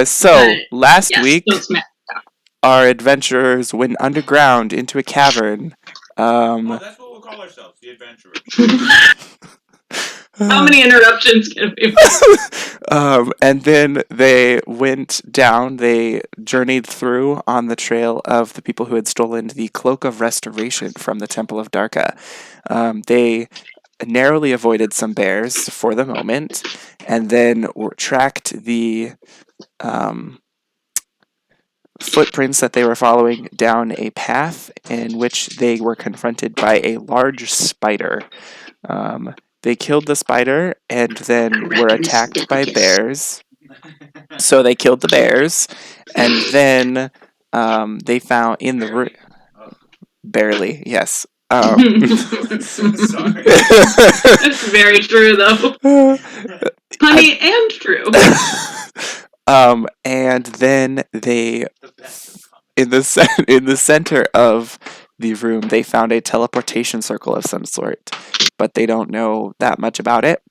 So last yes, week, don't smack. our adventurers went underground into a cavern. That's what we'll call ourselves, the adventurers. How many interruptions can we and then they went down. They journeyed through on the trail of the people who had stolen the Cloak of Restoration from the Temple of Darka. They narrowly avoided some bears for the moment, and then tracked the footprints that they were following down a path in which they were confronted by a large spider. They killed the spider and then were attacked by bears. So they killed the bears, and then they found in the room. Barely, yes. Sorry. That's very true, though. Funny and true. And then they, in the center of the room, they found a teleportation circle of some sort, but they don't know that much about it.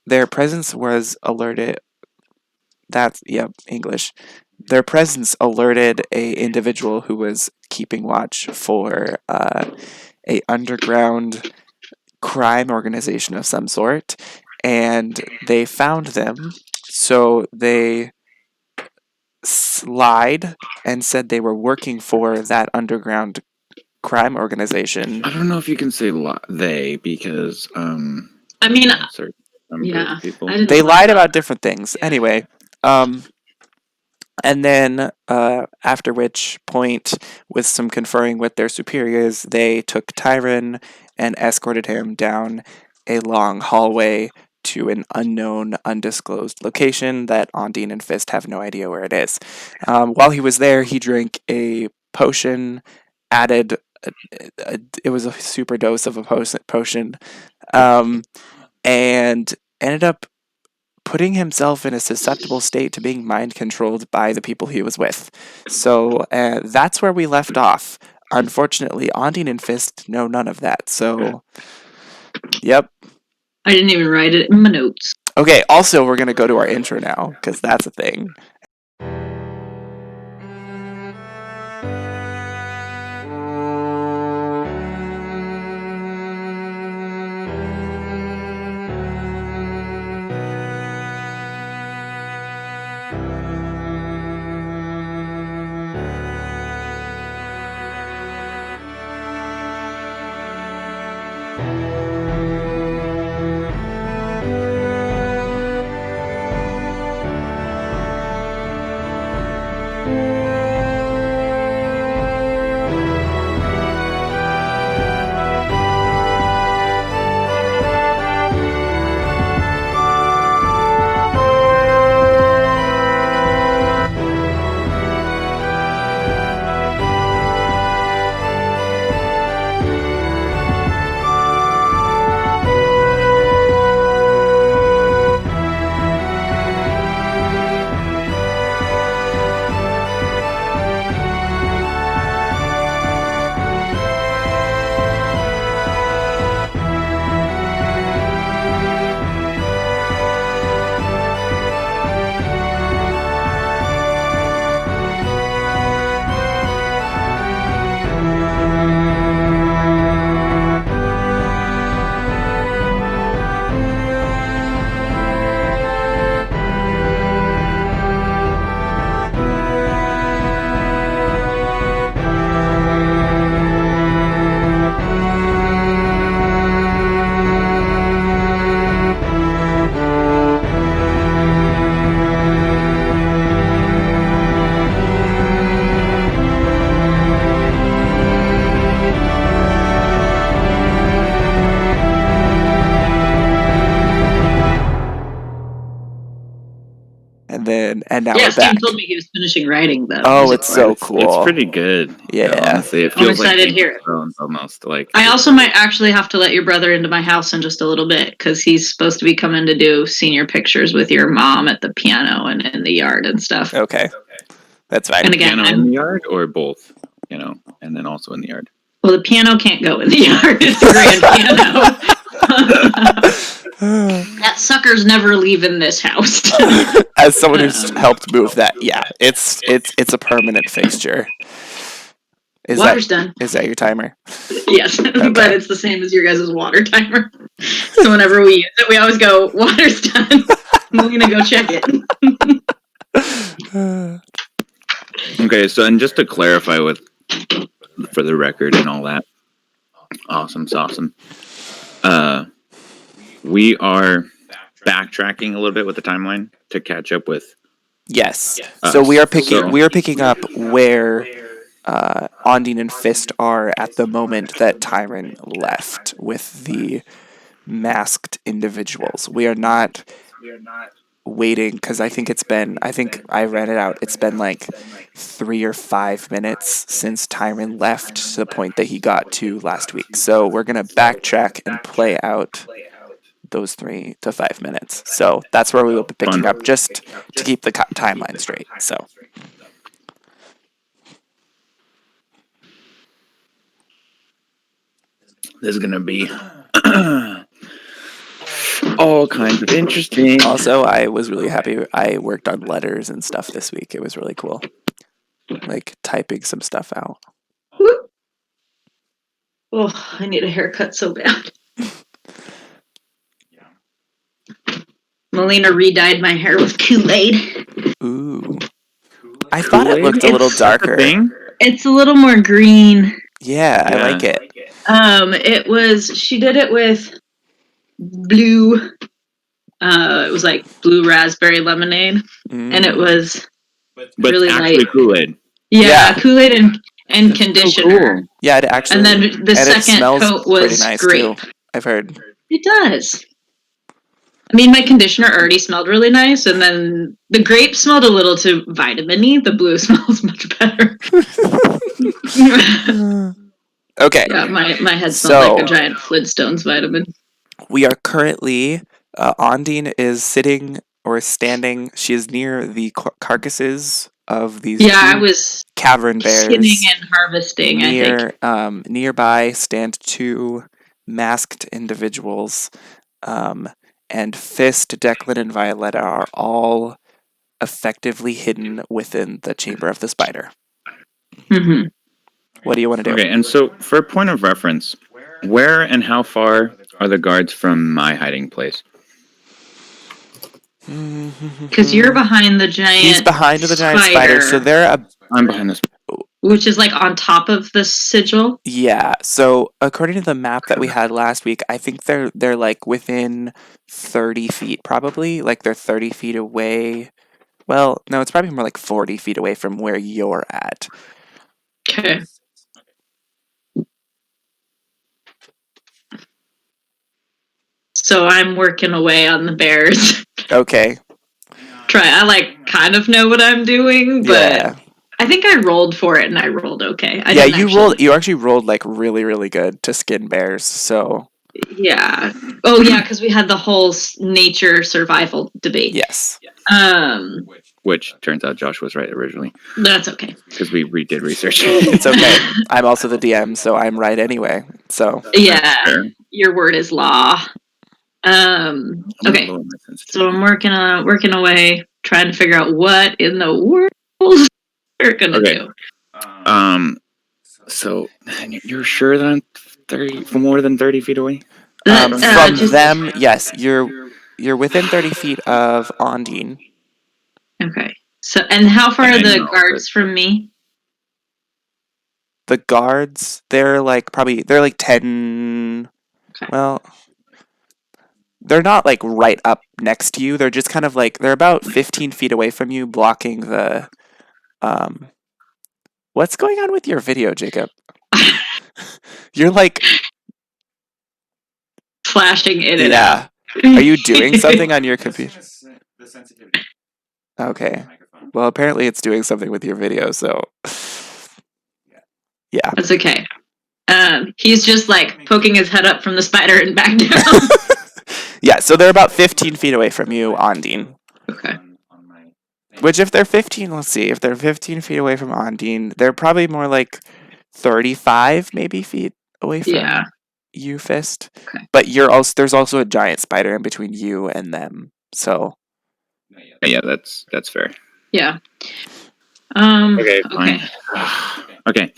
Their presence was alerted. English. Their presence alerted a individual who was keeping watch for a underground crime organization of some sort, and they found them. So they lied and said they were working for that underground crime organization. I don't know if you can say they, because I mean, yeah, people. They lied about different things. Anyway, and then after which point, with some conferring with their superiors, they took Tyron and escorted him down a long hallway to an unknown, undisclosed location that Ondine and Fist have no idea where it is. While he was there, he drank a potion, added... it was a super dose of a potion, and ended up putting himself in a susceptible state to being mind-controlled by the people he was with. So that's where we left off. Unfortunately, Ondine and Fist know none of that, so... Yep. I didn't even write it in my notes. Okay, also, we're going to go to our intro now, because that's a thing. And now we're back. Steve told me he was finishing writing though. Oh, it's so cool. It's pretty good. Yeah. Honestly, it I'm feels excited like to hear it. Almost like. I also might actually have to let your brother into my house in just a little bit because he's supposed to be coming to do senior pictures with your mom at the piano and in the yard and stuff. Okay, that's fine. And again, piano in the yard or both, and then also in the yard. Well, the piano can't go in the yard. It's a grand piano. That sucker's never leaving this house. As someone who's helped move that, yeah, it's a permanent fixture. Water's done. Is that your timer? Yes, but it's the same as your guys' water timer. So whenever we use it, we always go, water's done. Melina, go check it. Okay, so and just to clarify for the record and all that, awesome. We are backtracking a little bit with the timeline to catch up with. Yes. So we are picking up where Ondine and Fist are at the moment that Tyron left with the masked individuals. We are not waiting because I think I ran it out. It's been like 3 or 5 minutes since Tyron left to the point that he got to last week. So we're gonna backtrack and play out those 3 to 5 minutes. So that's where we will be picking up, just to keep the timeline straight. So. There's gonna be all kinds of interesting. Also, I was really happy. I worked on letters and stuff this week. It was really cool. Like typing some stuff out. Oh, I need a haircut so bad. Melina re-dyed my hair with Kool-Aid. Ooh. I thought it looked a little darker. It's a little more green. Yeah, I like it. She did it with blue. It was like blue raspberry lemonade, and it was really light. Kool-Aid. Yeah, Kool-Aid and conditioner. Cool. Yeah, it actually. And then the second coat was nice grape. too, I've heard. It does. I mean, my conditioner already smelled really nice, and then the grape smelled a little too vitamin-y. The blue smells much better. Okay. Yeah, my head smelled like a giant Flintstones vitamin. We are currently, Ondine is sitting or standing. She is near the carcasses of these I was cavern bears. skinning and harvesting, I think. Nearby stand 2 masked individuals. And Fist, Declan, and Violetta are all effectively hidden within the chamber of the spider. Mm-hmm. What do you want to do? Okay, and so for a point of reference, where and how far are the guards from my hiding place? Because you're behind the giant. He's behind the giant spider, so I'm behind this. Which is like on top of the sigil. Yeah. So according to the map that we had last week, I think they're like within 30 feet, probably. Like they're 30 feet away. Well, no, it's probably more like 40 feet away from where you're at. Okay. So I'm working away on the bears. Okay. I kind of know what I'm doing, but I think I rolled for it and I rolled okay. You actually rolled like really, really good to skin bears, so. Yeah. Oh yeah, because we had the whole nature survival debate. Yes. Which turns out Josh was right originally. That's okay. Because we redid research. It's okay. I'm also the DM, so I'm right anyway. So. Yeah. Your word is law. Okay. So I'm working away, trying to figure out what in the world we're gonna do. So you're sure that I'm more than 30 feet away? From them, yes. You're within 30 feet of Ondine. Okay. So, and how far are the guards from me? The guards, they're like 10. Okay. Well, they're not like right up next to you. They're just kind of like, they're about 15 feet away from you, blocking the. What's going on with your video, Jacob? You're like flashing in and out. Are you doing something on your computer? The sensitivity. Okay. Well, apparently it's doing something with your video, so. Yeah. That's okay. He's just like poking his head up from the spider and back down. Yeah, so they're about 15 feet away from you, Ondine. Okay. Which if they're 15, let's see, if they're 15 feet away from Ondine, they're probably more like 35 maybe feet away from. Yeah. you, Fist. Okay. But there's also a giant spider in between you and them. So Yeah, that's fair. Yeah. Okay, fine. Okay.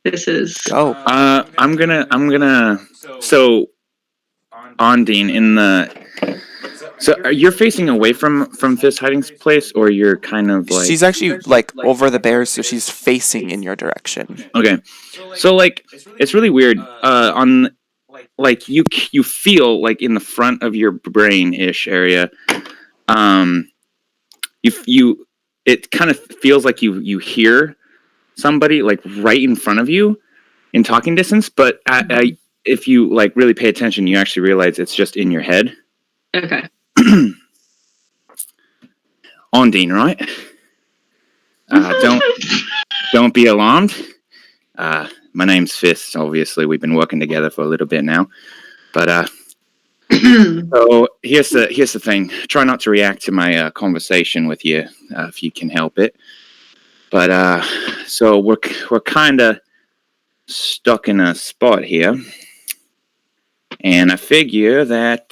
This is go. I'm gonna. So, Ondine, in the. So, you're facing away from Fist hiding place, or you're kind of like. She's actually like over the bears, so she's facing in your direction. Okay. So, like, it's really weird. On. Like, you feel like in the front of your brain-ish area, you it kind of feels like you hear somebody like right in front of you in talking distance, but if you like really pay attention, you actually realize it's just in your head. okay. Ondine, right? Don't be alarmed. My name's Fist. Obviously, we've been working together for a little bit now, but so here's the thing. Try not to react to my conversation with you if you can help it. But so we're kind of stuck in a spot here, and I figure that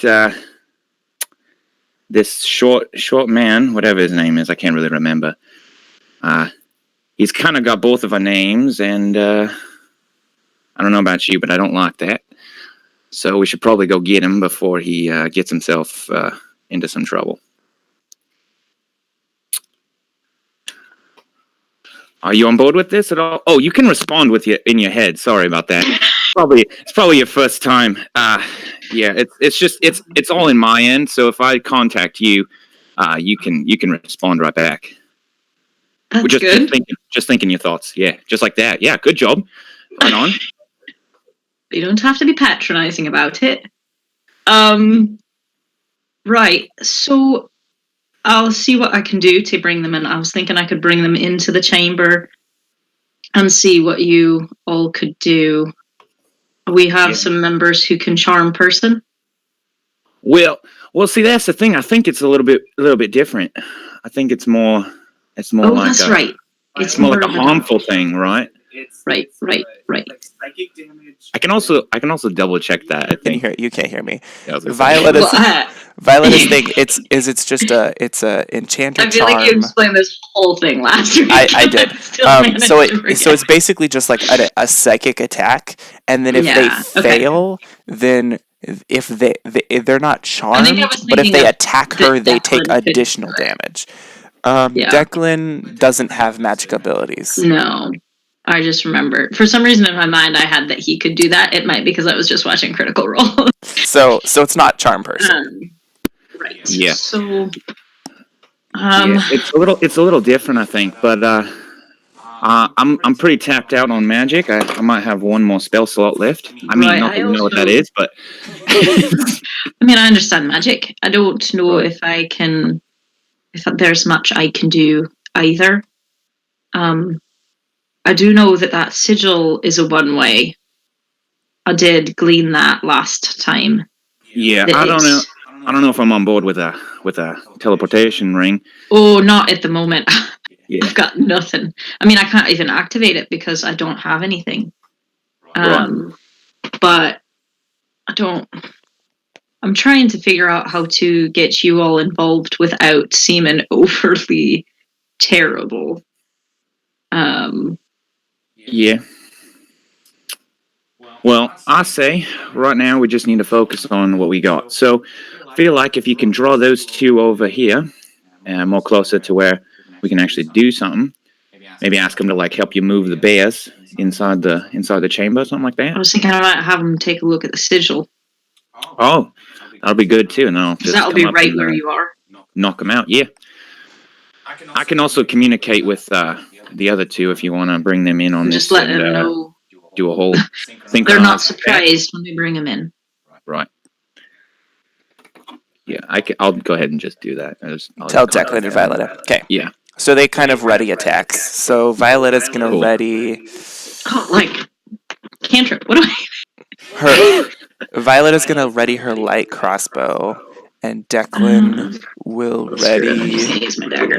this short man, whatever his name is, I can't really remember. He's kind of got both of our names, and I don't know about you, but I don't like that. So we should probably go get him before he gets himself into some trouble. Are you on board with this at all? Oh, you can respond with in your head. Sorry about that. It's probably your first time. Yeah, it's all in my end. So if I contact you, you can respond right back. That's good. Just thinking your thoughts. Yeah, just like that. Yeah, good job. Right on. You don't have to be patronizing about it. Right. So I'll see what I can do to bring them in. I was thinking I could bring them into the chamber and see what you all could do. We have some members who can charm person. Well, see, that's the thing. I think it's a little bit different. I think it's more like that's right. It's more like a harmful thing, right? Right. Psychic damage. I can also double check that. I think You can't hear me. Yeah, Violeta's thing. It's just a enchanter I feel charm. like you explained this whole thing last week. I did. So it's basically just like a psychic attack, and then if they fail, then if they're not charmed, but if they attack her, they take additional damage. Declan doesn't have magic abilities. No. I just remember, for some reason in my mind, I had that he could do that. It might be because I was just watching Critical Role. So it's not charm person. Right. Yeah. So, it's a little different, I think. But I'm pretty tapped out on magic. I might have one more spell slot left. I mean, not that you know what that is, but I mean, I understand magic. I don't know if there's much I can do either. I do know that sigil is a one-way. I did glean that last time. Yeah, I don't know. I don't know if I'm on board with a teleportation ring. Oh, not at the moment. Yeah. I've got nothing. I mean, I can't even activate it because I don't have anything. But I don't. I'm trying to figure out how to get you all involved without seeming overly terrible. Yeah. Well, I say right now we just need to focus on what we got. So I feel like if you can draw those two over here, more closer to where we can actually do something, maybe ask them to like help you move the bears inside the chamber, something like that. I was thinking I might have them take a look at the sigil. Oh, that'll be good too. And that'll be right where you are. Knock them out. Yeah. I can also communicate with the other two if you want to bring them in on just this. Just let them know. Do a whole thing. They're not surprised when we bring them in. Right. Yeah, I'll go ahead and just do that. Tell Declan and Violeta. Okay. Yeah. So they kind of ready attacks. So Violeta's gonna ready. Oh, like cantrip. What do I? Violeta's gonna ready her light crossbow, and Declan will ready. Use my dagger.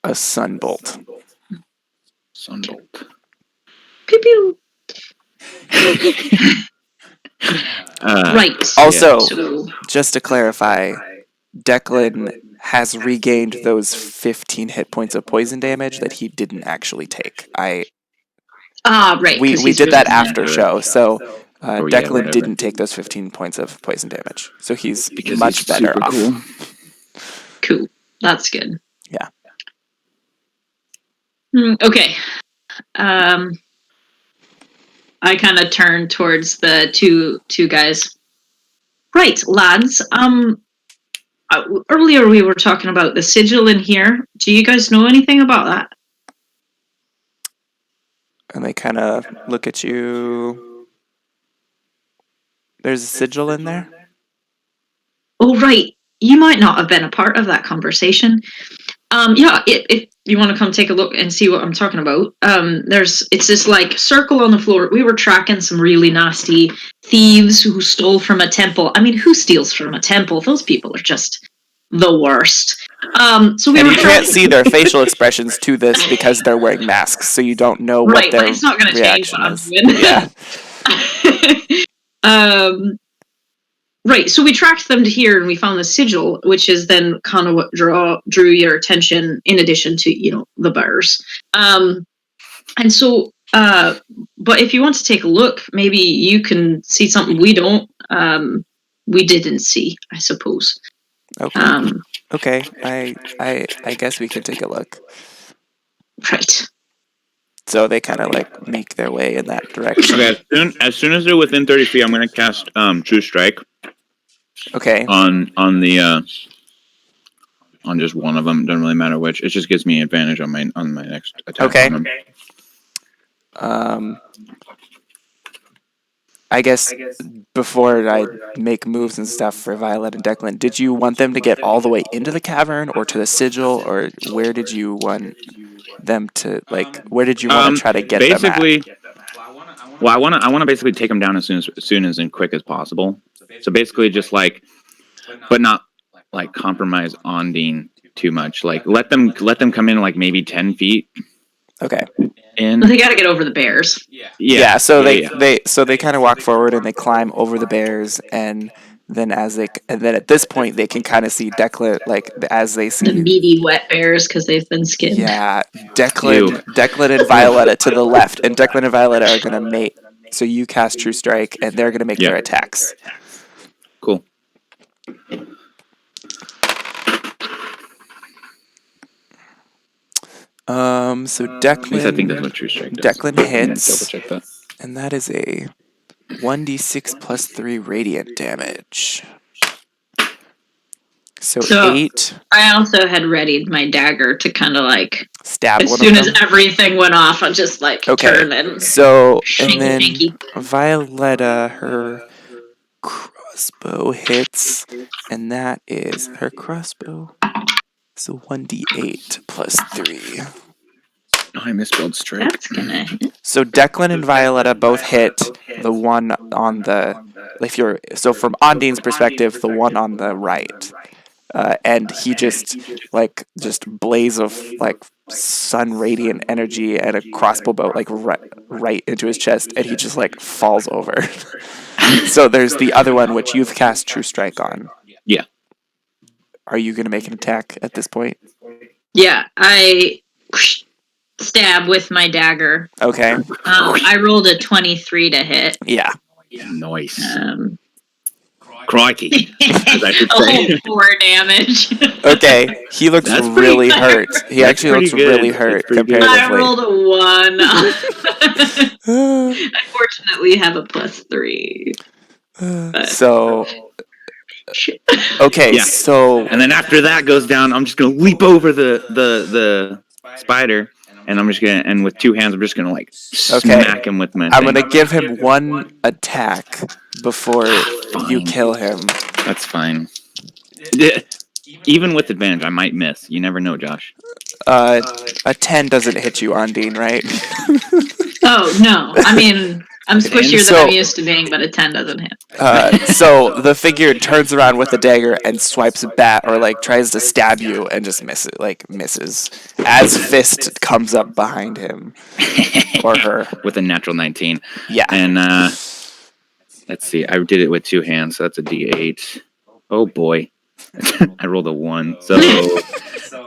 A sunbolt. Sunbolt. Pew pew. Right. Also, So, just to clarify, Declan has regained those 15 hit points of poison damage that he didn't actually take. right. We did that after into it. show, so yeah, Declan whatever. didn't take those 15 points of poison damage, so he's Because much he's better super off. cool. Cool. That's good. Yeah. Okay. I kind of turn towards the two guys. Right, lads. Earlier we were talking about the sigil in here. Do you guys know anything about that? And they kind of look at you. There's a sigil in there? Oh, right. You might not have been a part of that conversation. Yeah, if you want to come take a look and see what I'm talking about, it's this like circle on the floor. We were tracking some really nasty thieves who stole from a temple. I mean, who steals from a temple? Those people are just the worst. So we And were you can't see their facial expressions to this because they're wearing masks, so you don't know what right, their but it's not going to change reaction what I'm is. doing. Yeah. Right, so we tracked them to here and we found the sigil, which is then kind of what drew your attention in addition to, the bears. And so, but if you want to take a look, maybe you can see something we didn't see, I suppose. Okay. Okay. I guess we can take a look. Right. So they kind of like make their way in that direction. Okay, as soon as they're within 30 feet, I'm going to cast True Strike Okay. on just one of them. Doesn't really matter which. It just gives me advantage on my next attack. Okay. On them. I guess before I make moves and stuff for Violet and Declan, did you want them to get all the way into the cavern or to the sigil, or where did you want them to where did you want to try to get basically, them at? Well, I want to basically take them down as soon as and quick as possible. So basically, just but not compromise Ondine too much. Let them come in maybe 10 feet. Okay. In. They got to get over the bears. Yeah. So they kind of walk forward and they climb over the bears, and then at this point they can kind of see Declan as they see the meaty wet bears because they've been skinned. Yeah, Declan and Violetta to the left, and Declan and Violetta are gonna mate. So you cast True Strike, and they're gonna make their attacks. Cool. So Declan. I think that's what True Strike does. Declan hits. Double check that. And that is a 1d6 plus 3 radiant damage. So 8. I also had readied my dagger to kind of stab as one soon of as them. everything went off, I just turn and so shanky, and then shanky. Violetta, her crossbow hits, and that is her crossbow. So 1d8 plus 3. Oh, I misspelled strike. That's gonna. So Declan and Violetta both hit the one on the from Ondine's perspective, the one on the right, and he just blaze of sun radiant energy and a crossbow bolt right into his chest, and he just falls over. So there's the other one which you've cast True Strike on. Yeah. Are you gonna make an attack at this point? Yeah, I stab with my dagger. Okay. I rolled a 23 to hit. Yeah. Nice. Crikey. As I should say. 4 damage. Okay. He looks really hurt. He actually looks really hurt comparatively. I rolled a 1. Unfortunately, you have a +3. So. Okay, yeah. So. And then after that goes down, I'm just going to leap over the spider. And I'm just and with 2 hands, I'm just gonna smack him with my. I'm gonna give him 1 attack before you kill him. That's fine. Even with advantage, I might miss. You never know, Josh. A 10 doesn't hit you, Ondine, right? Oh, no. I mean, I'm squishier So- than I'm used to being, but a 10 doesn't hit. So the figure turns around with the dagger and swipes a bat, or like tries to stab you and just misses. As Fist comes up behind him or her. With a natural 19. Yeah. And let's see. I did it with 2 hands, so that's a D8. Oh boy. I rolled a 1.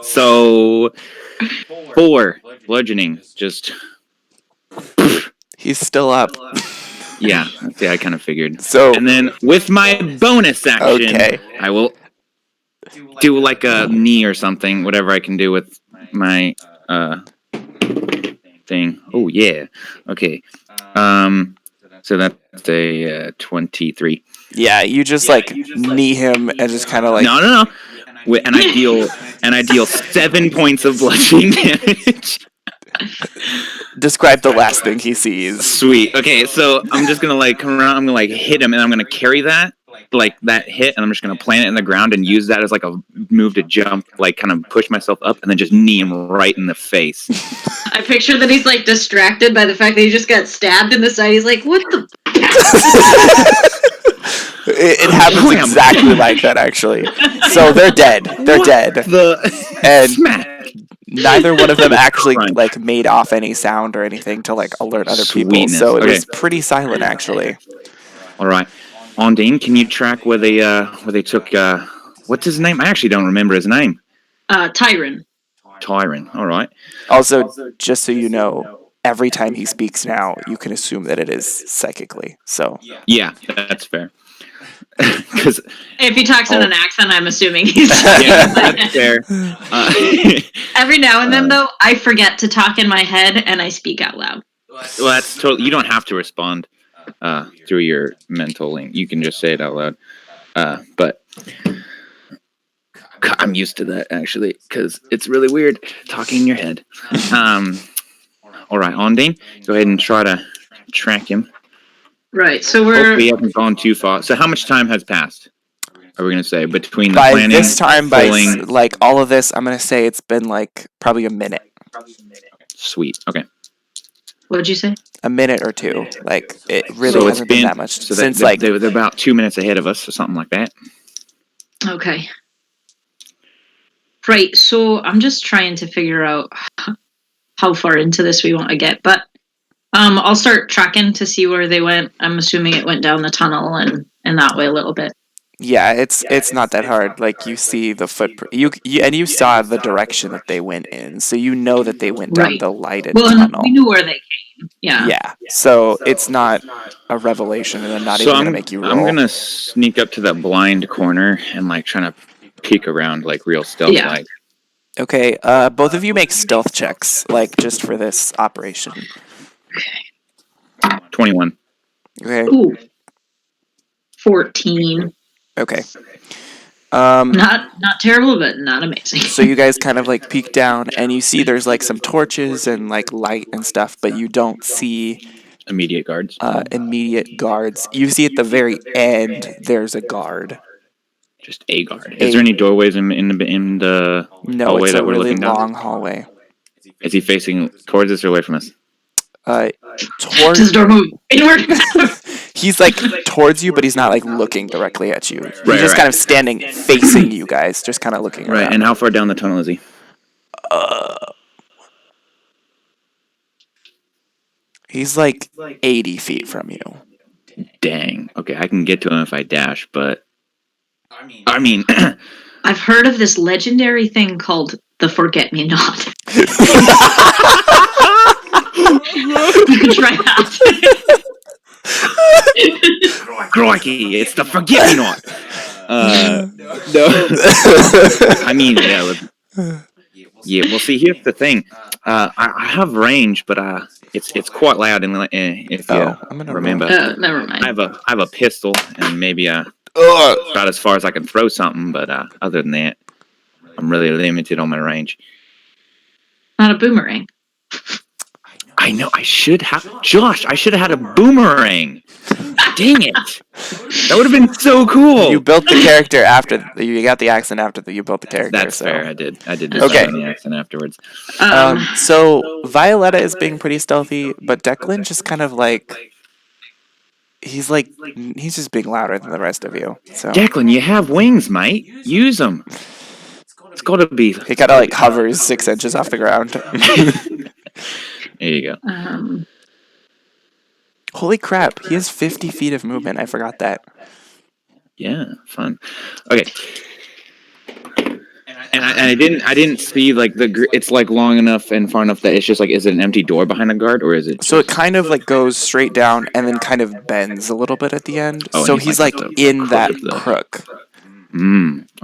So 4 bludgeoning. Just He's still up. yeah. I kind of figured. So And then with my bonus action, Okay. I will do like a knee or something, whatever I can do with my thing. Oh yeah. Okay. So that's a 23. yeah, you just like knee him and just kind of like No. Wait, and I deal 7 points of bludgeoning damage. describe the last thing he sees. Sweet. Okay, so I'm just gonna like come around. I'm gonna like hit him, and I'm gonna carry that hit, and I'm just gonna plant it in the ground and use that as like a move to jump, like kind of push myself up, and then just knee him right in the face. I picture that he's like distracted by the fact that he just got stabbed in the side. He's like, what the? It happens exactly like that, actually. So they're dead. They're dead. And Smack. neither one of them actually Crunch. like made off any sound or anything to like alert other people. Sweetness. So it Okay. was pretty silent, actually. All right, Ondine, can you track where they took what's his name? I actually don't remember his name. Tyron. Tyron. All right. Also, just so you know, every time he speaks now, you can assume that it is psychically. So Yeah, that's fair. Because If he talks in an accent, I'm assuming he's. yeah, that's fair. Every now and then, though, I forget to talk in my head and I speak out loud. Well, that's totally. You don't have to respond through your mental link. You can just say it out loud. But I'm used to that actually, because it's really weird talking in your head. All right, Ondine, go ahead and try to track him. Right. So Hopefully, we're. he hasn't gone too far. So, how much time has passed? Are we gonna say between the by planning, this time, by pulling? like all of this, I'm gonna say it's been like probably a minute. Sweet. Okay. What'd you say? A minute or two. Like it really So it's hasn't been been that much so since they, like they're about 2 minutes ahead of us, or something like that. Okay. Right. So I'm just trying to figure out how far into this we want to get, but I'll start tracking to see where they went. I'm assuming it went down the tunnel and that way a little bit. yeah, it's not that hard. Like you see the footprint, you saw the direction that they went in, so you know that they went down Right. the lighted Well, and tunnel. we knew where they came. Yeah. Yeah, so it's not a revelation, and I'm not even gonna make you roll. I'm gonna sneak up to that blind corner and like trying to peek around like real stealth Yeah. like. Okay, both of you make stealth checks, like just for this operation. 21. Okay. Ooh. 14. Okay. Not terrible, but not amazing. So you guys kind of like peek down, and you see there's like some torches and like light and stuff, but you don't see Immediate guards. immediate guards. You see at the very end there's a guard. Just a guard. Is there any doorways in the No, hallway it's a that we're really looking down? long hallway. Is he facing towards us or away from us? Does Towards the door move inward? he's like towards you, but he's not like looking directly at you. He's Right, just right. kind of standing facing you guys, just kind of looking Right. around. And how far down the tunnel is he? He's like 80 feet from you. Dang. Okay, I can get to him if I dash, but I mean, I've heard of this legendary thing called the Forget-Me-Not. You can try that. crikey, it's the forget-me-not. No. I mean, yeah. Well, see, here's the thing. I have range, but it's quite loud. And if you I'm gonna remember, Never mind. I have a pistol, and maybe about as far as I can throw something. But other than that, I'm really limited on my range. Not a boomerang. I know. I should have, Josh. I should have had a boomerang. Dang it! That would have been so cool. You built the character after you got the accent after you built the character. That's so. fair. I did decide Okay. on the accent afterwards. So Violetta is being pretty stealthy, but Declan just kind of he's just being louder than the rest of you. So Declan, you have wings, mate. Use them. It's got to be. he kind of hovers 6 inches off the ground. There you go. Holy crap! He has 50 feet of movement. I forgot that. Yeah, fun. Okay. And I didn't see it's long enough and far enough that it's just is it an empty door behind the guard or is it? So it kind of goes straight down and then kind of bends a little bit at the end. Oh, so he's in that crook.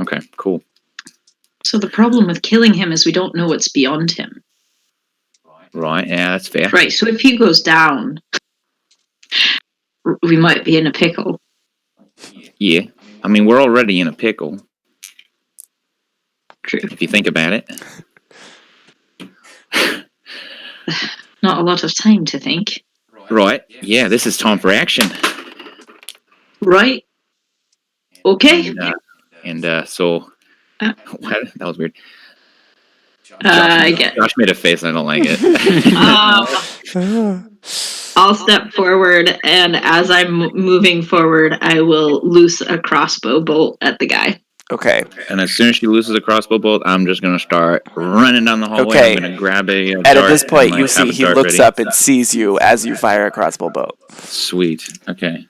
Okay, cool. So the problem with killing him is we don't know what's beyond him. Right. Yeah, that's fair. Right. So if he goes down, we might be in a pickle. Yeah. I mean, we're already in a pickle. True. If you think about it. Not a lot of time to think. Right. Yeah, this is time for action. Right. Okay. So what? That was weird. I get. Josh made a face. I don't like it. I'll step forward, and as I'm moving forward, I will loose a crossbow bolt at the guy. Okay. And as soon as she loses a crossbow bolt, I'm just gonna start running down the hallway. Okay. I'm gonna grab a And dart at this point, and, you see have a he dart looks ready. up and sees you as you fire a crossbow bolt. Sweet. Okay.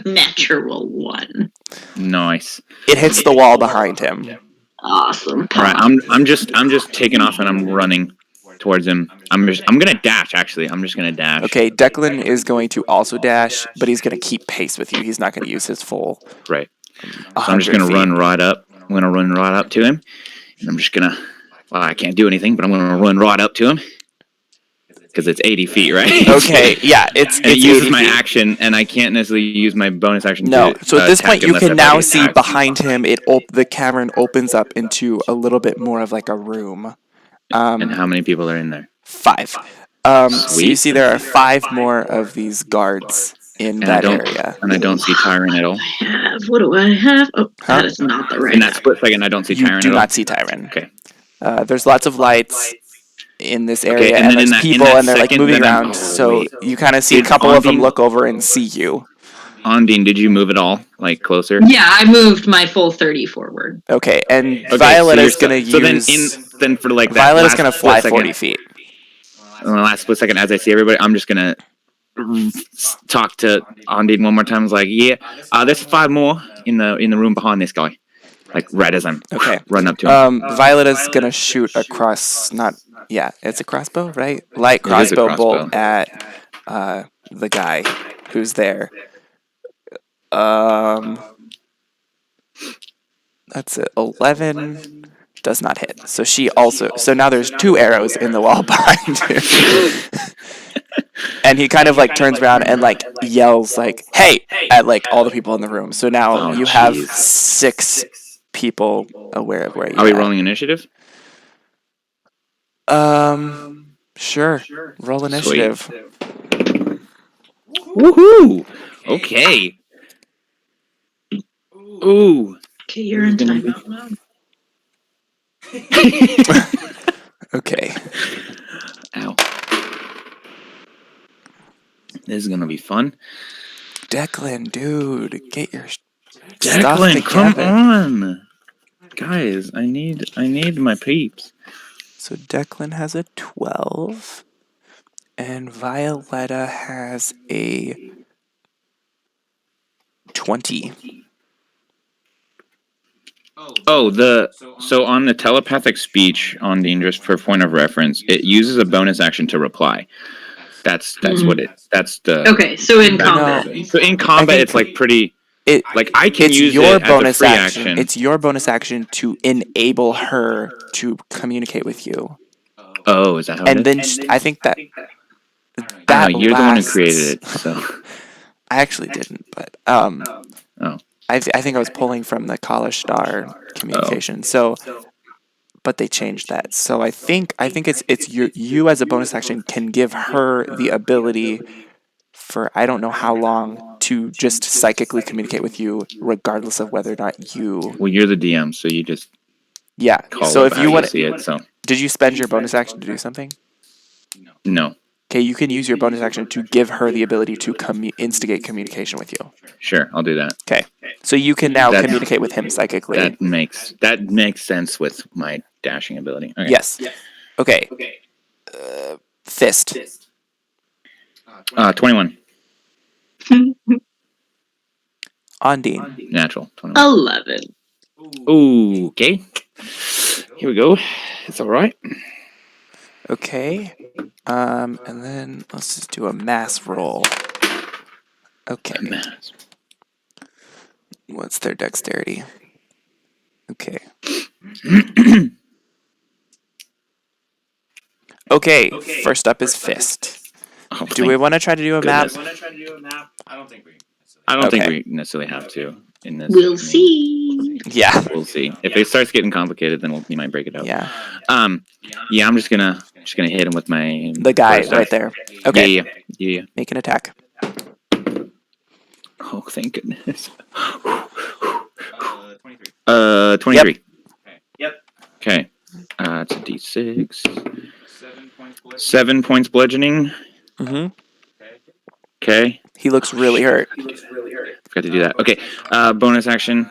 Natural one. Nice. It hits the wall behind him. Awesome. All right. I'm just taking off and I'm running towards him. I'm gonna dash. Actually, I'm just gonna dash. Okay, Declan is going to also dash, but he's going to keep pace with you. He's not going to use his full. Right. So I'm just gonna 100 feet. run right up. I'm gonna run right up to him, and I'm just gonna. Well, I can't do anything, but I'm gonna run right up to him because it's 80 feet, right? Okay, yeah, it's It uses 80 my feet. action, and I can't necessarily use my bonus action. No, to, so at this attack point you unless can I've now already see attacked. behind him. The cavern opens up into a little bit more of a room. And how many people are in there? 5. So you Sweet. see there are 5 more of these guards in that area. And I don't see Tyron at all. What do I have? Oh, Huh? that is not the right. In that split second, I don't see You Tyron do at all. not see Tyron. Okay. There's lots of lights in this area, and and then there's in that people, and they're second, moving then I'm- around. So wait. you kind of see a Did couple of them Ondine- look over and see you. Ondine, did you move at all? Closer? Yeah, I moved my full 30 forward. Okay, and Okay, Violetta's so going to so use. then for that Violetta's last going to split fly second, 40 feet. In the last split second, as I see everybody, I'm just gonna talk to Ondine one more time. I was like, "Yeah, there's 5 more in the room behind this guy." Right as I'm running up to him. Violetta's going to shoot across. It's a crossbow, right? Light It is a crossbow bolt crossbow. at the guy who's there. That's it. 11 does not hit. So so now there's 2 arrows in the wall behind you. And he kind of turns around and yells "Hey!" at all the people in the room. So now you have 6 people aware of where you are. Are we rolling initiative? Sure. Roll initiative. Woohoo! Okay. Ooh. Okay, you're in time. Okay. Ow. This is gonna be fun. Declan, dude, get your stuff Declan, come together. on, guys! I need my peeps. So Declan has a 12, and Violetta has a 20. So on the telepathic speech on the just for point of reference, it uses a bonus action to reply. That's what it. That's the. Okay, so in combat. So in combat, it's pretty. I can use your it bonus as a free action. It's your bonus action to enable her to communicate with you. Oh, is that how? And it then is? I think that you're the one who lasts- created it. So. I actually didn't, but Oh. I think I was pulling from the College Star communication. So, but they changed that. So I think it's you as a bonus action can give her the ability for I don't know how long to just psychically communicate with you, regardless of whether or not you. Well, you're the DM, so you just call So it if how you want, see it. So did you spend your bonus action to do something? no. Okay, you can use your bonus action to give her the ability to instigate communication with you. Sure, I'll do that. Okay, so you can now That's- communicate with him psychically. That makes sense with my dashing ability. Okay. Yes. Okay. Fist. 21. Ondine. Natural. 21. 11. Ooh, okay. Here we go. It's all right. Okay. And then let's just do a mass roll. Okay. What's their dexterity? Okay. Okay, first up is Fist. Oh, Do we want to try to do a map? goodness. I don't think we. I don't think Okay. we necessarily have to in this. We'll see. Yeah. We'll see. If it starts getting complicated, then we might break it up. Yeah. Yeah, I'm just gonna hit him with my The guy first right there. Okay. Yeah. Make an attack. Oh, thank goodness. 23. 23. Yep. Okay. It's a D6. 7 points. 7 points bludgeoning. Mm-hmm. Okay. He looks really hurt. Forgot to do that. Okay. Bonus action.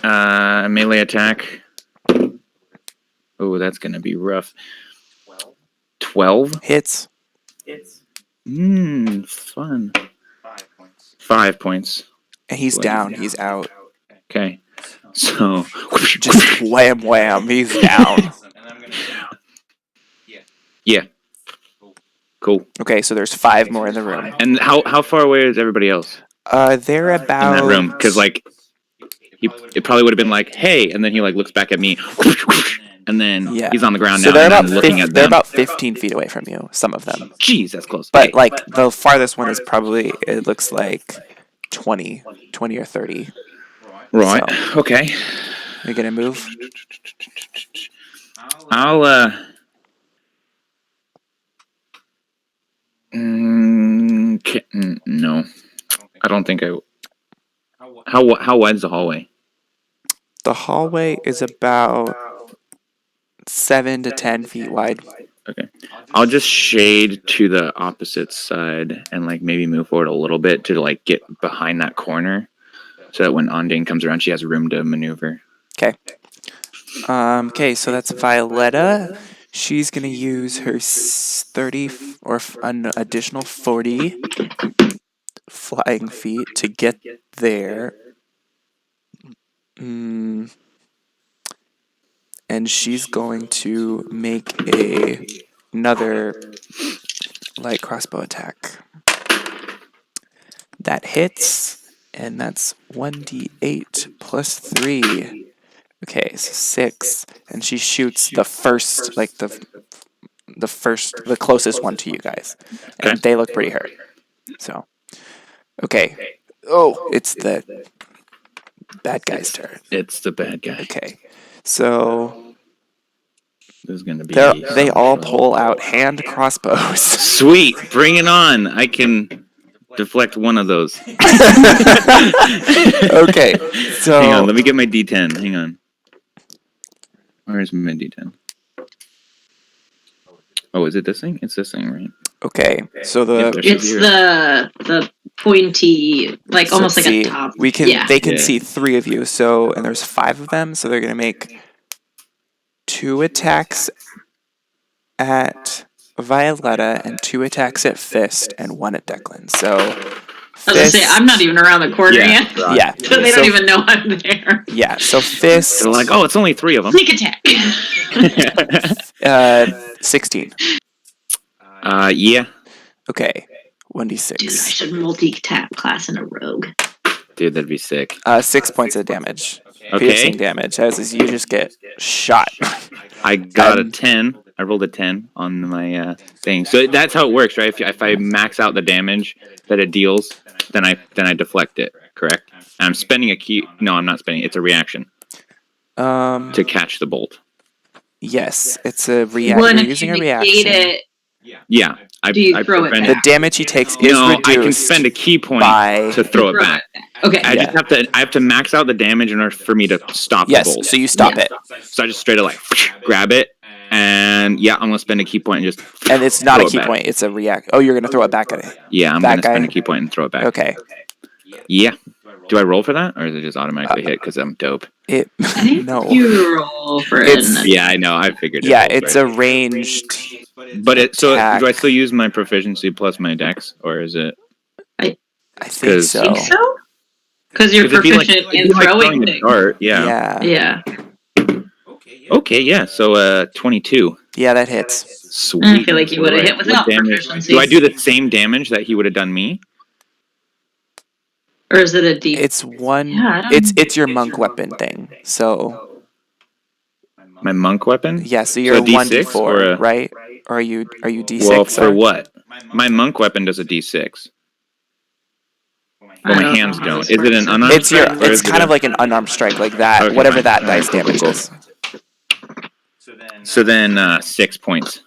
Melee attack. Oh, that's gonna be rough. 12. Hits. Fun. 5 points. 5 points. And he's down. He's out. Okay. So Just wham wham. He's down. And I'm gonna yeah. Cool. Okay, so there's 5 more in the room. And how far away is everybody else They're in about that room? Because like, it probably would have been like, hey, and then he like looks back at me, and then Yeah. he's on the ground So now, they're and about I'm looking at they're them. about 15 feet away from you. Some of them, Jeez, that's close. but Okay. like the farthest one is probably it looks like 20 or 30. Right. so- Okay. You're gonna move. I'll no. I don't think I. How wide's the hallway? The hallway is about 7 to 10 feet wide. Okay. I'll just shade to the opposite side and like maybe move forward a little bit to like get behind that corner, so that when Ondine comes around, she has room to maneuver. Okay. Okay, so that's Violetta. She's gonna use her 30 or an additional 40 flying feet to get there. And she's going to make another light crossbow attack. That hits, and that's 1d8 plus 3. Okay, so 6, and she shoots the first, like the closest one to you guys, and they look pretty hurt. So, okay. Oh, it's the bad guy's turn. It's the bad guy. Okay, so This is gonna be. they all pull out hand crossbows. Sweet, bring it on! I can deflect one of those. Okay, so Hang on, let me get my D10. Hang on. Where's my D10? Oh, is it this thing? It's this thing, right? okay, so Yeah, the there should It's be the pointy, like so almost like see, a top. we can Yeah. they can Yeah. see 3 of you. So and there's 5 of them. So they're gonna make 2 attacks at Violetta and 2 attacks at Fist and 1 at Declan. So I was gonna say, I'm not even around the corner Yeah. yet. yeah. So they don't even know I'm there. Yeah. So Fist. They're like, oh, it's only 3 of them. Sneak attack. 16. Yeah. Okay. Dude, I 1d6. should multi-tap class in a rogue. Dude, that'd be sick. 6 points of damage. Okay. Piercing damage. As is, you just get shot. I got a 10. I rolled a 10 on my thing. So that's how it works, right? If I max out the damage that it deals, then I deflect it, correct? And I'm spending a key. No, I'm not spending. It's a reaction to catch the bolt. Yes, it's a Well, reaction. and You're if using you a negate reaction. it, Yeah. Do you throw it prevent The back? damage he takes is No, reduced. I can spend a key point by- to throw it back. Okay. I just have to max out the damage in order for me to stop the Yes, bolt. so you stop it. So I just straight up like grab it, and yeah, I'm gonna spend a key point and just. And it's not throw a it key back. point, it's a react. Oh, you're going to throw it back at it. Yeah, I'm That gonna spend guy? a key point and throw it back. Okay. Yeah. Do I roll for that, or is it just automatically hit because I'm dope? It I think no. you roll for It's- it. Yeah, I know. I figured. Yeah, it it's a ranged. But it. So attack. do I still use my proficiency plus my dex, or is it? I think 'Cause- so. Think so? Because you're 'Cause it'd be like- proficient it'd be in like throwing the things. dart. Yeah. Yeah. Yeah. Okay. Yeah. So 22. Yeah, that hits. Sweet. I feel like you would have hit What without damage? proficiency. Do I do the same damage that he would have done me? Or is it a D? It's one. Yeah, I don't- It's your monk weapon thing. So My monk weapon? yeah, so you're So a one D6 d4, or a- right? Or are you D6? Well, for Sorry. what? My monk weapon does a D6. But I my don't hands know how don't. this Is it works. an unarmed It's your. strike, or It's is it kind a- of like an unarmed strike, like that. Okay, Whatever fine. that Alright, dice cool, damage cool. is. So then 6 points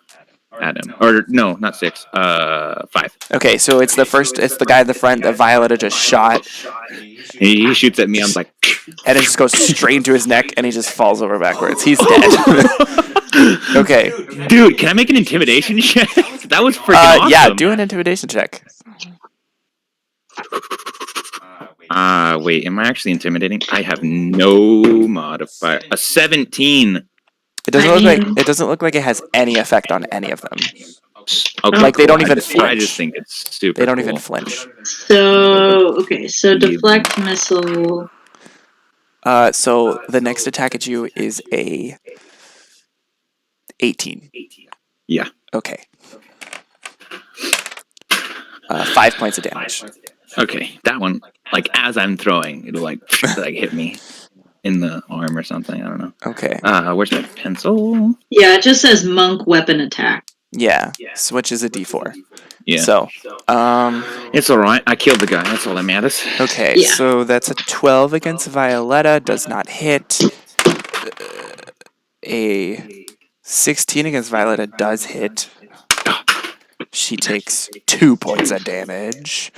at him. Or no, not 6. 5. Okay, so it's the first. It's the guy at the front that Violetta just shot, He shoots at me. I'm like, and it just goes straight into his neck, and he just falls over backwards. He's dead. Okay. dude, can I make an intimidation check? That was freaking awesome. Yeah, do an intimidation check. Wait, am I actually intimidating? I have no modifier. A 17. It doesn't I look mean- like it doesn't look like it has any effect on any of them. Okay, Like, they don't even I flinch. just think it's super. They don't cool. even flinch. So, okay, so deflect missile. So the next attack at you is a 18. Yeah. Okay. 5 points of damage. Okay, that one. Like as I'm throwing, it'll like hit me in the arm or something. I don't know. Okay. Where's my pencil? Yeah, it just says monk weapon attack. Yeah. Switch is a D4. Yeah. So, It's all right. I killed the guy. That's all that matters. okay. Yeah. So that's a 12 against Violetta. Does not hit. A 16 against Violetta does hit. She takes 2 points of damage.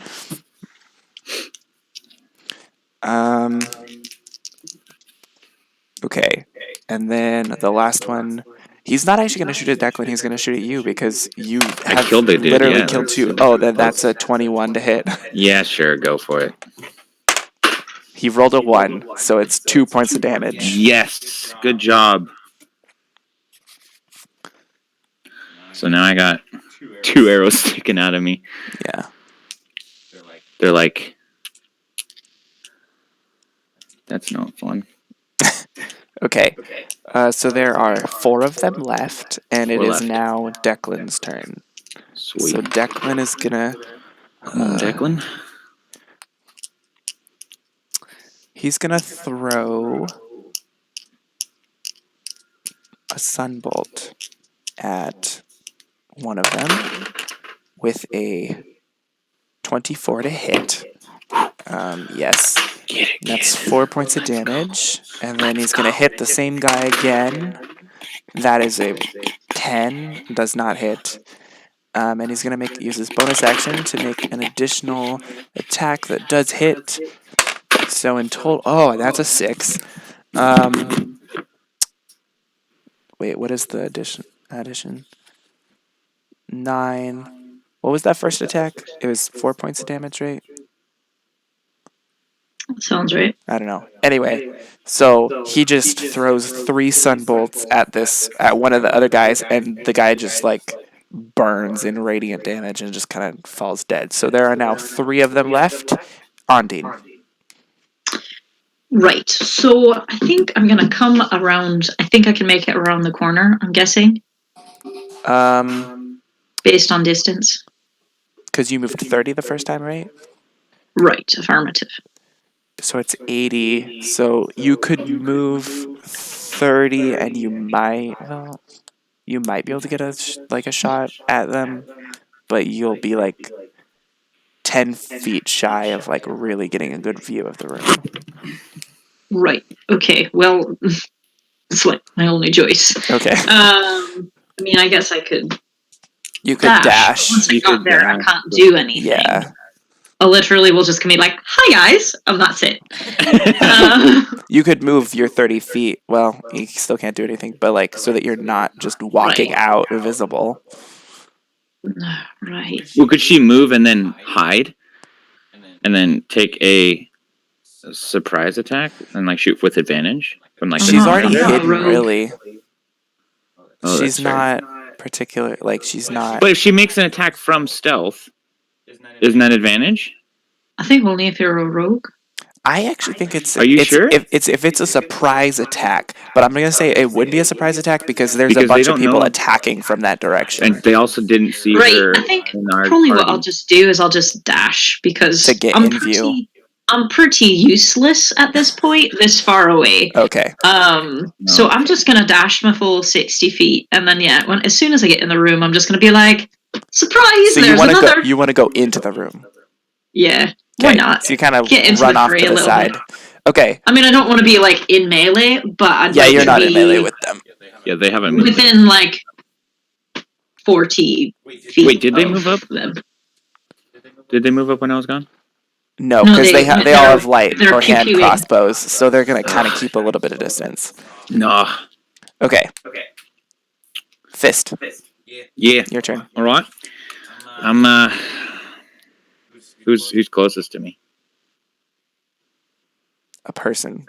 Okay. And then the last one. He's not actually going to shoot at Declan. He's going to shoot at you because you have killed the dude, literally yeah, killed that's- 2. Oh, then that's a 21 to hit. Yeah, sure. Go for it. He rolled a 1, so it's 2 points of damage. Yes. Good job. So now I got 2 arrows sticking out of me. Yeah. They're like, that's not fun. Okay. So there are 4 of them left, and it 4 is left. now Declan's turn. Sweet. So Declan is gonna. Come on, Declan. He's gonna throw a sunbolt at one of them with a 24 to hit. Yes. Get it. That's 4 points of damage. And then he's going to hit the same guy again. That is a 10. Does not hit. And he's going to use his bonus action to make an additional attack that does hit. So in total... Oh, that's a 6. Wait, what is the addition? 9. What was that first attack? It was 4 points of damage, right? Sounds right. I don't know. Anyway, so he just throws 3 sunbolts at one of the other guys, and the guy just like burns in radiant damage and just kind of falls dead. So there are now 3 of them left. Ondine. Right. So I think I'm gonna come around. I think I can make it around the corner. I'm guessing based on distance. Because you moved 30 the first time, right? Right. Affirmative. So it's 80. So you could move 30, and you might be able to get a shot at them, but you'll be like 10 feet shy of like really getting a good view of the room. Right. Okay. Well, it's like my only choice. Okay. I mean, I guess I could You could dash. Once I You got could there, I dash. can't do anything. Yeah. I literally will just be like, "Hi guys," and that's it. You could move your 30 feet. Well, you still can't do anything, but like so that you're not just walking Right. out visible. Right. Well, could she move and then hide, and then take a surprise attack and like shoot with advantage from like? She's not- already I'm not a hidden, rogue. really. Oh, She's that's fair. not particular. Like she's not. But if she makes an attack from stealth, isn't that advantage? I think only if you're a rogue. I actually think it's. Are you sure? If it's a surprise attack, but I'm gonna say it would be a surprise attack because there's Because a they bunch of don't people know. attacking from that direction And they also didn't see Right. her I think in our probably party. what I'll just do is I'll just dash because To get in view. I'm pretty useless at this point, this far away. Okay. So I'm just gonna dash my full 60 feet, and then as soon as I get in the room, I'm just gonna be like, "Surprise! So you there's want to another." go? You want to go into the room? Yeah. Why Okay. not? So you kind of Get into run the off fray to a the little side. bit. Okay. I mean, I don't want to be like in melee, but I'd Yeah, like you're to not be in melee with them. Yeah, they haven't moved. within like 40 feet. Wait, did they of move up? them. Did they move up when I was gone? No, No, because they all have light they're or hand pew-pewing. crossbows, so they're gonna kind of keep a little bit of distance. No. Okay. Fist, Yeah. your turn. All right. I'm Who's closest to me? A person.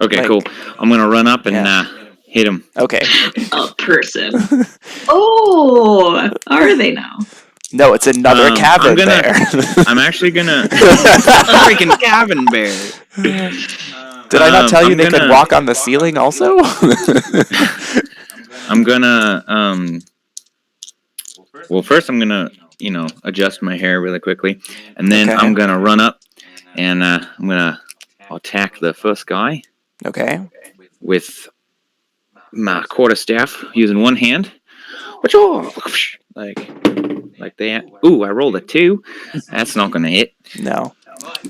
Okay, Like- cool. I'm gonna run up and hit him. Okay. A person. Oh, are they now? No, it's another cavern I'm gonna- bear. I'm actually gonna freaking cavern bear. Did I not tell you I'm they could gonna- walk on the ceiling also? I'm gonna Well, first I'm gonna adjust my hair really quickly, and then Okay. I'm gonna run up and I'm gonna attack the first guy Okay. with my quarterstaff using one hand. Like that. Ooh, I rolled a 2. That's not gonna hit. No.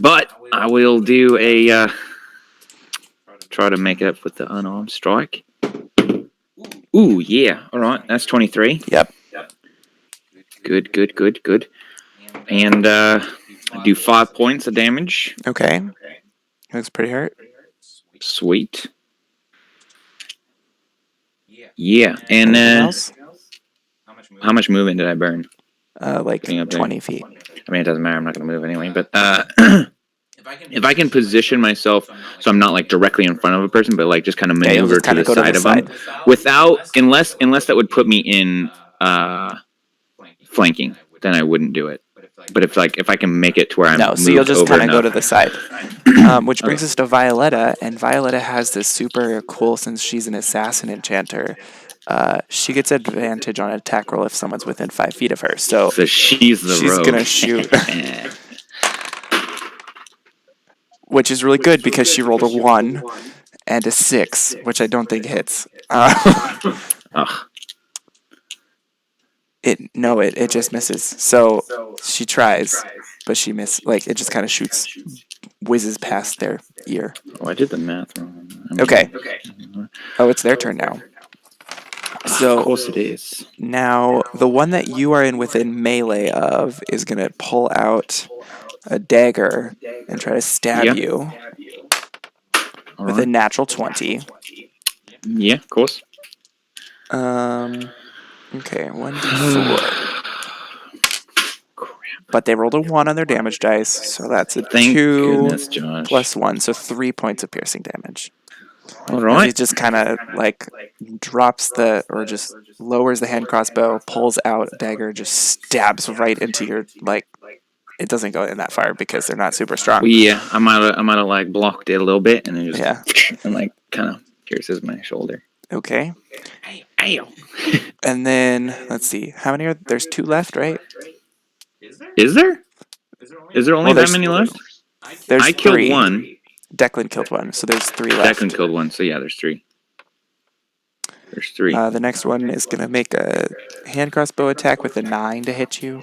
But I will do a try to make it up with the unarmed strike. Ooh, yeah. All right, that's 23. Yep. Good. And I do 5 points of damage. Okay. Looks pretty hurt. Sweet. Yeah, and Anything else? how much movement did I burn? Like Getting up there. 20 feet. I mean, it doesn't matter. I'm not going to move anyway. But if I can position myself so I'm not like directly in front of a person, but like just kind of Yeah, you'll maneuver just to kinda the go to side the of them, unless that would put me in flanking, then I wouldn't do it. But if I can make it to where I'm No, so you'll just kind kind of go to the side. Which brings us to Violetta, and Violetta has this super cool, since she's an assassin enchanter, she gets advantage on an attack roll if someone's within 5 feet of her. So she's the she's rogue. gonna shoot. Which is really good because she rolled a 1 and a 6, which I don't think hits. Ugh. It just misses. So she tries, but she misses. Like it just kind of whizzes past their ear. Oh, I did the math wrong. Okay. Oh, it's their turn now. Of So course it is. now the one that you are in within melee of is gonna pull out a dagger and try to stab Yeah. you All with a right. natural 20. Yeah, of course. Okay, 1d4. But they rolled a 1 on their damage dice, so that's a Thank 2 goodness, Josh. plus 1, so 3 points of piercing damage. All As he right. just kind of like drops or just lowers the hand crossbow, pulls out a dagger, just stabs right into your it doesn't go in that far because they're not super strong. Well, yeah, I might have like blocked it a little bit and then just Yeah. and like kind of pierces my shoulder. Okay. Ow. And then let's see. How many there's 2 left, right? Is there? Is there only Well, that many left? There's I killed 3. 1. Declan killed 1, so there's 3 left. Declan killed 1, so yeah, there's 3. There's 3. The next one is going to make a hand crossbow attack with a 9 to hit you.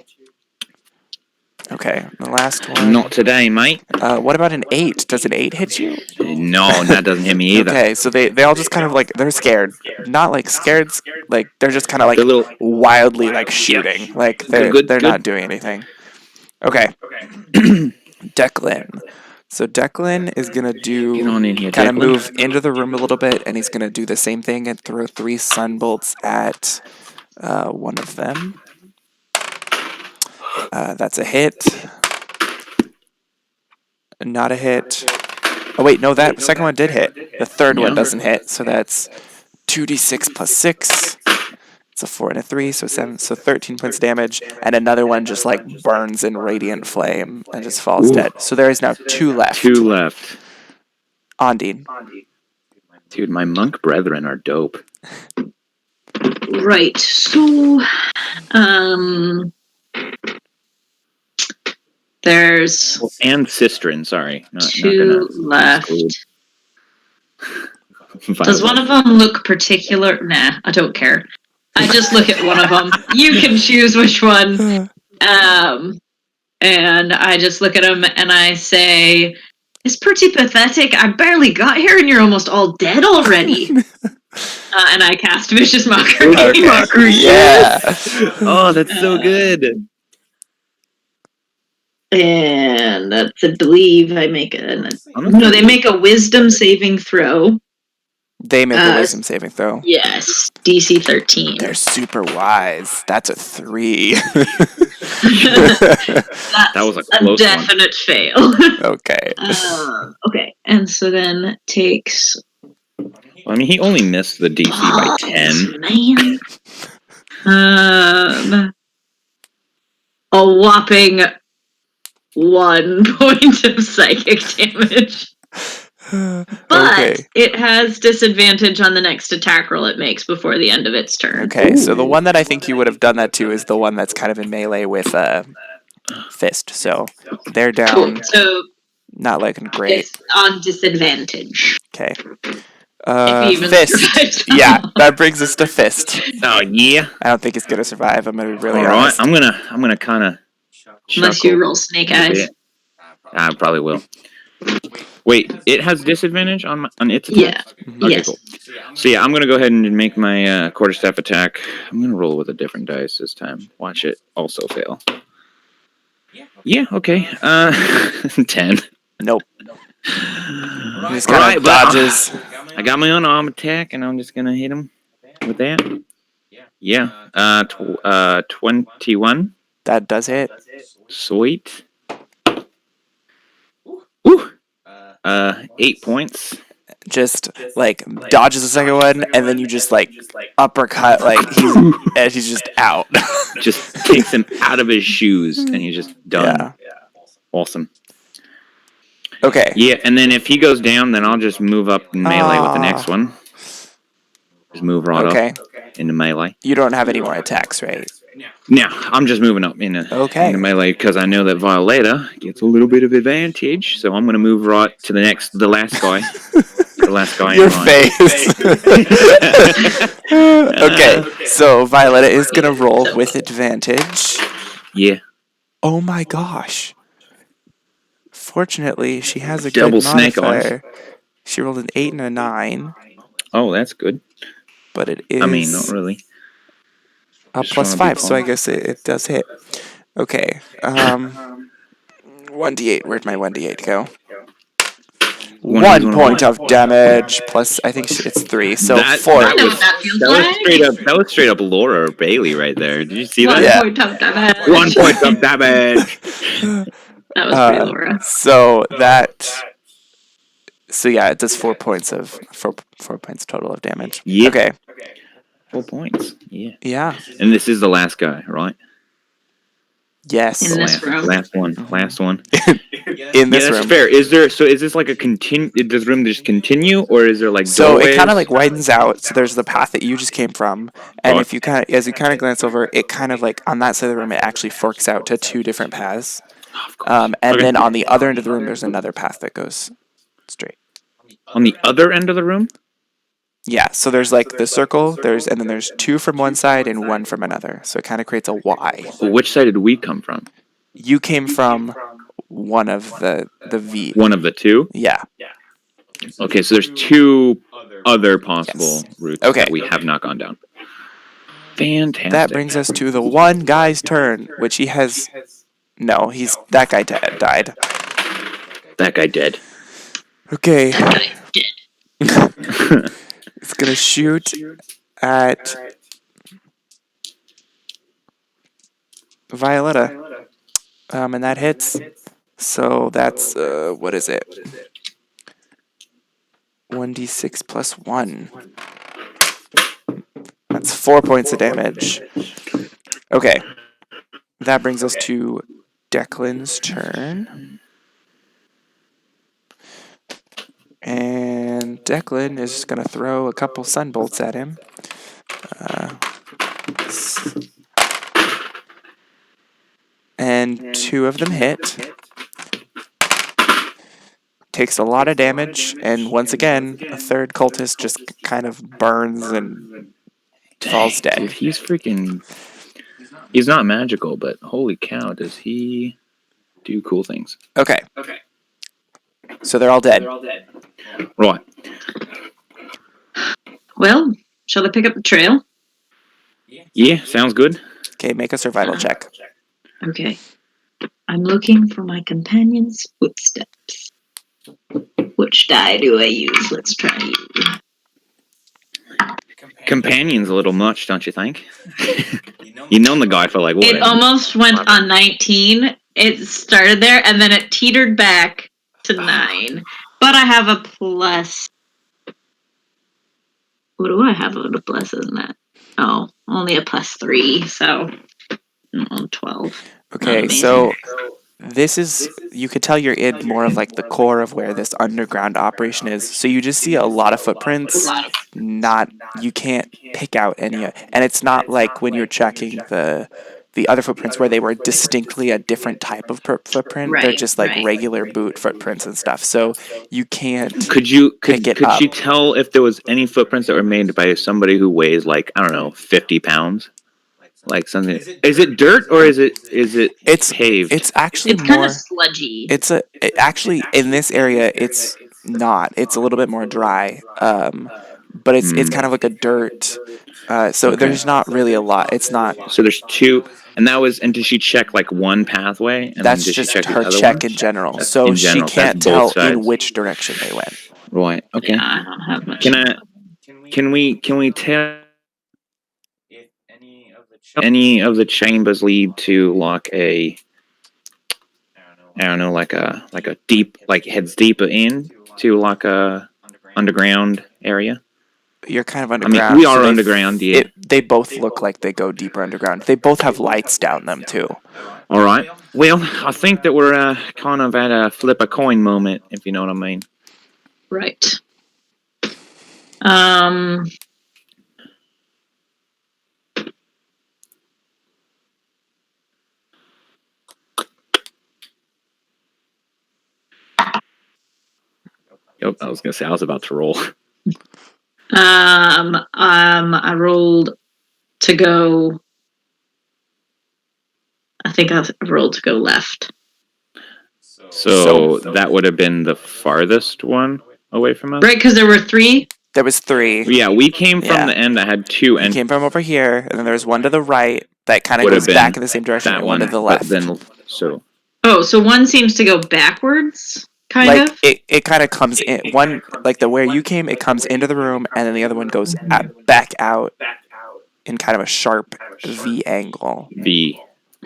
Okay, the last one. Not today, mate. What about an 8? Does an 8 hit you? No, that doesn't hit me either. Okay, so they all just kind of like, they're scared. Not like scared, like they're just kind of like They're little- wildly like shooting. Like they're Good, they're good. not doing anything. Okay. Declan. So Declan is gonna Get on in here, kind of Declan. move into the room a little bit, and he's gonna do the same thing and throw 3 sunbolts at one of them. That's a hit. Not a hit. Oh wait, no, that second one did hit. The third one doesn't hit, so that's 2d6 plus 6. It's a 4 and a 3, so 7, so 13 points damage, and another one just like burns in radiant flame and just falls dead. So there is now 2 left. 2 left. Ondine. Dude, my monk brethren are dope. Right. So, there's And Sistren, sorry. Not 2 left. Does one of them look particular? Nah, I don't care. I just look at one of them. You can choose which one. And I just look at them and I say, "It's pretty pathetic. I barely got here and you're almost all dead already." And I cast Vicious Mockery. Okay. Yeah. Oh, that's so good. And that's, I believe, I make a... Honestly, No, they make a Wisdom saving throw. They make a wisdom saving throw. Yes, DC 13. They're super wise. That's a 3. That was a close one. definite fail. Okay. Okay, and so then it takes... I mean, he only missed the DC by 10. Man. A whopping 1 point of psychic damage. But Okay. it has disadvantage on the next attack roll it makes before the end of its turn. Okay, so the one that I think you would have done that to is the one that's kind of in melee with Fist. So they're Cool. down, So not looking great. it's on disadvantage. Okay. If he even Fist. survives. Yeah, that brings us to Fist. Oh, yeah. I don't think he's gonna survive. I'm gonna be really All right, honest. I'm gonna kind of. Unless you roll snake eyes. I probably will. Wait, it has disadvantage on its attack? Yeah. Okay, Yes. cool. So yeah, I'm gonna go ahead and make my quarterstaff attack. I'm gonna roll with a different dice this time. Watch it also fail. Yeah, okay. 10. Nope. He's All kind right, of but dodges. I got my unarmed attack, and I'm just gonna hit him with that. Yeah. 21. That does hit. Sweet. Ooh. 8 points. Just like dodges the second one, and then you just like uppercut, like he's just out. Just takes him out of his shoes, and he's just done. Yeah. Awesome. Okay. Yeah, and then if he goes down, then I'll just move up in melee with the next one. Just move right up into melee. You don't have any more attacks, right? Now, I'm just moving up into melee because I know that Violeta gets a little bit of advantage, so I'm going to move right to the last guy. The last guy Your in line. face. Okay, so Violeta is going to roll with advantage. Yeah. Oh my gosh. Fortunately, she has a Double good snake modifier. She rolled an 8 and a 9, Oh, that's good. but it is... I mean, not really. A Just plus wanna be 5, so I calm. guess it does hit. Okay. 1d8. Where'd my 1d8 go? 1 point of damage plus, I think it's 3, so That- 4. I know what that feels That was like. That was straight up Laura or Bailey right there. Did you see 1 that? Yeah. point of damage. 1 point of damage. That was pretty Laura. So that... So yeah, it does 4 points of 4 points total of damage. Yeah. Okay. 4 points. Yeah. Yeah. And this is the last guy, right? Yes. In this room. Last one. In this Yeah, that's room. fair. Is this like a continue? Does the room just continue, or is there like So doorways? it kind of like widens out. So there's the path that you just came from, and Right. if you as you kind of glance over, it kind of like on that side of the room, it actually forks out to 2 different paths. Of course. And Okay. then on the other end of the room, there's another path that goes straight. On the other end of the room? Yeah. So there's like the circle. And then there's 2 from one side and 1 from another. So it kind of creates a Y. Well, which side did we come from? You came from one of the V. One of the two? Yeah. Okay, so there's two other possible routes Okay. that we have not gone down. Fantastic. That brings us to the one guy's turn, which he has... No, that guy died. That guy dead. Okay. That guy did. It's going to shoot at Violetta. And that hits. So that's, what is it? 1d6 plus 1. That's 4 points of damage. Okay. That brings us to Declan's turn. And Declan is just going to throw a couple sunbolts at him. And 2 of them hit. Takes a lot of damage, and once again, a third cultist just kind of burns and falls dead. Dude, he's freaking... He's not magical, but holy cow, does he do cool things. Okay. So they're all dead. Right. Well, shall I pick up the trail? Yeah, sounds good. Okay, make a survival check. Okay. I'm looking for my companion's footsteps. Which die do I use? Let's try you. Companion's a little much, don't you think? You known the guy for like what? It almost went on 19. It started there and then it teetered back to 9. But I have a plus. What do I have on a plus in that? Oh, only a plus 3, so 12. Okay, so this is, you could tell you're in more of like the core of where this underground operation is. So you just see a lot of footprints. You can't pick out any, and it's not like when you're checking the other footprints where they were distinctly a different type of footprint. They're just like regular boot footprints and stuff. So you can't. Could you tell if there was any footprints that were made by somebody who weighs like, I don't know, 50 pounds? Like something. Is it dirt or is it paved? It's actually it's more kind of sludgy. Actually in this area it's not. It's a little bit more dry. But it's kind of like a dirt. So there's not really a lot. It's not. So there's 2, and did she check like one pathway? And that's then did just she check her the other check one? in general. That's so in she general. can't That's both tell in sides. which direction they went. Right. Okay. Yeah, I don't have much. Can we tell if any of the chambers lead to like a, I don't know, like a deep, like heads deeper in to like a underground area? You're kind of underground. I mean, we are underground, yeah. They both look like they go deeper underground. They both have lights down them, too. All right. Well, I think that we're kind of at a flip a coin moment, if you know what I mean. Right. Yep, I was going to say, I was about to roll. I rolled to go. I think I rolled to go left. So that would have been the farthest one away from us? Right, because there were 3? There was 3. Yeah, we came from the end that had 2. And you came from over here, and then there's one to the right that kind of goes back in the same direction, and one to the left. So one seems to go backwards, kind of? It kind of comes in. One, like where you came, it comes into the room, and then the other one goes back out in kind of a sharp V angle.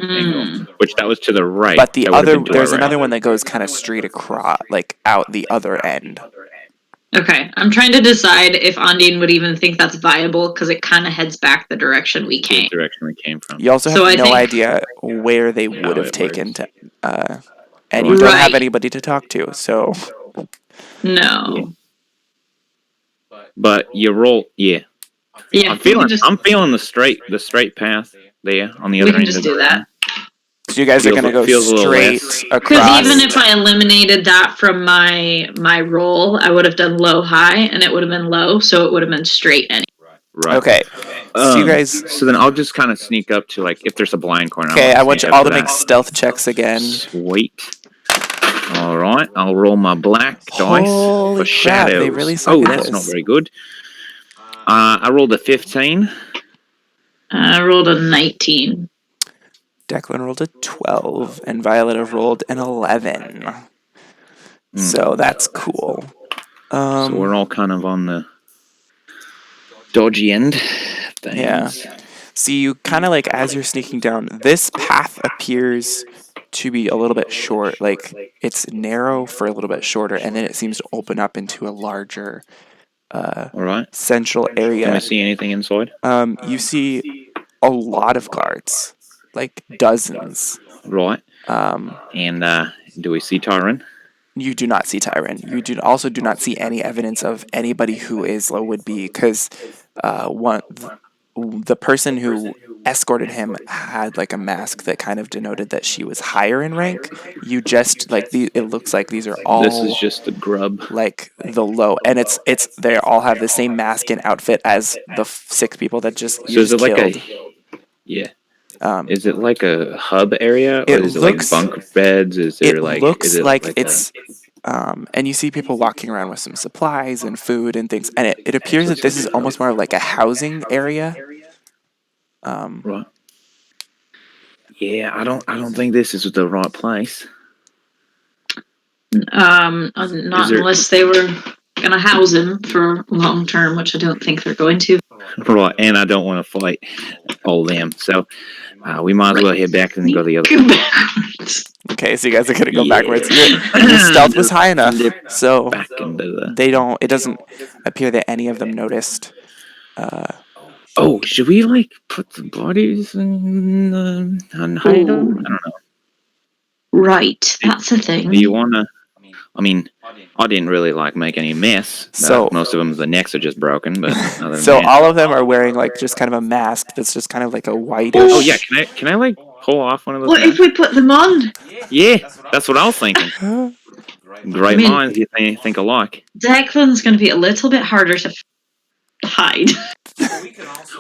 Angle, which that was to the right. But there's another one that goes kind of straight across, like out the other end. Okay, I'm trying to decide if Ondine would even think that's viable, because it kind of heads back the direction we came. From. You also have no idea where they would have taken to, and you don't have anybody to talk to, so. No. But you roll, yeah. Yeah, I'm feeling the straight path there on the other end. We can just do that. So you guys are going to go straight across. Because even if I eliminated that from my roll, I would have done low high, and it would have been low, so it would have been straight anyway. Right. Okay. So you guys. So then I'll just kind of sneak up to like if there's a blind corner. Okay, I want you all to make that. stealth checks again. Sweet. All right, I'll roll my black dice Holy for crap, shadows. they really suck Oh, at that's this. not very good. I rolled a 15. I rolled a 19. Declan rolled a 12, and Violetta rolled an 11. So that's cool. So we're all kind of on the dodgy end things. Yeah. See, you kind of like as you're sneaking down, this path appears to be a little bit short. Like it's narrow for a little bit shorter, and then it seems to open up into a larger All right. central Can I area. see anything inside? You see a lot of guards, like dozens. Right. Um, And do we see Tyron? you do not see Tyron. You also do not see any evidence of anybody who Isla would be, because the person who escorted him had like a mask that kind of denoted that she was higher in rank. You just like it looks like these are all This is just the grub. like the low, and it's they all have the same mask and outfit as the 6 people that just So is it like killed. Is it like a hub area, or It is looks- it like bunk beds? Is there It like? looks is it like a- it's and you see people walking around with some supplies and food and things, and it appears that this is almost more like a housing area. Right. Yeah, I don't think this is the right place. Not Is there- unless they were going to house him for long term, which I don't think they're going to. Right, and I don't want to fight all them, so we might as well head back and go the other Go way. backwards. Okay, so you guys are gonna go Yeah. backwards. Your stealth was high enough, so Back into the. they don't. It doesn't appear that any of them noticed. Oh, should we like put the bodies on hide them? I don't know. Right, that's a thing. Do you want to? I mean, I didn't really like make any mess. So- most of them, the necks are just broken. But other than So that, all of them are wearing like just kind of a mask that's just kind of like a whitish. oh yeah, can I like pull off one of those? What if we put them on? Yeah, that's what I was thinking. Great I mean- minds, you think alike. Declan's going to be a little bit harder to hide.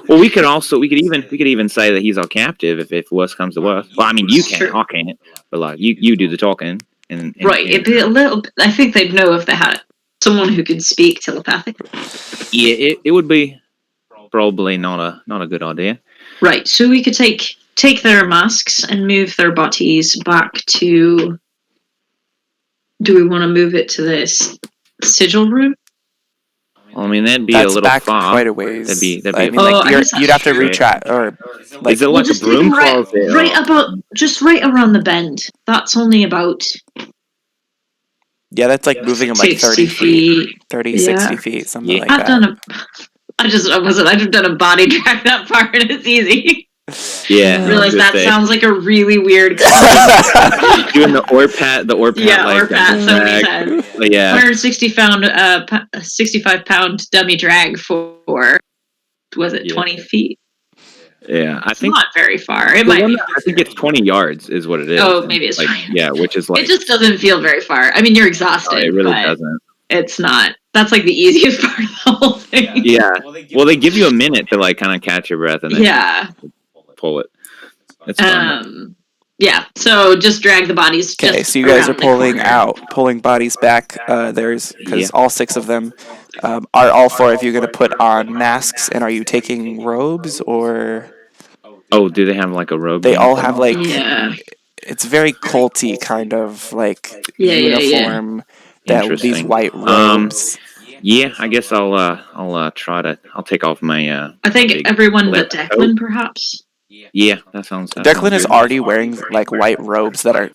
Well, we could even say that he's our captive if worse comes to worse. Well, I mean, you can't, Sure. I can't, but like you do the talking. And Right, it'd be a little. I think they'd know if they had someone who could speak telepathically. yeah, it would be probably not a good idea. Right, so we could take their masks and move their bodies back to. Do we want to move it to this sigil room? I mean, that'd be That's a little back far. quite a ways. That'd be. I mean, Oh, like I guess you'd have to that's true. retract or like. Is it We'll like a just broom leave them closet? right about, just right around the bend. That's only about Yeah, that's like moving them like 60 30 feet, 30, Yeah. 60 feet, something Yeah. like I've that. done I've done a body track that far and it's easy. Yeah, I realize that sounds like a really weird doing the orpat, yeah, like or pat somebody drag. said. Yeah, 160 pound 65 pound dummy drag for was it Yeah. 20 feet? yeah. I It's think not very far. It the might one be. that- I think it's 20 yards is what it is. Oh, maybe it's like 20. yeah, which is like It just doesn't feel very far. I mean, you're exhausted. it really but doesn't. It's not. That's like the easiest part of the whole thing. Yeah. Well, they give you a minute to like kind of catch your breath and then Yeah. pull it. It's fun. Yeah. So just drag the bodies. Okay, just so you guys are around the corner. pulling bodies back. Because Yeah. all 6 of them are all 4 of you going to put on masks, and are you taking robes or Oh, do they have like a robe? they all have like Yeah. it's very culty kind of like Yeah, yeah, yeah. uniform that these Interesting. white robes. Yeah, I guess I'll take off my I think big everyone but lip Declan, perhaps. Yeah, that sounds. Declan is good. already wearing like white robes that are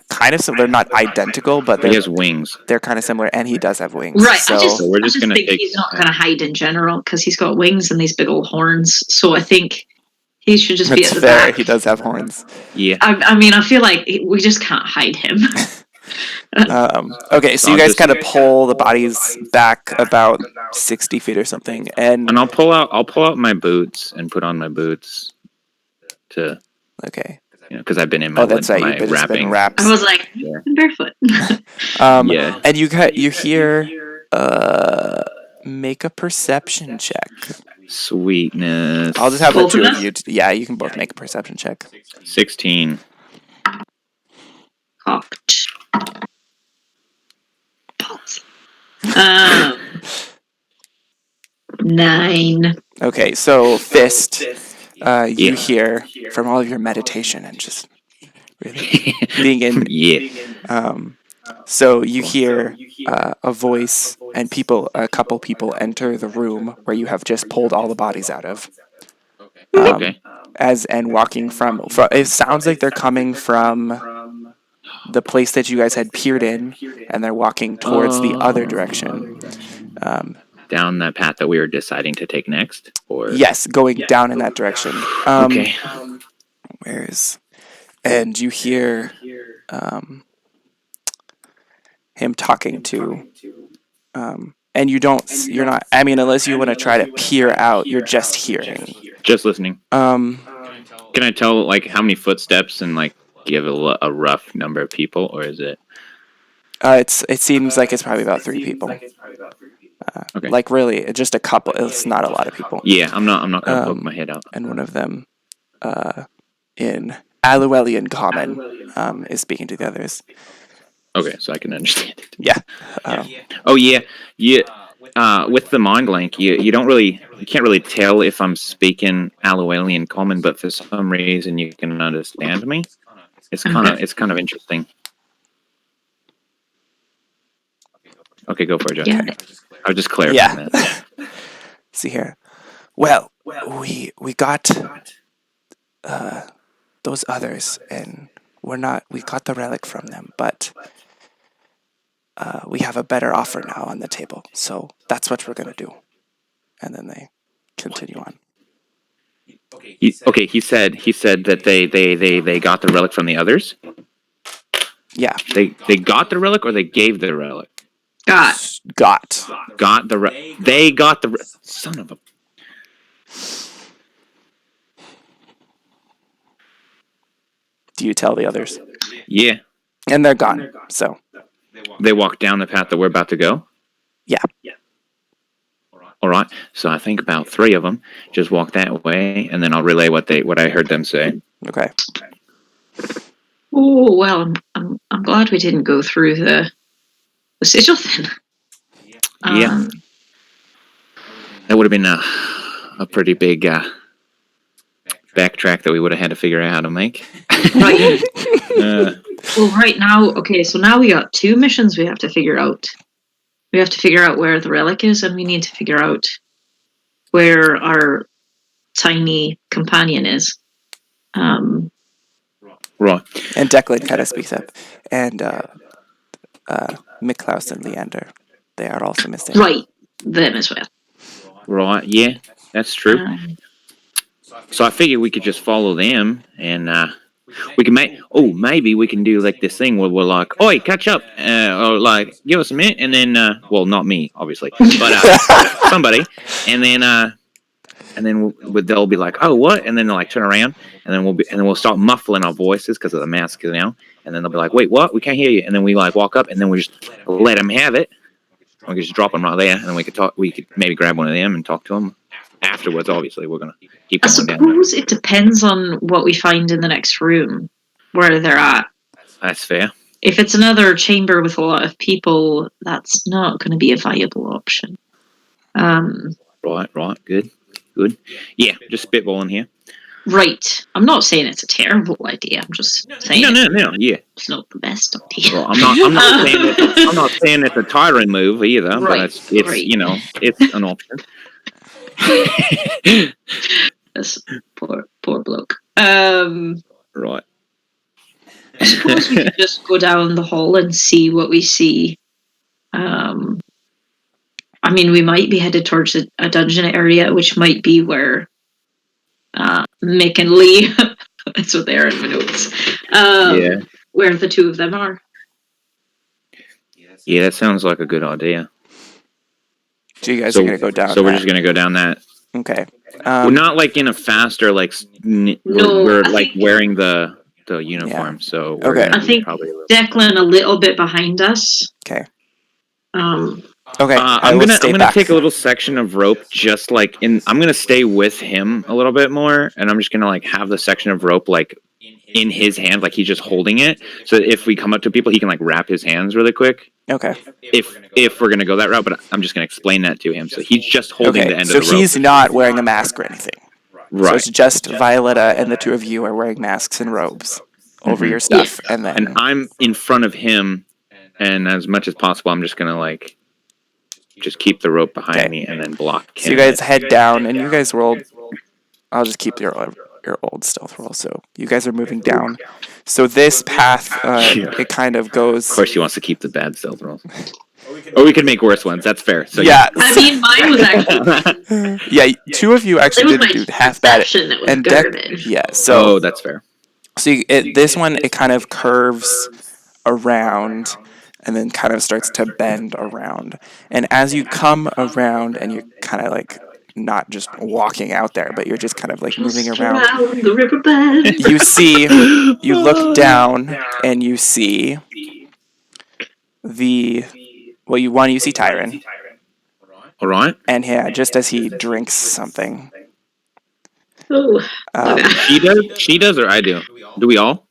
kind of they're not identical, but He they're, has wings. they're kind of similar, and he does have wings. Right. So So we're just gonna think take- he's not going to hide in general because he's got wings and these big old horns. So I think he should just be that's at the fair. back. He does have horns. Yeah. I mean, I feel like we just can't hide him. Okay, so I'll you guys just- kind of pull the bodies back about 60 feet or something, and And I'll pull out my boots and put on my boots to okay. because I've been in my, Oh, that's right. my You've just been wrapping. wrapped. I was like, Yeah. I'm barefoot. Yeah. And you hear make a perception check. Sweetness. I'll just have the Both two of of us? you. Yeah, you can both make a perception check. 16. Cocked. Um, 9. Okay, so Fist, Yeah. you hear from all of your meditation and just really being in. Yeah. So you hear a voice and a couple people enter the room where you have just pulled all the bodies out of. Okay. And walking from, it sounds like they're coming from the place that you guys had peered in, and they're walking towards the other direction. Down that path that we were deciding to take next? Or Yes, going down in that direction. Okay. And you hear him talking to, and you're not, I mean, unless you want to try to peer out, you're just hearing. Just listening. Can I tell, like, how many footsteps and, like, give a rough number of people, or is it? It seems like it's probably about 3 people. Okay. Like, really, just a couple. It's not a lot of people. Yeah, I'm not gonna poke my head out. And one of them, in Aluelian Common, is speaking to the others. Okay, so I can understand it. Yeah. Oh yeah. With the mind link, you can't really tell if I'm speaking Aluelian Common, but for some reason you can understand me. It's kind of interesting. Okay, go for it, Joe. Yeah. I'll just clarify that. See here. Well, we got those others, and we got the relic from them, but we have a better offer now on the table, so that's what we're gonna do. And then they continue on. He said that they got the relic from the others. Yeah. They got the relic, or they gave the relic. Got. Got the they got the son of a. Do you tell the others? Yeah. And they're gone. So they walk down the path that we're about to go. Yeah. All right. So I think about 3 of them just walk that way, and then I'll relay what I heard them say. Okay. Oh well, I'm glad we didn't go through the sigil then. Yeah. That would have been a pretty big backtrack that we would have had to figure out how to make. Right. Well, right now, okay, so now we got 2 missions we have to figure out. We have to figure out where the relic is, and we need to figure out where our tiny companion is. Right. And Declan kind of speaks up. And Miklaus and Leander, they are also missing. Right. Them as well. Right, yeah, that's true. So I figured we could just follow them, and we can maybe we can do like this thing where we're like, oi, catch up, or like give us a minute, and then well, not me, obviously, but somebody, and then they'll be like, oh, what? And then they'll like turn around, and then we'll start muffling our voices because of the mask now, and then they'll be like, wait, what? We can't hear you, and then we like walk up, and then we just let them have it. We could just drop them right there, and then we could talk. We could maybe grab one of them and talk to them afterwards. Obviously, we're gonna keep going down. I suppose it depends on what we find in the next room, where they're at. That's fair. If it's another chamber with a lot of people, that's not going to be a viable option. Right, good. Yeah, just spitballing here. Right. I'm not saying it's a terrible idea. I'm just saying no. Yeah, it's not the best idea. Well, I'm not saying it's a tyrant move either, right, but it's right. You know, it's an option. This poor bloke. Right. I suppose we could just go down the hall and see what we see. I mean, we might be headed towards a dungeon area, which might be where Mick and Lee, that's what they are in my notes, where the 2 of them are. Yeah, that sounds like a good idea. So you guys are going to go down. So we're just going to go down that. Okay. We're not like in a faster, like, we're like wearing the uniform, Yeah. so okay. I think Declan a little bit behind us. Okay. Okay, I I'm will gonna stay I'm gonna back. take a little section of rope, just like in. I'm gonna stay with him a little bit more, and I'm just gonna like have the section of rope like in his hand, like he's just holding it. So that if we come up to people, he can like wrap his hands really quick. Okay. If we're gonna go that route, but I'm just gonna explain that to him. So he's just holding the Okay. end So of the rope. he's not wearing a mask or anything. So Right. it's just Violetta and the two of you are wearing masks and robes over Mhm. your stuff, and then And I'm in front of him, and as much as possible, I'm just gonna like just keep the rope behind Okay. me and then block him. so you guys head down, and you guys rolled. I'll just keep your old stealth roll. So you guys are moving down. So this path, Yeah. it kind of goes. Of course, he wants to keep the bad stealth rolls. Or we can make worse ones. That's fair. So Yeah. I mean, mine was actually. Yeah. Two of you It actually was my didn't do half bad. perception that was And garbage. yeah. So Oh, that's fair. this one it kind of curves around and then kind of starts to bend around. And as you come around and you're kind of like not just walking out there, but you're just kind of like moving Just around, around the riverbed. you look down and you see you see Tyron. All right. And yeah, just as he drinks something. Oh, okay. She does, or I do. Do we all?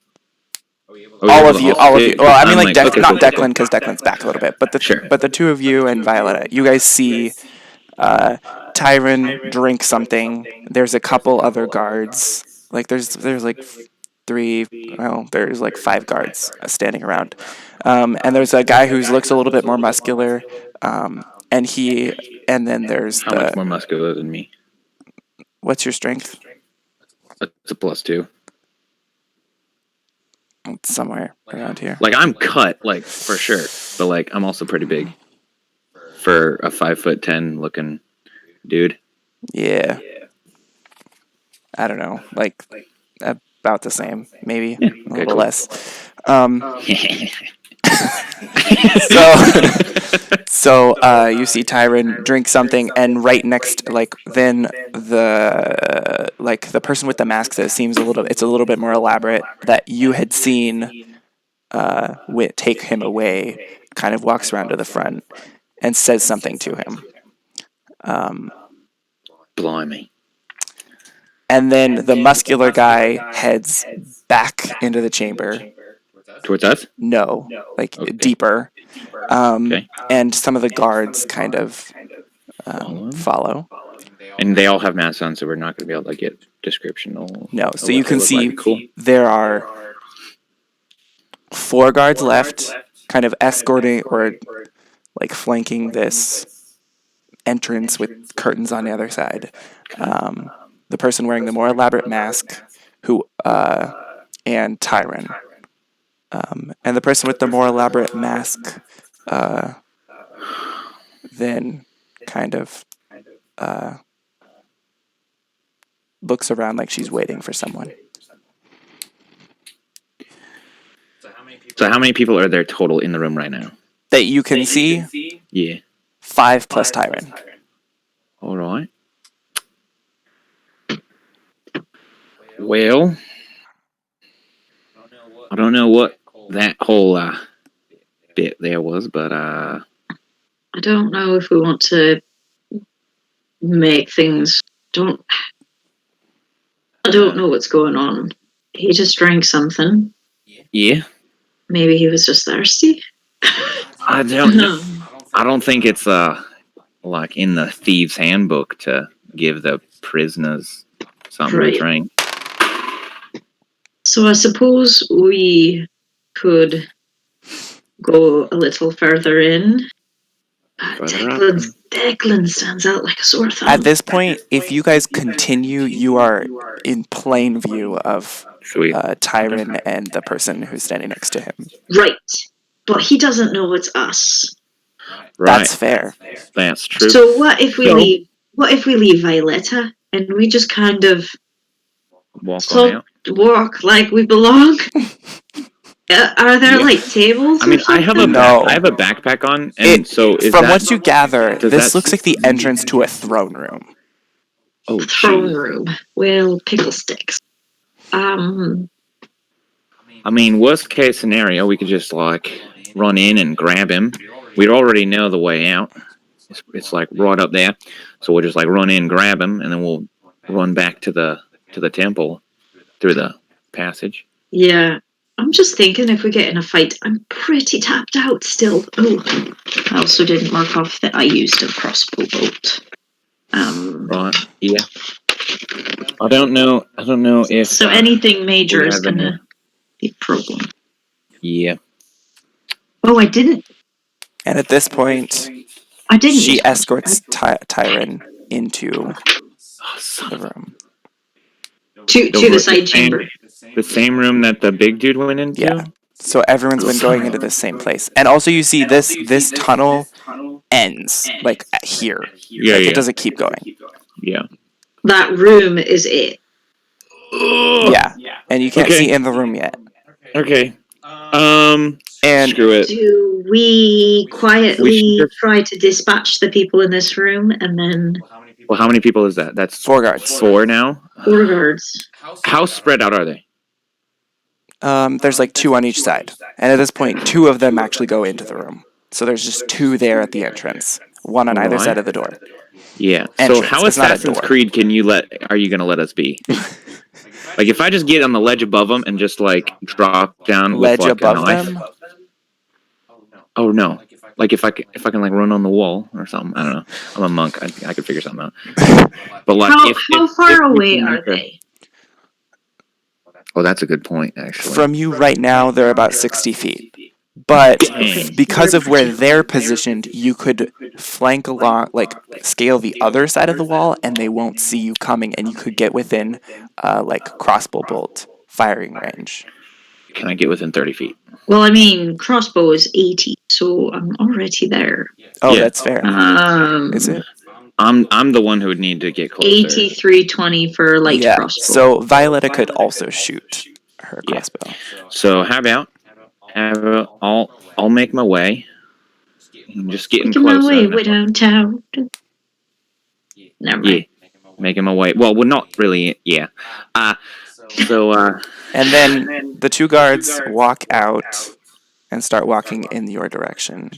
All of you. Well, I mean, like, okay, not cool. Declan, because Declan's back a little bit, but the two of you and Violetta, you guys see Tyron drink something. There's a couple other guards. Like, there's like there's like 5 guards standing around, and there's a guy who looks a little bit more muscular, and then there's How much more muscular than me? What's your strength? It's a +2. It's somewhere around here. Like I'm cut, like for sure, but like I'm also pretty big for a 5'10" looking dude. Yeah. I don't know, like about the same, maybe Yeah, a little cool. less. So you see Tyron drink something, and right next, like then the person with the mask that seems it's a little bit more elaborate that you had seen take him away, kind of walks around to the front and says something to him. Blimey. And then the muscular guy heads back into the chamber. Towards us? No, like Okay. deeper. Okay. And some of the guards kind of follow. And they all have masks on, so we're not going to be able to get descriptional. No, so of you what they can look see like. Cool. there are 4 guards left, kind of escorting or like flanking this entrance with curtains on the other side. The person wearing the more elaborate mask, and Tyron. And the person with the more elaborate mask then kind of looks around like she's waiting for someone. So how many people are there total in the room right now? That you can see? Yeah. 5 plus Tyron. All right. Well, I don't know what that whole bit there was, but I don't know if we want to make things. I don't know what's going on. He just drank something. yeah, Maybe he was just thirsty. I don't know. I don't think it's like in the thieves' handbook to give the prisoners something Right. to drink. So I suppose we could go a little further in. Further up. Declan stands out like a sore thumb. At this point, if you guys continue, you are in plain view of Sweet. Tyron and the person who's standing next to him. Right. But he doesn't know it's us. Right. That's fair. That's true. So what if we So- leave? What if we leave Violetta and we just kind of walk like we belong? Are there like tables? I mean, I have a No. I have a backpack on, and so is from that, what you gather, does this that- looks like the entrance to a throne room. Oh, throne geez. room. Well, pickle sticks. I mean, worst case scenario, we could just like run in and grab him. We'd already know the way out. It's like right up there. So we'll just like run in, grab him, and then we'll run back to the temple through the passage. Yeah. I'm just thinking if we get in a fight, I'm pretty tapped out still. Oh, I also didn't mark off that I used a crossbow bolt. Right. Yeah. I don't know if So anything major we is have going any- to be a problem. Yeah. Oh, I didn't And at this point, she use escorts Tyron into Oh, son the of a- room. to the side chamber. The same room that the big dude went into? Yeah. So everyone's been going into the same place. And also you see this tunnel ends like here. Yeah, Like yeah. it doesn't keep going. Yeah. That room is it. Yeah. And you can't Okay. see in the room yet. Okay. And Screw it. Do we quietly We should just- try to dispatch the people in this room and then Well, how many people is that? That's 4 guards. 4 now? 4 guards? How spread out are they? There's like 2 on each side. And at this point, 2 of them actually go into the room. So there's just 2 there at the entrance. 1 on either Right. side of the door. Yeah. So Entrance. how It's not a Assassin's door. Creed are you going to let us be? Like if I just get on the ledge above them and just like drop down Ledge with like above a knife? them? Oh no. Like if I can like run on the wall or something. I don't know. I'm a monk. I could figure something out. But like How far if we away can are make a- they? Oh, that's a good point actually. From you right now, they're about 60 feet. But Dang. because of where they're positioned, you could flank along, like scale the other side of the wall, and they won't see you coming, and you could get within, like crossbow bolt firing range. Can I get within 30 feet? Well, I mean, crossbow is 80, so I'm already there. Oh, Yeah. that's fair. Is it? I'm the one who would need to get closer. 8320 for light Yeah. crossbow. So Violetta could also shoot her Yeah. crossbow. So how about I'll make my way. I'm just getting Making my closer. way way downtown. Never Yeah, mind. making my way. Well, not really. Yeah. And then the 2 guards walk out and start walking in your direction.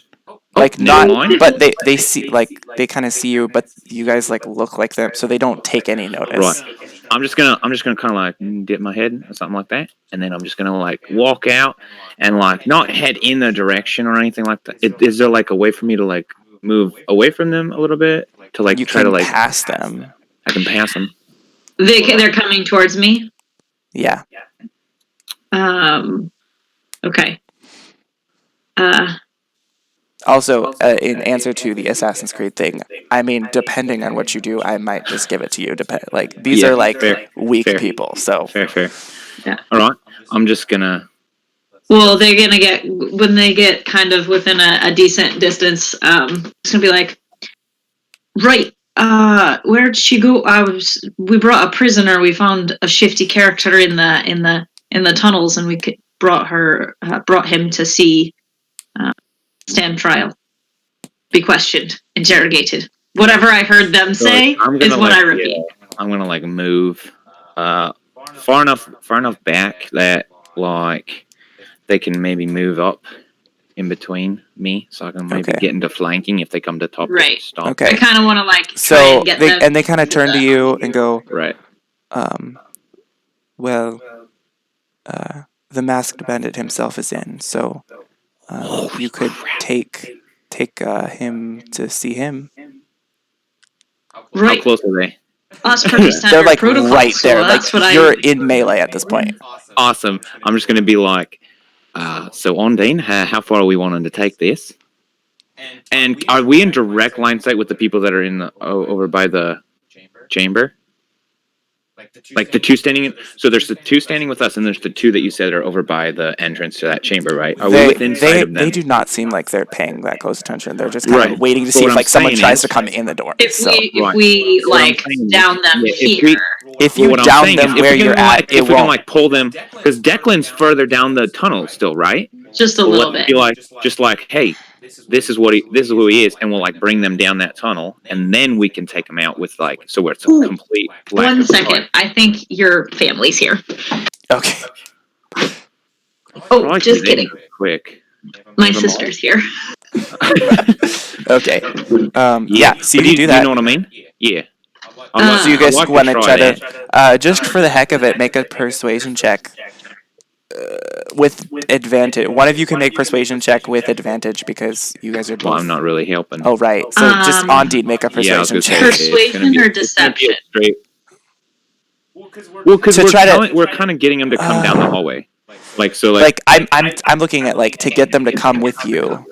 Like never not, mind. but they see, like they kind of see you, but you guys like look like them, so they don't take any notice. Right. I'm just gonna kind of like dip my head or something like that, and then I'm just gonna like walk out and like not head in their direction or anything like that. Is there like a way for me to like move away from them a little bit to like You try can to like pass them. I can pass them. They're coming towards me. Yeah. Okay. Also, in answer to the Assassin's Creed thing, I mean, depending on what you do, I might just give it to you. Like these Yeah, are like fair, weak fair. people, so Fair. Yeah. All right. I'm just gonna. Well, they're gonna get when they get kind of within a decent distance. It's gonna be like, right. Where'd she go? We brought a prisoner. We found a shifty character in the tunnels, and we brought him to see stand trial, be questioned, interrogated. Whatever I heard them say is what I repeat. Yeah, I'm gonna like move far enough back that like they can maybe move up in between me, so I can maybe get into flanking if they come to top. Right. Stop. Okay. I kind of want to like try so and get them. they kind of turn to you and go, Right. well, the masked bandit himself is in, so you could take him to see him. Right. How close are they? That's pretty standard They're like protocol, right so there, like that's what you're in melee at this point. Awesome. I'm just gonna be like, so Ondine, how far are we wanting to take this? And are we in direct line sight with the people that are in the over by the chamber? Like the 2 standing in, so there's the 2 standing with us, and there's the 2 that you said are over by the entrance to that chamber, right? Are we within sight of them? They do not seem like they're paying that close attention. They're just kind of waiting to So see what if like I'm someone saying tries is- to come in the door. If So we What I'm like saying is, down them here, if Well, you what I'm down saying them is, if where we can, you're like, at, it if we can won't. like pull them, because Declan's further down the tunnel still, right? just a So little let's bit. be like, just like, hey, this is who he is, and we'll like bring them down that tunnel, and then we can take them out with like, so it's a Ooh, complete lack One of second. I think your family's here. Okay. Oh, Crikey, just they kidding. move quick. My Never mind. sister's here. Okay. So you can do You that. know what I mean? Yeah. So you guys I'd like want to try that. to, just for the heck of it, make a persuasion check with advantage. One of you can make persuasion check with advantage because you guys are both. Well, I'm not really helping. Oh, right. So just Auntie make a Yeah, I was persuasion gonna check. say, it's gonna Persuasion be- or it's gonna be a deception? straight. Well, Because To try to- we're kind of getting them to come down the hallway. Like I'm looking at like to get them to come with you.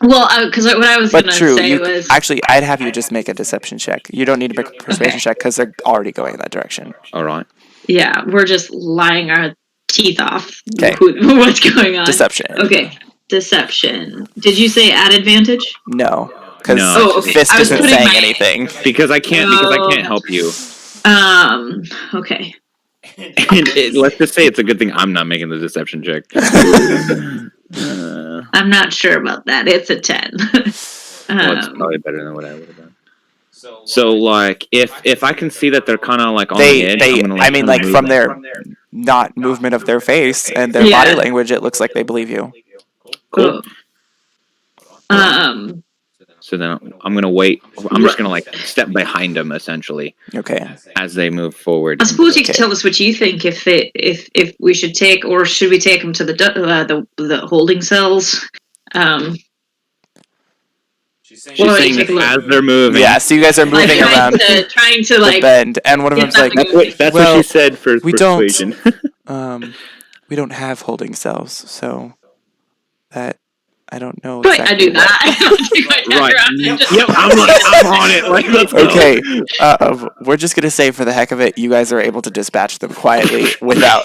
Well, because what I was But gonna true, say was actually I'd have you just make a deception check. You don't need to make a persuasion check because they're already going in that direction. all right. yeah, we're just lying our teeth off. 'Kay. What's going on? Deception. Okay, deception. Did you say at advantage? No, because No. Oh, okay. Fist I was isn't putting saying my- anything. Because I can't help you. Okay. And let's just say it's a good thing I'm not making the deception check. I'm not sure about that. It's a 10. Well, it's probably better than what I would have done. So like if I can see that they're kind of like on the edge, I'm gonna, I mean, kinda like move from them. their not movement of their face and their Yeah. body language, it looks like they believe you. Cool. Um, So then I'm gonna wait. I'm just gonna like step behind them essentially Okay. as they move forward. I suppose you could Okay. tell us what you think if we should take, or should we take them to the holding cells? She's saying, She's Well, saying take that a look. as they're moving. Yeah, so you guys are moving around trying to the like bend, and one of get them's like, nothing- That's Well, what she said for we don't- persuasion. we don't have holding cells, so that I don't know. Right, I exactly do that. I don't take my dagger Right. out and just- Yep, I'm on it. Like, let's go. Okay, we're just gonna say for the heck of it, you guys are able to dispatch them quietly without,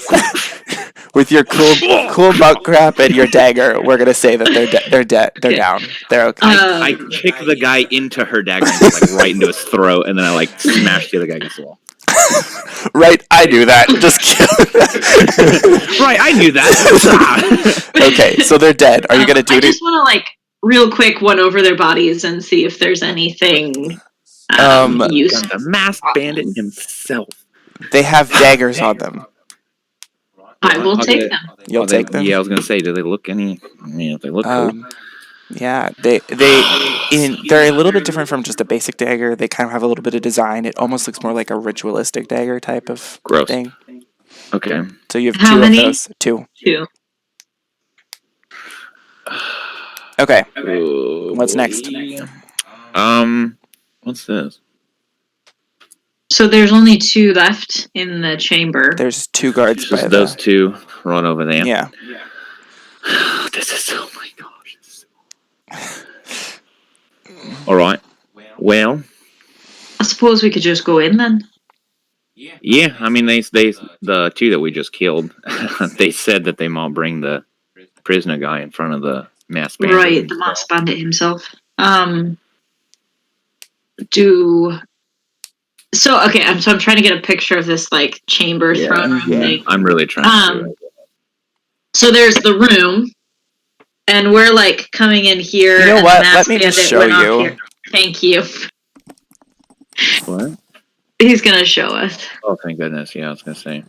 with your cool monk crap and your dagger. We're gonna say that they're dead. They're down. They're okay. I kick the guy into her dagger, and like right into his throat, and then I like smash the other guy against the wall. Right, I do that. Just kill. Right, I knew that. Okay, so they're dead. Are you gonna do I it? just want to like real quick one over their bodies and see if there's anything use. The masked bandit himself. They have daggers on them. I will take them. You'll take them. Yeah, I was gonna say, do they look any? Yeah, they look cool. Yeah, they're a little bit different from just a basic dagger. They kind of have a little bit of design. It almost looks more like a ritualistic dagger type of Gross. thing. Okay. So you have How two many? of those. Two. 2. Okay. Oh, What's next? What's this? So there's only 2 left in the chamber. There's 2 guards by Just those two run over there. Yeah. This is oh my gosh. All right. Well, I suppose we could just go in then. yeah. I mean, they the two that we just killed. They said that they might bring the prisoner guy in front of the mass bandit. Right, the masked bandit himself. Okay, I'm trying to get a picture of this like chamber throne room thing. I'm really trying to do it. So there's the room, and we're like coming in here. You know and what? the masked Let me just bandit show went off you. here. Thank you. What? He's gonna show us. Oh, thank goodness. Yeah, I was gonna say.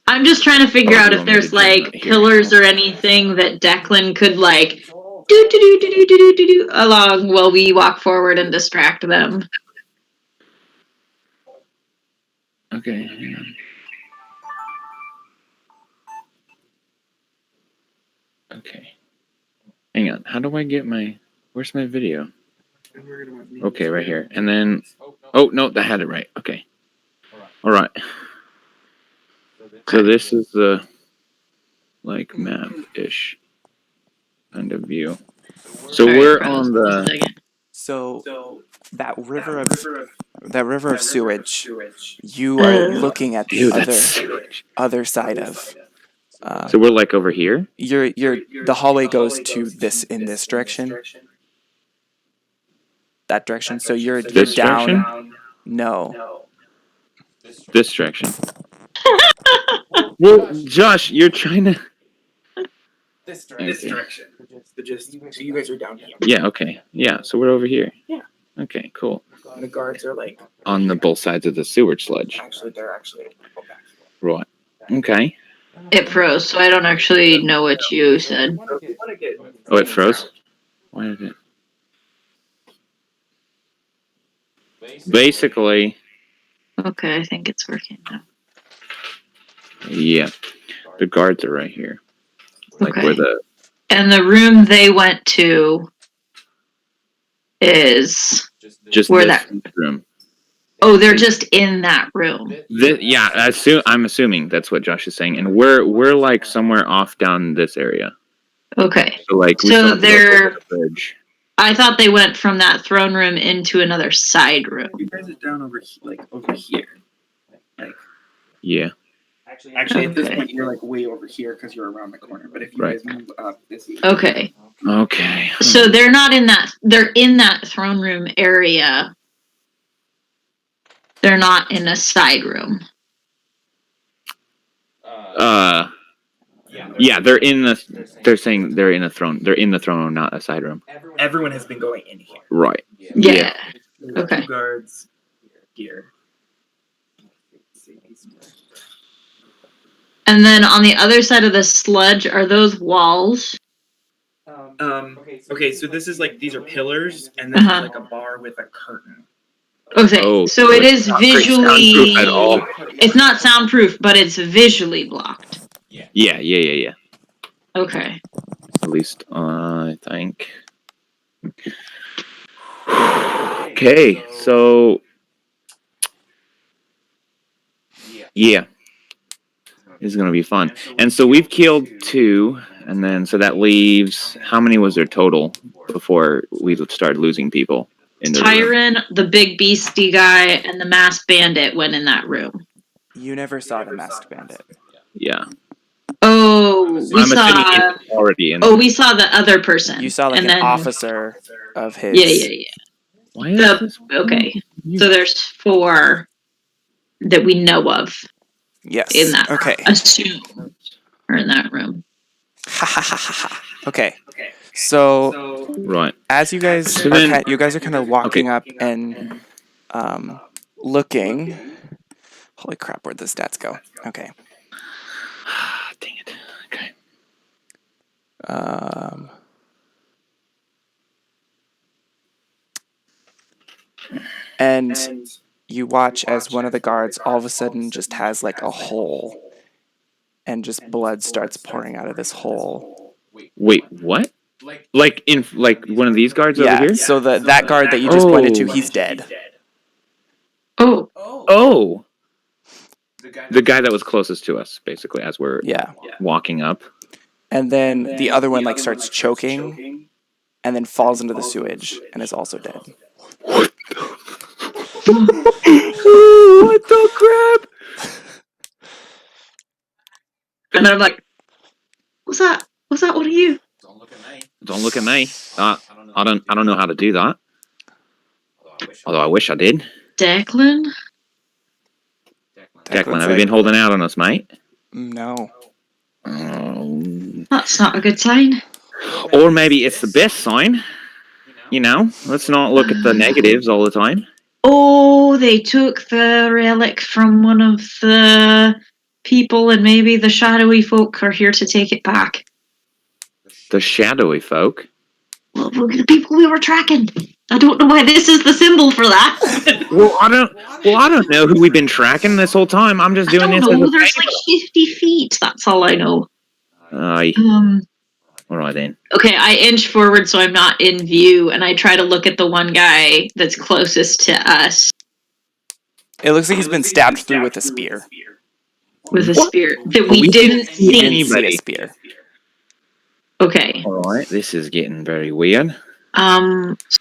I'm just trying to figure Oh, out you if want me there's to do that like here? pillars or anything that Declan could like do along while we walk forward and distract them. Okay. Hang on. Okay. Hang on. How do I get my? Where's my video? Okay, right here. And then. Oh no, I had it right. Okay. All right. So this is the like map-ish kind of view. So Alright, we're Chris, on just a the. second. So that river of sewage, you are looking at the Dude, that's. other side of. So we're like over here. The hallway goes to in this direction. That direction. So you're This down. direction? No. This direction. Well, Josh, you're trying to. This direction. So you guys are down here. Yeah. Okay. Yeah. So we're over here. Yeah. Okay. Cool. And the guards are like On the both sides of the sewage sludge. they're actually. Right. Okay. It froze, so I don't actually know what you said. Oh, it froze. Why did it? Basically, Okay, I think it's working now. yeah. The guards are right here. Like where Okay. the And the room they went to is just where this that. room. Oh, they're just in that room. Yeah, I'm assuming that's what Josh is saying, and we're like somewhere off down this area. Okay. So like we So still have to go they're. over the bridge. I thought they went from that throne room into another side room. You guys are down over over here. Like Yeah. actually, at this Okay. point, you're like way over here because you're around the corner. But if you Right. guys move up, this is Okay. Okay. So they're not in that. They're in that throne room area. They're not in a side room. Yeah, they're in the. They're saying they're in a throne. They're in the throne room, not a side room. everyone has been going in here. Right. Yeah. There's Okay. 2 guards here. And then on the other side of the sludge are those walls. Okay, so this is like these are pillars, and this is like a bar with a curtain. Okay. Oh, So it is not very visually. soundproof at all. It's not soundproof, but it's visually blocked. Yeah. Okay. At least I think. Okay, so yeah, this is gonna be fun. And so we've killed 2, and then so that leaves how many was there total before we started losing people in the room? Tyron, the big beastie guy, and the masked bandit went in that room. You never saw the masked bandit. Yeah, Oh, we I'm assuming saw. it's already in. Oh, we saw the other person. You saw like and an then, officer of his. Yeah. Why is this? Okay. So there's 4 that we know of Yes. in that. Okay. Assume are in that room. Okay. So Right. as you guys So are then- you guys are kind of walking up and looking. Holy crap! Where'd the stats go? Okay. Dang it. Okay. And you watch as one of the guards all of a sudden just has like a hole, and just blood starts pouring out of this hole. Wait, what? Like in like one of these guards over Yeah. here? So that guard that you just pointed to, he's dead. Oh. Oh, the guy that was closest to us, basically, as we're Yeah. walking up. And then the other one like starts choking, and then falls into the sewage and is also dead. What the crap? And I'm like, what's that? Was that one of you? Don't look at me. I don't know how to do that. Although I wish I did. Declan? Declan, have you been holding out on us, mate? No. That's not a good sign. Or maybe it's the best sign. You know, let's not look at the negatives all the time. Oh, they took the relic from one of the people, and maybe the shadowy folk are here to take it back. The shadowy folk. Well, look at the people we were tracking. I don't know why this is the symbol for that. Well, I don't know who we've been tracking this whole time. I'm just doing I this don't as know. a There's favor. like 50 feet. That's all I know. Aye. All right then. Okay, I inch forward so I'm not in view, and I try to look at the one guy that's closest to us It looks like he's been stabbed through with a spear. with a What? spear that We we didn't didn't see You see. didn't see a Anybody. spear. Okay. All right. This is getting very weird.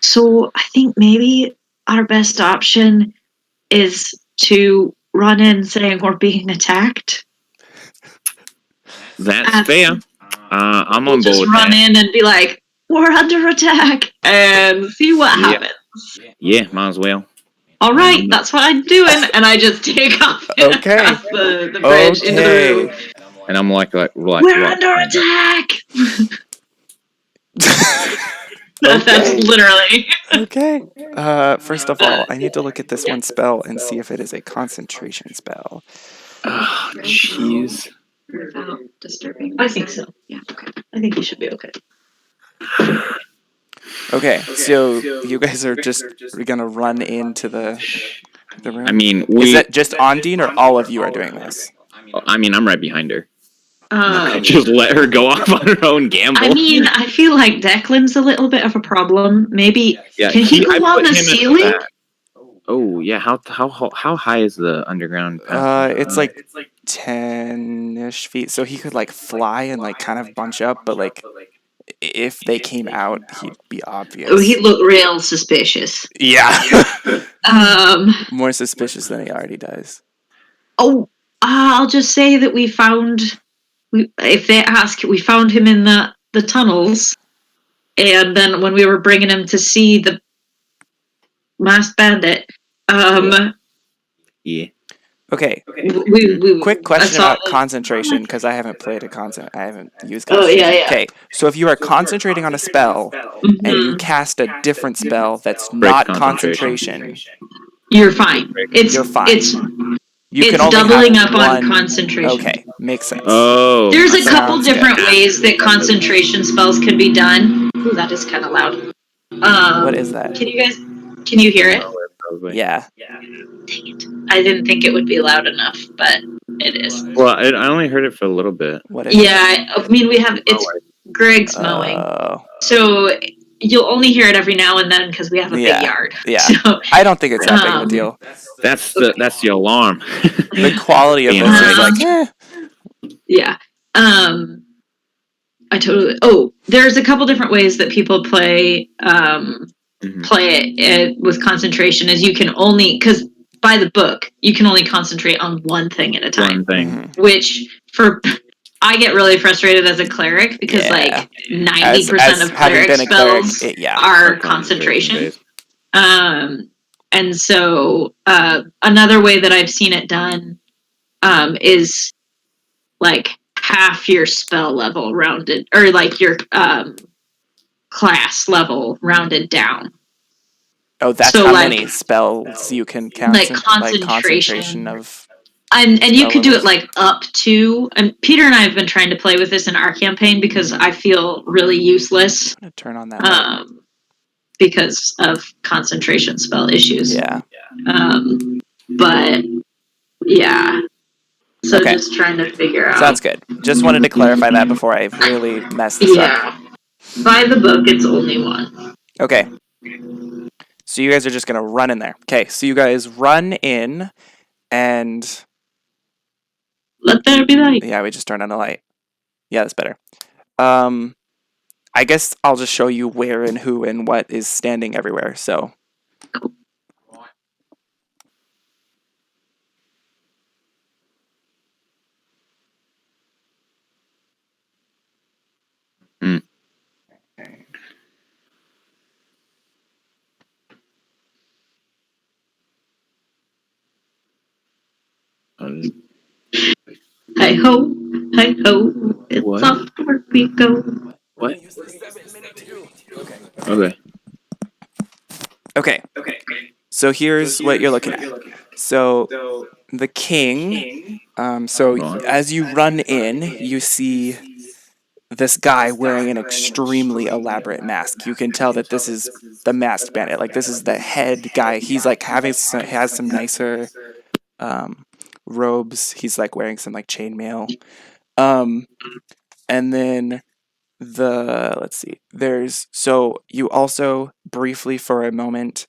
So I think maybe our best option is to run in saying we're being attacked. That's fair. I'm We'll on just board. run there. in and be like, we're under attack, and see what Yeah. happens. Yeah, might as well. All right, that's what I'm doing, and I just take off Okay. across the bridge into the room. Okay. And I'm like We're right under behind her. attack. That's literally. Okay. First of all, I need to look at this one spell and see if it is a concentration spell. Oh, jeez. Without disturbing. I think so. Yeah. Okay. I think you should be okay. Okay, so you guys are just gonna run into the room. I mean, Is that just Ondine or all of you are doing this? I mean, I'm right behind her. Um, Just let her go off on her own gamble. I mean, I feel like Declan's a little bit of a problem. Maybe yeah, can he I go on put the him at ceiling? back. Oh yeah, how high is the underground passage? It's like 10-ish feet, so he could like fly and like kind of bunch up, but like if they came out, he'd be obvious. Oh, he looked real suspicious. Yeah. More suspicious than he already does. Oh, I'll just say that we found. If they ask, we found him in the tunnels, and then when we were bringing him to see the masked bandit, Yeah. Okay. we Quick question about concentration, because I haven't used concentration. Oh yeah. Okay, so if you are concentrating on a spell and you cast a different spell that's not concentration, you're fine. you're fine. You can It's only doubling have up on one. concentration. Okay, makes sense. Oh. There's a couple Sounds different good. ways that concentration spells can be done. Ooh, that is kind of loud. What is that? Can you hear it? Probably. Yeah. Dang it. I didn't think it would be loud enough, but it is. Well, I only heard it for a little bit. What is it? I mean, it's Greg's mowing. Oh. So you'll only hear it every now and then because we have a big yard. Yeah. So, I don't think it's that big of a deal. That's the alarm. The quality of this is like, yeah. There's a couple different ways that people play it with concentration. Is you can only, because by the book you can only concentrate on one thing at a time. One thing. Which I get really frustrated as a cleric because like 90% of cleric spells are concentration. And so another way that I've seen it done is like half your spell level rounded, or like your class level rounded down. Oh, that's so how many spells you can count. Like concentration of. And you could do it like up to. And Peter and I have been trying to play with this in our campaign because I feel really useless. I'm gonna turn on that. Because of concentration spell issues. Yeah. But yeah. So just trying to figure out. Sounds good. Just wanted to clarify that before I really messed this up. By the book, it's only one. Okay. So you guys are just going to run in there. Okay, so you guys run in and... Let there be light. Yeah, we just turned on a light. Yeah, that's better. I guess I'll just show you where and who and what is standing everywhere, so... Cool. Hi ho, it's off to work we go. What? Okay. So here's what you're looking at. So the king, as you run in, you see this guy wearing an extremely elaborate mask. You can tell that this is the masked bandit. Like, this is the head guy. He's like has some nicer robes. He's like wearing some like chainmail. And then let's see. So you also briefly for a moment,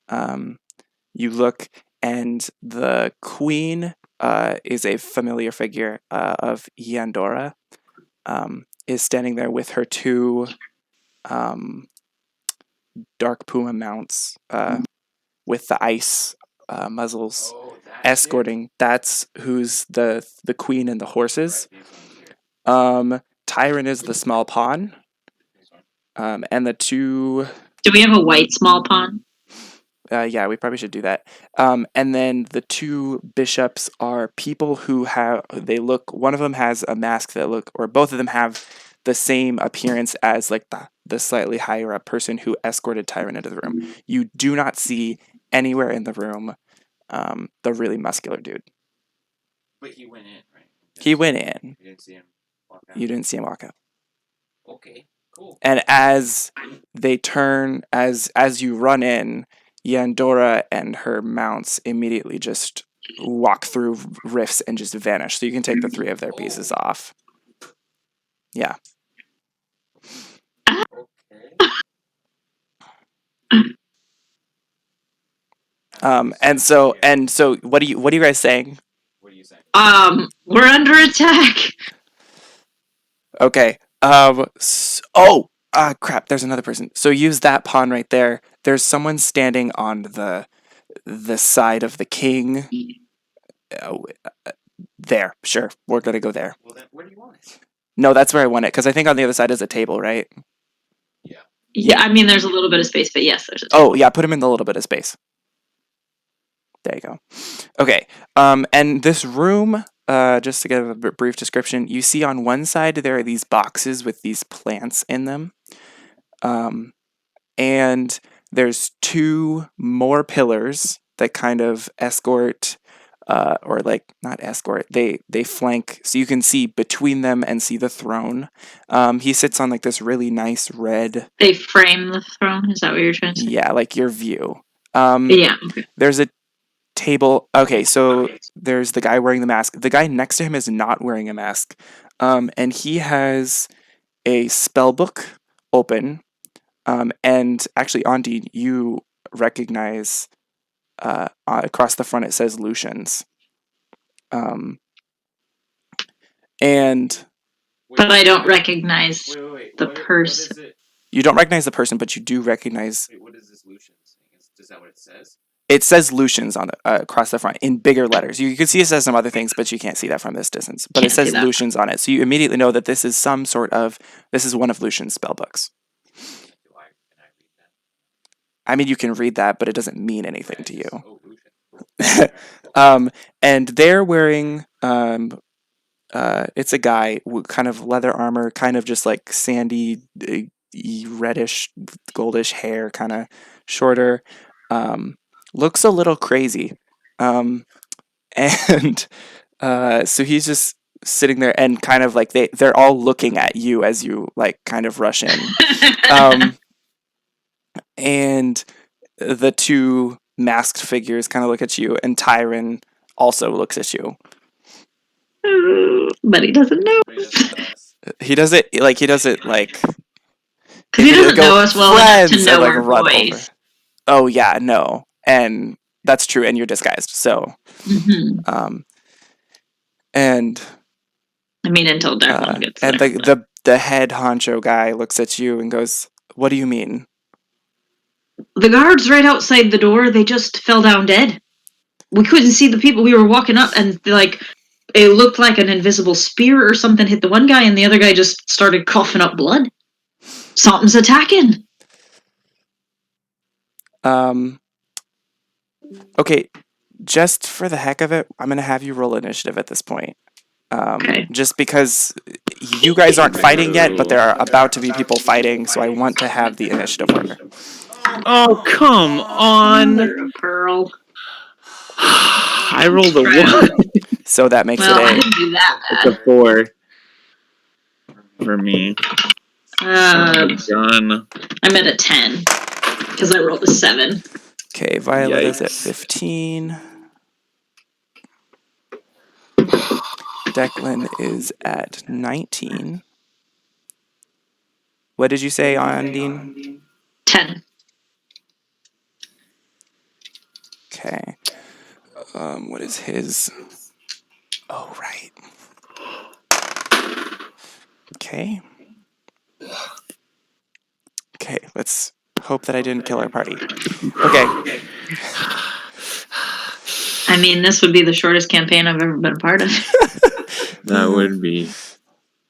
you look, and the queen is a familiar figure of Yandora. Is standing there with her two dark puma mounts with the ice muzzles escorting. That's who's the queen and the horses. Tyron is the small pawn. And the two... Do we have a white small pawn? Yeah, we probably should do that. And then the two bishops are people who one of them has a mask or both of them have the same appearance as like the slightly higher up person who escorted Tyron into the room. You do not see anywhere in the room the really muscular dude. But he went in, right? He went in. You didn't see him walk out? You didn't see him walk out. Okay. And as they turn, as you run in, Yandora and her mounts immediately just walk through rifts and just vanish. So you can take the 3 of their pieces off. Yeah. And so what are you guys saying? We're under attack. Okay. Crap, there's another person. So use that pawn right there. There's someone standing on the side of the king. There, sure. We're gonna go there. Well, then where do you want it? No, that's where I want it, because I think on the other side is a table, right? Yeah, I mean, there's a little bit of space, but yes, there's a table. Oh, yeah, put him in the little bit of space. There you go. Okay, and this room, just to give a brief description, you see on one side there are these boxes with these plants in them. And there's 2 more pillars that kind of escort, or like not escort, they flank, so you can see between them and see the throne. He sits on like this really nice red. They frame the throne. Is that what you're trying to say? Yeah, like your view. Yeah. Okay. There's a table. Okay, so there's the guy wearing the mask. The guy next to him is not wearing a mask, and he has a spell book open. And actually, Andi, you recognize across the front it says Lucian's. And But I don't recognize the person. What is it? you don't recognize the person, but you do recognize. Wait, what is this Lucian's thing? Is that what it says? It says Lucian's on the across the front in bigger letters. You can see it says some other things, but you can't see that from this distance. But it says Lucian's on it, so you immediately know that this is one of Lucian's spell books. Can I read that? I mean, you can read that, but it doesn't mean anything to you. Oh, Lucian. And they're wearing it's a guy with kind of leather armor, kind of just like sandy, reddish, goldish hair, kind of shorter. Looks a little crazy. And so he's just sitting there and kind of like they're all looking at you as you like kind of rush in. And the 2 masked figures kind of look at you, and Tyron also looks at you. But he doesn't know. He does it like because he doesn't know us well enough to know our voice. Oh yeah, no, and that's true. And you're disguised, so. And I mean, until Declan gets and there. the head honcho guy looks at you and goes, "What do you mean?" The guards right outside the door, they just fell down dead. We couldn't see the people. We were walking up, and like it looked like an invisible spear or something hit the one guy, and the other guy just started coughing up blood. Something's attacking. Okay, just for the heck of it, I'm gonna have you roll initiative at this point. Okay. Just because you guys aren't fighting yet, but there are about to be people fighting, so I want to have the initiative order. Oh, come on. Pearl. I rolled a 1. So that makes Well, I it didn't do that It's bad. a 4 for me. I'm Done. at a 10 because I rolled a 7. Okay, Violet is at Yikes. 15. Declan is at 19. What did you say, Ondine? 10. Okay. What is his? Oh, right. Okay. Okay, let's hope that I didn't kill our party. Okay. I mean, this would be the shortest campaign I've ever been a part of. That would be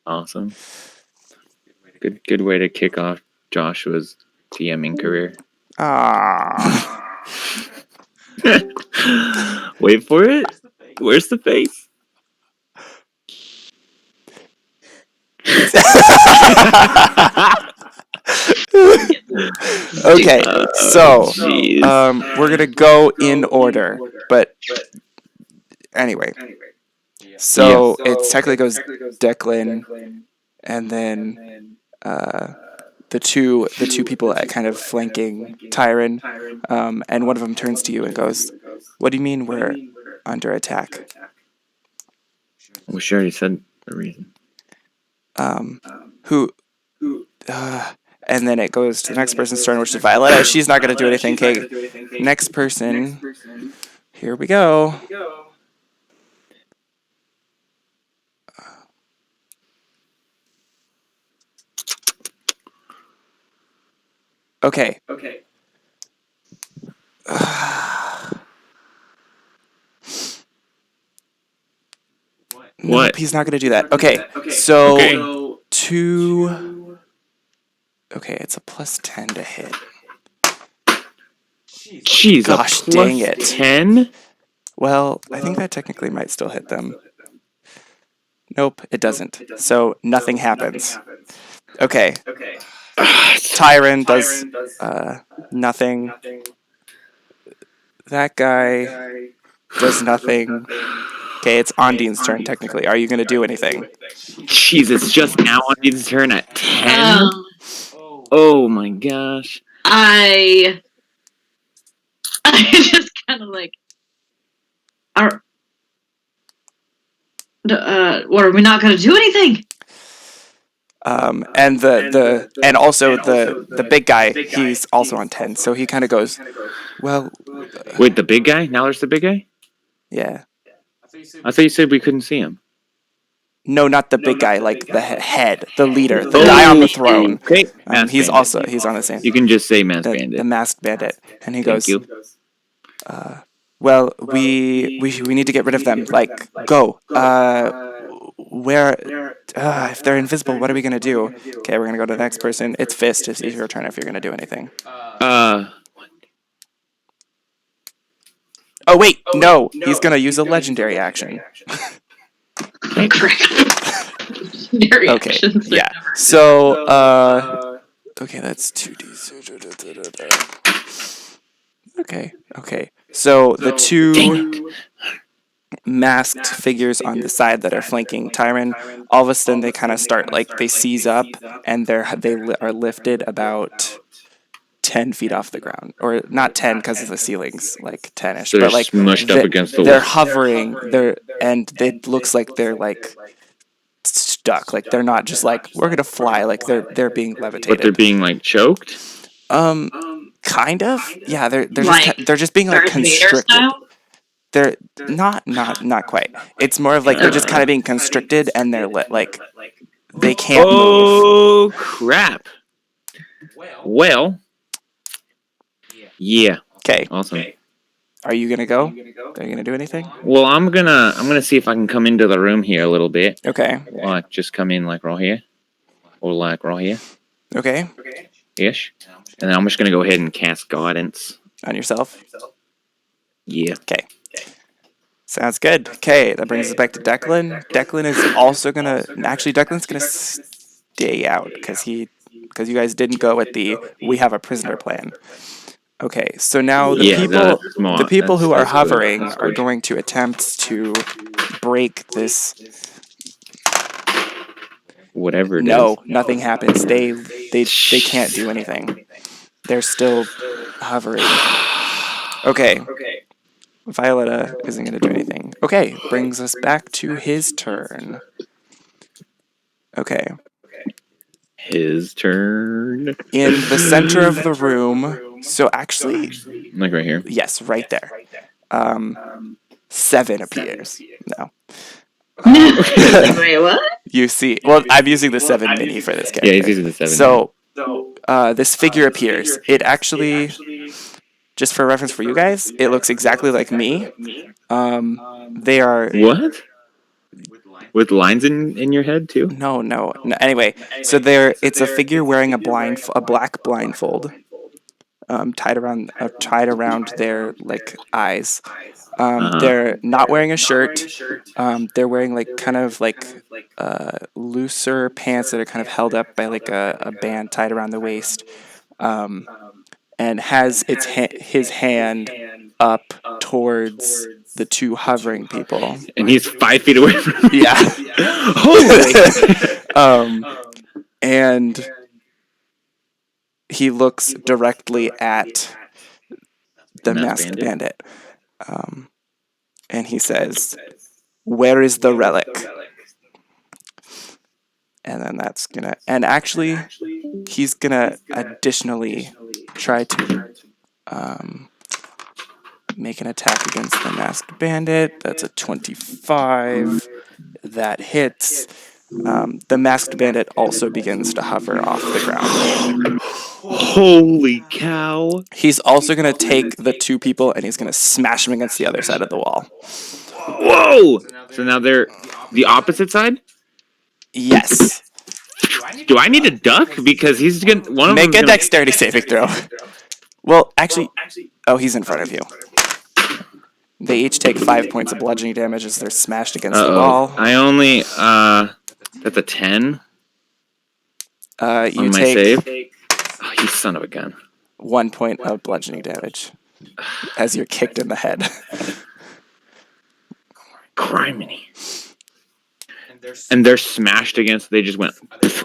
awesome. Good way to kick off Joshua's DMing career. Ah. Wait for it. Where's the face? Okay, so Jeez. we're gonna go in order, but anyway. So it technically goes Declan, and then the two people at kind of flanking Tyron, and one of them turns to you and goes, "What do you mean we're under attack?" We sure already said the reason. Who? And then it goes to the next person's turn, which is Violetta. She's not going to do anything. Okay, next person. Here we go. Okay. What? Nope, he's not going to do that. Okay, so Okay. two. Okay, it's a +10 to hit. Jeez, Gosh, a dang it. +10? Well, I think that technically might still hit them. Nope, it doesn't. So nothing happens. Okay. Tyron does nothing. That guy does nothing. Okay, it's Ondine's turn technically. Are you going to do anything? Jeez, it's just now on his turn at 10? Oh my gosh. I just kind of like, are we not going to do anything? And and also the big guy, he's also on 10. So he kind of goes, well, Wait, the big guy? Now there's the big guy? yeah. I thought you said we couldn't see him. No, not the big guy, like the head, the leader, the guy on the throne. Okay. Masked He's Bandit. he's on the same. You can just say Masked The Bandit. masked bandit, and he Thank goes, you. well, we need to get rid of them. Like, go. Where? If they're invisible, what are we gonna do? Okay, we're gonna go to the next person. It's Fist. It's your turn if you're gonna do anything. Oh wait, no, he's gonna use a legendary action. Legendary Okay, actions are yeah. never- So, okay, that's 2d. Okay. So the two masked figures on the side that are flanking Tyron, all of a sudden they kind of start like they seize up, and they are lifted about 10 feet off the ground, or not 10 because of the ceilings, like 10ish, So they're but like smushed up against the they're wall. hovering. And it looks like they're like stuck. Like they're not just like we're gonna fly. Like they're being levitated. But they're being like choked? Kind of. Yeah, they're Like, just being like Darth Vader constricted. style? They're not quite. It's more of like they're just kind of being constricted, and they're like they can't move. Oh, crap. Well. Yeah. Okay, Awesome. are you gonna go? Are you gonna do anything? Well, I'm gonna see if I can come into the room here a little bit. Okay. Like just come in like right here, or like right here, Okay. ish. And then I'm just gonna go ahead and cast guidance. On yourself. Yeah. Okay. Sounds good. Okay, that brings us back to Declan. Declan is also gonna Declan's gonna stay out because you guys didn't go with the we have a prisoner plan. Okay, so now the that's smart. people who are That's good. hovering That's are good. going to attempt to break this. Whatever it is. No, nothing happens. They can't do anything. They're still hovering. Okay. Violetta isn't going to do anything. Okay, brings us back to his turn. Okay. His turn. In the center of the room, so actually, Like right here. yes, right there. 7 appears. No. Wait, what? You see, well, I'm using the 7 mini for this character. Yeah, he's using the 7. So, this figure appears. It actually, just for reference for you guys, it looks exactly like me. They are... What? With lines in your head too? No. Anyway, so it's a figure wearing a black blindfold, tied around their like eyes. They're not wearing a shirt. They're wearing like kind of like looser pants that are kind of held up by like a band tied around the waist, and has his hand up towards the two hovering people. And he's 5 feet away from me. Yeah. Holy! And he looks directly at the masked bandit. And he says, "Where is the relic?" And then that's gonna, and actually, he's gonna additionally try to make an attack against the masked bandit. That's a 25. That hits. The masked bandit also begins to hover off the ground. Holy cow! He's also going to take the two people and he's going to smash them against the other side of the wall. Whoa! So now they're the opposite side? Yes. Do I need to duck? Because he's gonna Make a dexterity saving throw. Well, actually, oh, he's in front of you. They each take 5 points of bludgeoning damage as they're smashed against the wall. I only that's a 10. You on my take save. Oh, you son of a gun. 1 point of bludgeoning damage as you're kicked in the head. Criminy. And they're smashed against. They just went.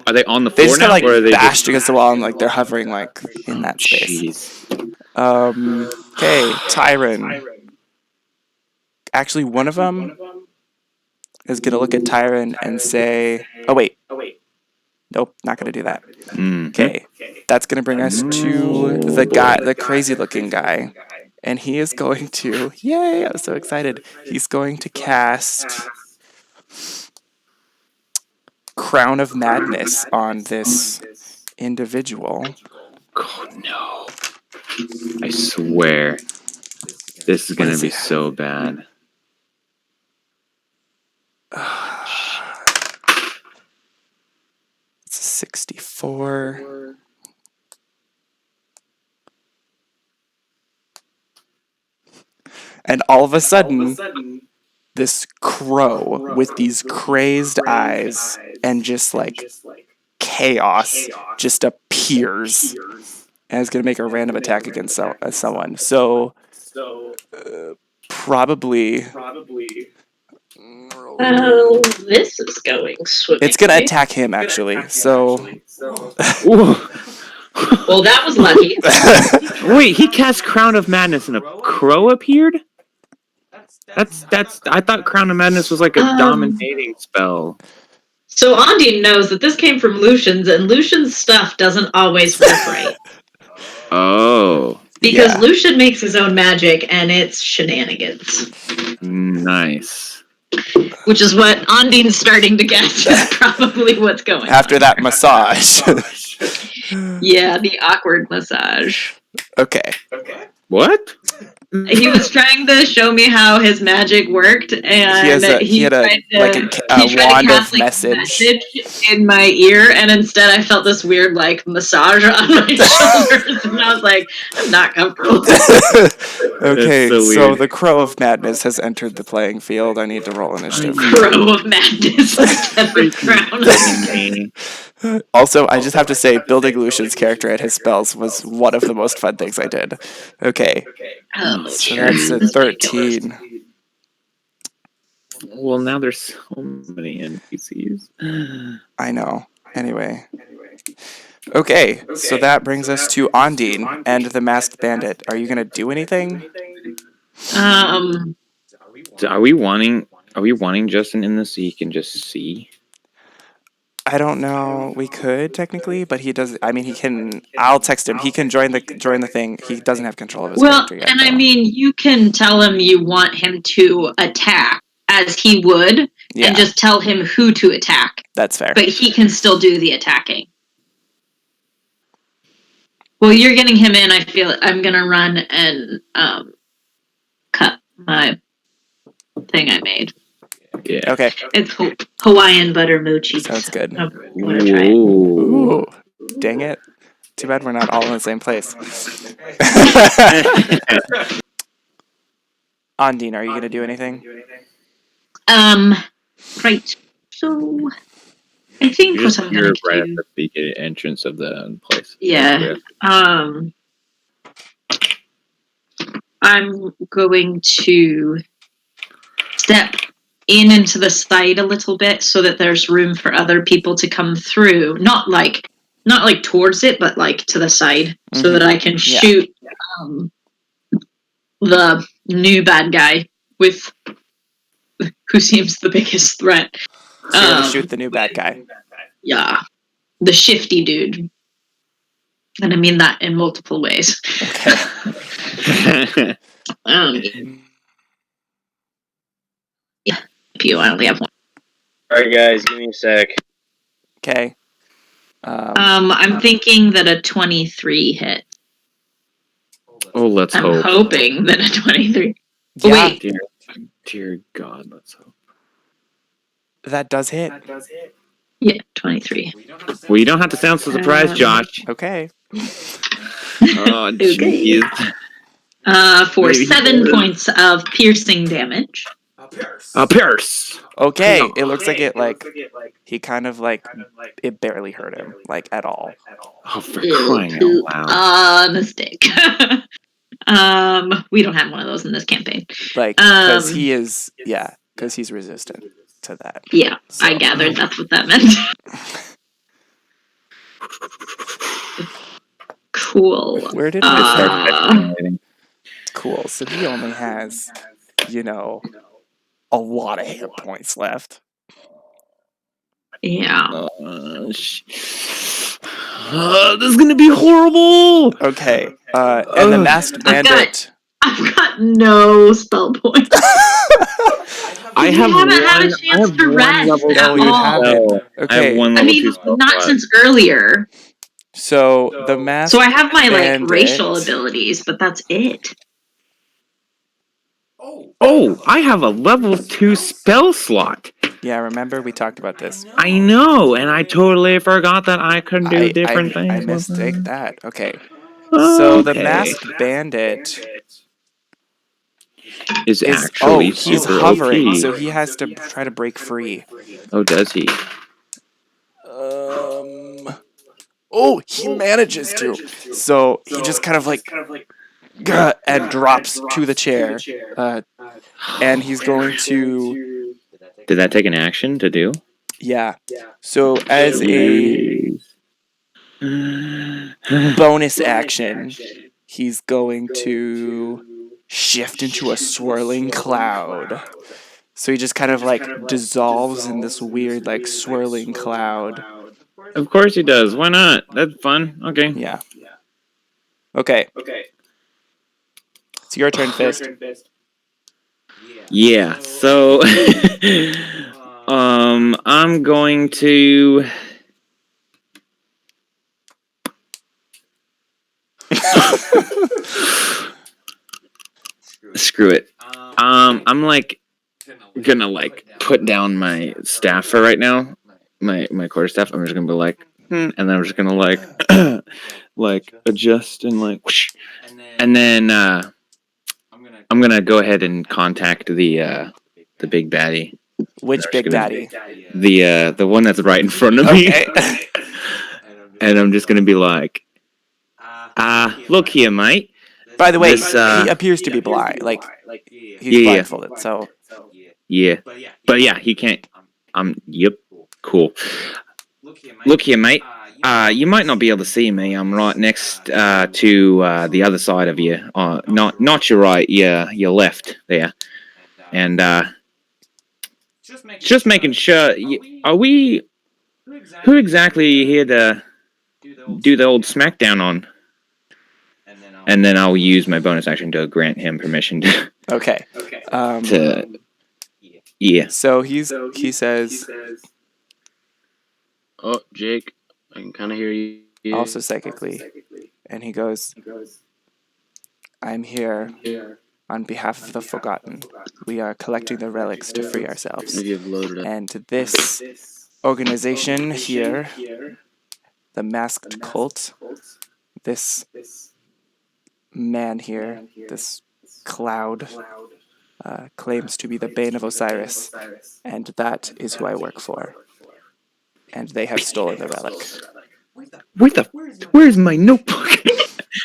Are they on the They floor just now, got or are they bashed against the wall and they're hovering in that space. Jeez. Okay, Tyron. Actually, one of them is gonna look at Tyron and say, "Oh wait, nope, not gonna do that." Okay, that's gonna bring us to the crazy-looking guy, and he is going to. Yay! I'm so excited. He's going to cast Crown of Madness on this individual. Oh no! I swear, this is gonna be so bad. It's 64. And all of a sudden, this crow with these crazed eyes and just chaos just appears and is going to make a random attack against someone. So, probably. Oh, this is going swimmingly. It's going to attack him, actually. So. Well, that was lucky. Wait, he cast Crown of Madness and a crow appeared? That's. I thought Crown of Madness was like a dominating spell. So Andi knows that this came from Lucian's, and Lucian's stuff doesn't always work right. Oh. Because Lucian makes his own magic, and it's shenanigans. Nice. Which is what Ondine's starting to guess is probably what's going After that massage. Yeah, the awkward massage. Okay. What? He was trying to show me how his magic worked, and he had a wand of message in my ear, and instead I felt this weird massage on my shoulders, and I was like, I'm not comfortable. Okay, so so weird. the Crow of Madness has entered the playing field. I need to roll initiative. Crow of Madness instead of Crown. Also, I just have to say, building Lucian's character and his spells was one of the most fun things I did. Okay. Oh, So sure. that's a 13. Well, now there's so many NPCs. I know. Anyway. Okay, so that brings us to Ondine and the Masked Bandit. Are you going to do anything? So are we wanting Justin in this so he can just see? I don't know. We could technically, but he does. I mean, he can. I'll text him. He can join the thing. He doesn't have control of his character yet. And I mean, you can tell him you want him to attack as he would, and just tell him who to attack. That's fair. But he can still do the attacking. Well, you're getting him in. I feel I'm gonna run and cut my thing I made. Yeah. Okay. It's Hawaiian butter mochi. Sounds good. I want to try it. Ooh. Dang it. Too bad we're not all in the same place. Ondine, are you going to do anything? Right. So, I think what I'm going to right do... at the beginning entrance of the place. Yeah. I'm going to step into the side a little bit so that there's room for other people to come through. Not not like towards it, but like to the side, so that I can shoot the new bad guy with who seems the biggest threat. So you're gonna shoot the new bad guy. Yeah, the shifty dude, and I mean that in multiple ways. Okay. Yeah, I only have one. All right, guys, give me a sec. Okay. I'm thinking that a 23 hit. Oh, let's I'm hope. hoping that a 23. Yeah, Wait, Dear God, let's hope. that does hit. yeah, 23. Well, you don't have to sound so surprised, Josh. Okay. Oh, Okay. jeez. For Maybe he 7 does. points of piercing damage. Pierce. Okay. It looks like he kind of like it barely hurt him like at all. Oh, for crying out loud. Mistake. We don't have one of those in this campaign. Like because because he's resistant to that. Yeah, So. I gathered that's what that meant. Cool. Where did we start? Cool. So he only has, a lot of hit points left. Yeah. This is gonna be horrible. Okay. And the masked bandit. I've got no spell points. I have haven't one. had a chance to rest level at you all. haven't. I Okay. have one I level mean, 2 spell not slot. since earlier. So the masked So I have my bandit, racial abilities, but that's it. Oh, I have a level 2 spell slot. Yeah, remember we talked about this. I know, and I totally forgot that I could do different things. I with mistake it. that. Okay. So the Okay. masked bandit is is actually he's super hovering, OP. so he has to try to break free. Oh, does he? Oh, he manages to. So he just kind of like and drops to the chair. And he's going to Did that take an action to do? yeah. So as a bonus action, he's going to shift into a swirling cloud. So he just kind of like dissolves in this weird like swirling cloud. Of course he does. Why not? That's fun. Okay. Yeah. Okay. It's your turn, Fist. Yeah. So, I'm going to. Screw it. I'm like gonna like put down my staff for right now, my quarterstaff. I'm just gonna be like, and then I'm just gonna like, like adjust and like, whoosh. And then I'm gonna go ahead and contact the big baddie. Which big baddie? The one that's right in front of me. Okay. And I'm just gonna be like, look here, mate. By the way, This, he appears to be blind. Like he's Yeah. blindfolded. So Yeah, but yeah, he can't. Yep, cool. Look here, mate. You might not be able to see me. I'm right next to the other side of you. Not your right, your left there. And just making sure. Are we? Who exactly here to do the old smackdown on? And then I'll use my bonus action to grant him permission to. okay. Yeah. So he says Oh, Jake, I can kind of hear you. also psychically, and he goes, "I'm here on behalf of the Forgotten. We are collecting the relics to free ourselves. Maybe you've loaded up. And this organization here, the Masked Cult, this man here, this cloud, claims to be the Bane of Osiris, and that is who I work for. And they have stolen the relic." Where's my notebook?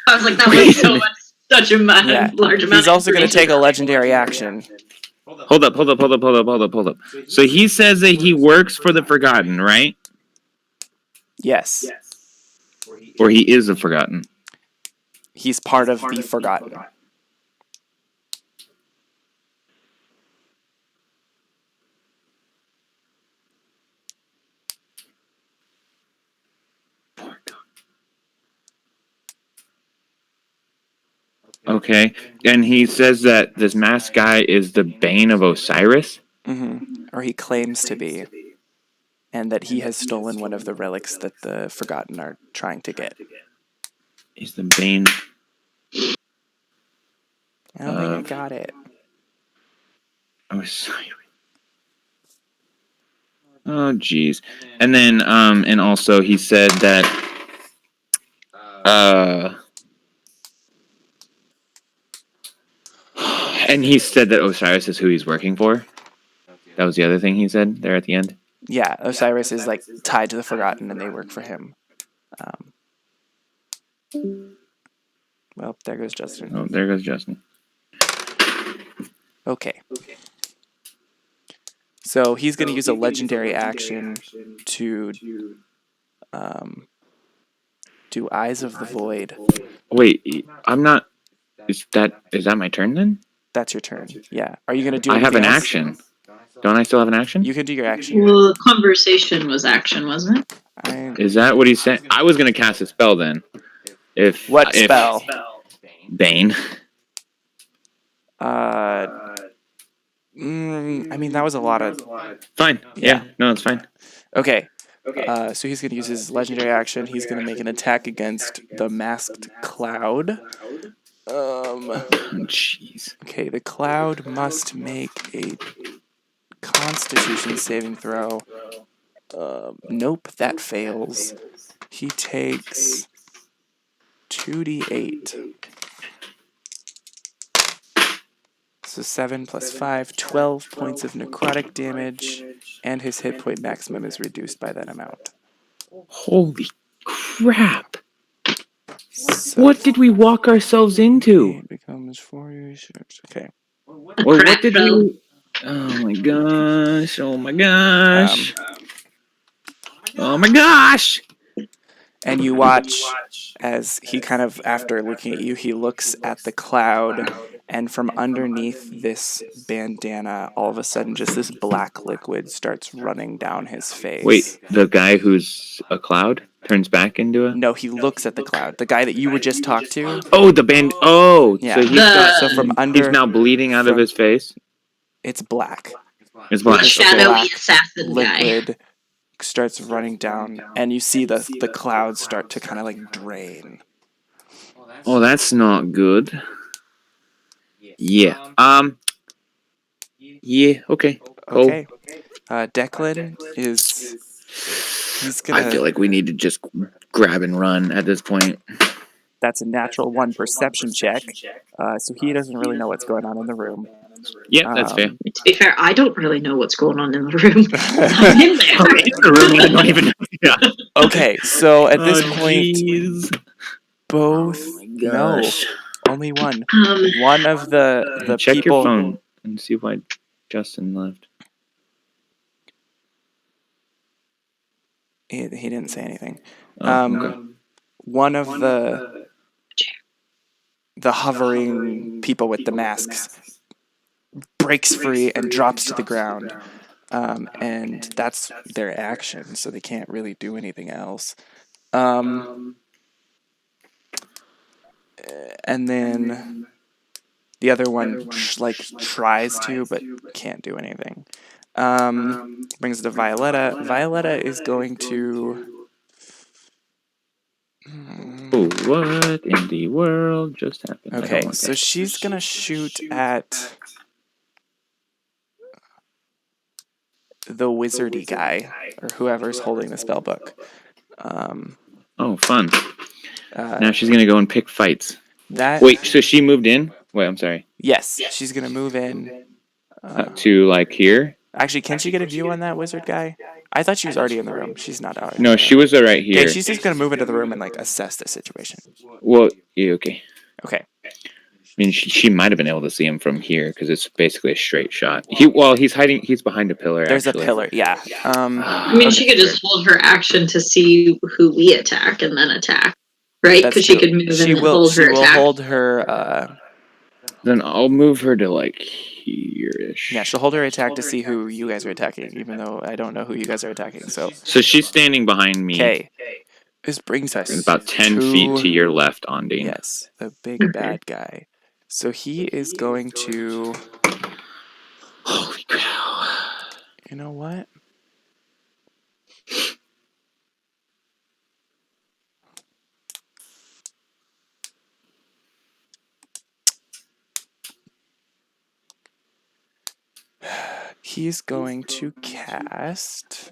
I was like, that was so much, such a large amount. He's also going to of take a legendary action. Hold up. So he says that he works for the Forgotten, right? Yes. Or he is a forgotten? He's part of the Forgotten. Okay. And he says that this masked guy is the Bane of Osiris? Or he claims to be. And that he has stolen one of the relics that the Forgotten are trying to get. He's the Bane. I don't think I got it. Osiris. Oh, jeez. And then, and also he said that, and he said that Osiris is who he's working for. That was the other thing he said there at the end. Yeah, Osiris is like tied to the Forgotten and they work for him. Well, there goes Justin. Oh, there goes Justin. Okay. So he's going to use a legendary action to do Eyes of the Void. Wait, I'm not. Is that my turn then? That's your turn. Yeah. Are you going to do I have anything an else? action. Don't I still have an action? You can do your action. Well, conversation was action, wasn't it? Is that what he's saying? I was gonna cast a spell then. What spell? Bane. I mean, that was a lot of... Fine. Yeah. No, it's fine. Okay. So he's going to use his legendary action. He's going to make an attack against the masked cloud. Jeez. Okay, the cloud must make a Constitution saving throw. Nope, that fails. He takes 2d8. So 7 plus 5, 12 points of necrotic damage, and his hit point maximum is reduced by that amount. Holy crap! So What did we walk ourselves into? it becomes 46. Okay. Well, what did we? Oh my gosh! Oh my gosh! Oh my gosh! And you watch as he kind of, after looking at you, he looks at the cloud, and from underneath this bandana, all of a sudden, just this black liquid starts running down his face. Wait, the guy who's a cloud turns back into a... No, he looks at the cloud. The guy that you were just talked to. Oh, the band... Oh! Yeah. So, So from under... he's now bleeding out of his face? It's black. It's black. The shadowy black assassin guy. liquid starts running down, and you see the clouds start to kind of like drain. Oh, that's not good. Yeah. Yeah, okay. Cool. Okay. Declan is... He's gonna... I feel like we need to just grab and run at this point. That's a natural 1 perception check. So he doesn't really know what's going on in the room. Yeah, that's fair. To be fair, I don't really know what's going on in the room. I'm in there. I'm in the room and I don't even know. Yeah. Okay, so at this Oh, point, jeez. both... No, Gosh. only one. One of the Check people... your phone and see why Justin left. He didn't say anything. Oh, okay. One of the hovering people with the masks breaks free and drops to the ground. And that's their action, so they can't really do anything else. And then the other one tries to, but can't do anything. Brings it to Violetta. Violetta is going to... Oh, what in the world just happened? I don't Okay, want so that. she's going to shoot at the wizardy guy, or whoever's holding the spell book. Oh, fun. Now she's going to go and pick fights. Wait, so she moved in? Wait, I'm sorry. Yes, she's going to move in. To, like, here? Actually, can she get a view on that wizard guy? I thought she was already in the room. She's not already. No, she was right here. Okay, she's just going to move into the room and, assess the situation. Well, yeah, okay. Okay. I mean, she might have been able to see him from here because it's basically a straight shot. He's hiding. He's behind a pillar. There's actually. a pillar, yeah. I mean, she could just hold her action to see who we attack and then attack, right? That's Because she true. could move She and will. hold She her will attack. hold her. Then I'll move her to like here-ish. Yeah, she'll hold her attack to see who you guys are attacking, even though I don't know who you guys are attacking. So she's standing behind me. okay, this brings us About 10 feet to your left, Ondine. Yes, the big bad guy. So he is going to. Holy cow! You know what? He's going to cast.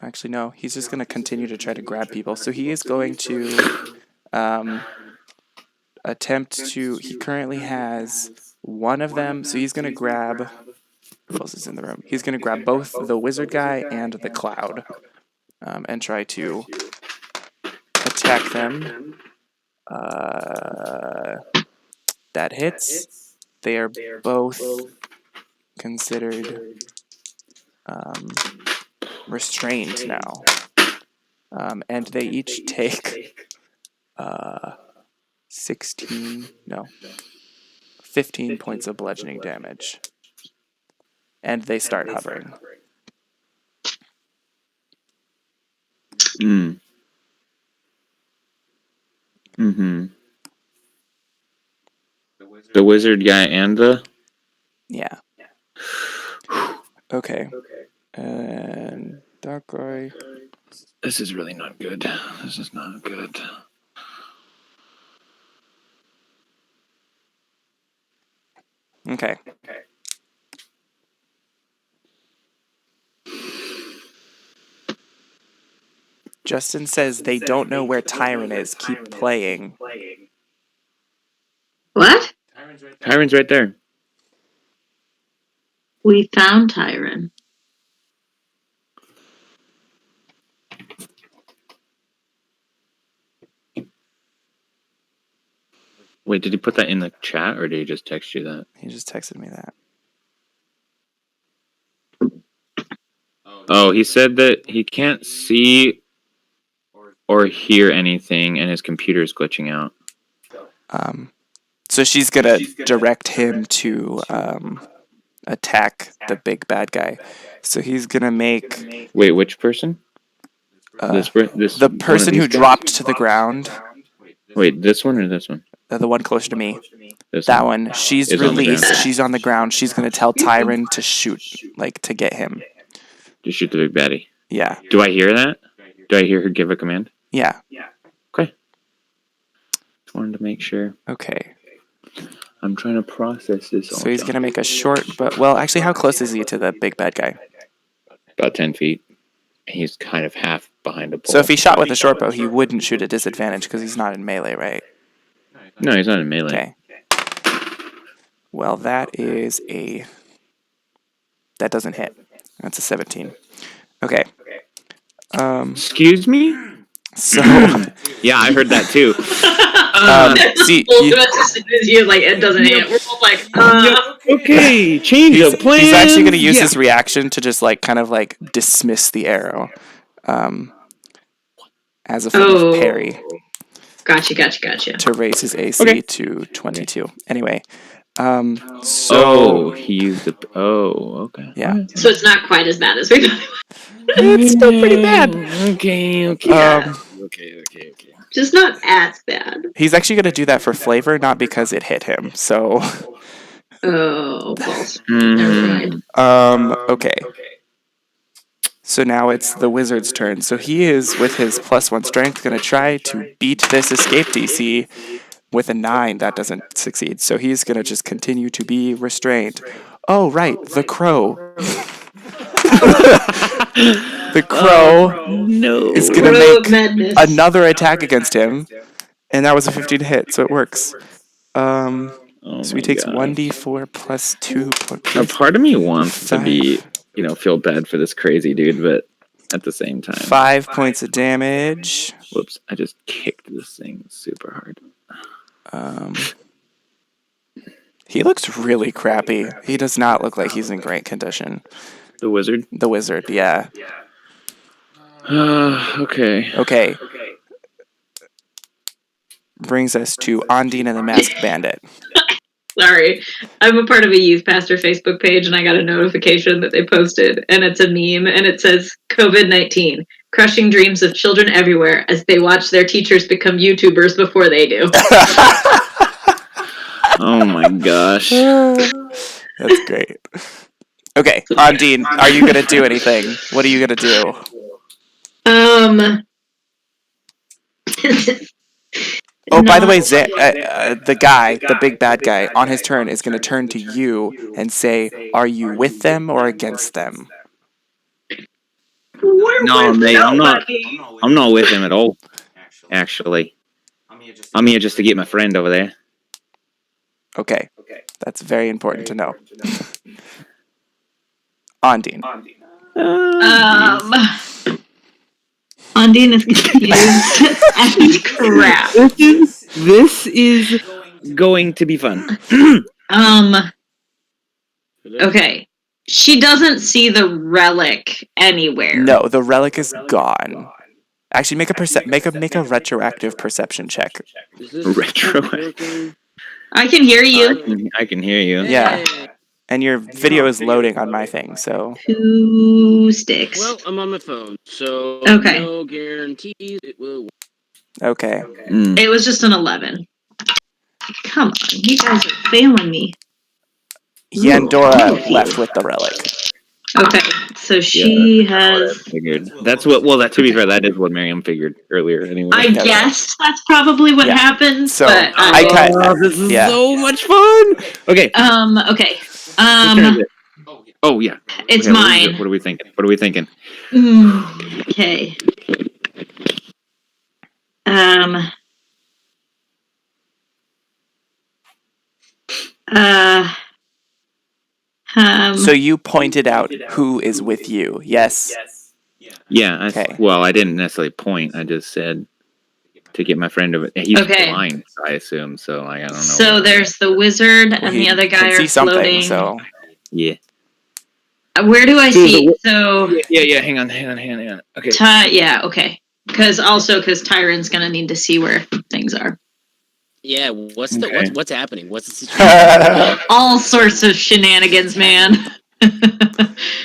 Actually, no. He's just going to continue to try to grab people. So he is going to attempt to. He currently has one of them. So he's going to grab. Who else is in the room? He's going to grab both the wizard guy and the cloud, and try to attack them. That hits. They are both considered restrained now. And they each take 15 points of bludgeoning damage. And they start hovering. The wizard guy and the... Yeah. Okay. And that guy... This is really not good. This is not good. Okay. Justin says they don't know where Tyron is. Keep playing. What? Tyron's right there. We found Tyron. Wait, did he put that in the chat or did he just text you that? He just texted me that. Oh, he said that he can't see or hear anything and his computer is glitching out. So she's gonna direct him to attack the big bad guy. So he's gonna make. Wait, which person? The person who dropped to the ground. Wait, this one or this one? The one closer to me. This That one. She's is on the released. ground. She's on the ground. She's gonna tell Tyron to shoot, like to get him. To shoot the big baddie. Yeah. Do I hear that? Do I hear her give a command? Yeah. Okay. Just wanted to make sure. Okay. I'm trying to process this. So he's gonna make a short, but well, actually, how close is he to the big bad guy? About 10 feet. He's kind of half behind a pole. So if he shot with a short bow, he wouldn't shoot at disadvantage because he's not in melee, right? No, he's not in melee. Okay. Well, that doesn't hit. That's a 17. Okay. Excuse me? So Yeah, I heard that too. see, As soon as you like it doesn't hit, we're both like, Okay, change the plan. he's actually going to use his reaction to just like kind of like dismiss the arrow, as a form of parry Gotcha. to raise his AC Okay. to 22. Anyway, he used the... Oh, okay. yeah, So it's not quite as bad as we thought. it's still pretty bad. Okay. Okay. Just not as bad. He's actually going to do that for flavor, not because it hit him. So, Oh, false. Never mind. okay. So now it's the wizard's turn. So he is, with his +1 strength, going to try to beat this escape DC with a 9. That doesn't succeed. So he's going to just continue to be restrained. Oh, right. The crow. The crow is going to make Madness. another attack against him. And that was a 15 hit, so it works. So he takes 1d4 plus 2. A part of me wants to be, feel bad for this crazy dude, but at the same time. 5 points of damage. Whoops! I just kicked this thing super hard. He looks really crappy. He does not look like he's in great condition. The wizard. The wizard, yeah. Okay. Okay. Brings us to Ondine and the Masked Bandit. Sorry. I'm a part of a youth pastor Facebook page, and I got a notification that they posted, and it's a meme, and it says, COVID-19, crushing dreams of children everywhere as they watch their teachers become YouTubers before they do. Oh my gosh. That's great. Okay, Ondine, are you going to do anything? What are you going to do? Oh, by the way, the guy, the big bad guy, on his turn is going to turn to you and say, are you with them or against them? No, mate, I'm not with him at all. Actually, I'm here just to get my friend over there. Okay, that's very important to know. Ondine. Ondine is confused as crap. This is going to be fun. Okay. She doesn't see the relic anywhere. No, the relic is gone. Actually, make a retroactive perception check. Retroactive. I can hear you. I can hear you. Yeah. And your video is loading on my thing, so... 2 sticks. Well, I'm on my phone, so Okay. no guarantees it will work. Okay. It was just an 11. Come on, you guys are failing me. Yandora left with the relic. Okay, so she has... Figured. That's what. Well, to be fair, that is what Miriam figured earlier. Anyway. I guess that's probably what happened. So but, this is so much fun. Okay. Okay. Oh yeah. It's okay, mine. What are we thinking? Okay. So you pointed out who is with you, yes? Yeah. Okay. Well, I didn't necessarily point. I just said to get my friend over. He's blind, I assume. So I don't know. So there's the wizard and the other guy can see are floating. So yeah. Where do I see? So yeah. Hang on. Okay. Yeah. Okay. Because Tyron's gonna need to see where things are. Yeah, what's happening? What's the situation? All sorts of shenanigans, man.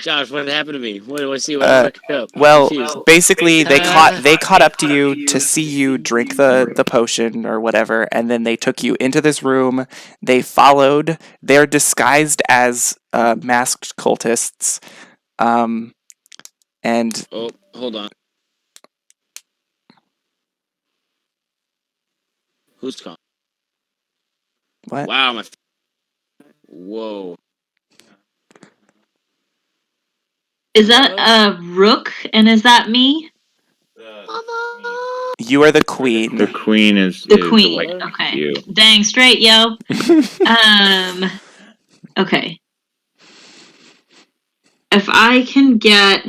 Josh, what happened to me? What do I see? Up? Well, basically, they caught up to you to see you drink the potion or whatever, and then they took you into this room. They followed. They're disguised as masked cultists, and oh, hold on. Who's calling? What? Wow, whoa. Is that a rook? And is that me? You are the queen. The queen is the queen. Like okay. You. Dang straight, yo. Okay. If I can get...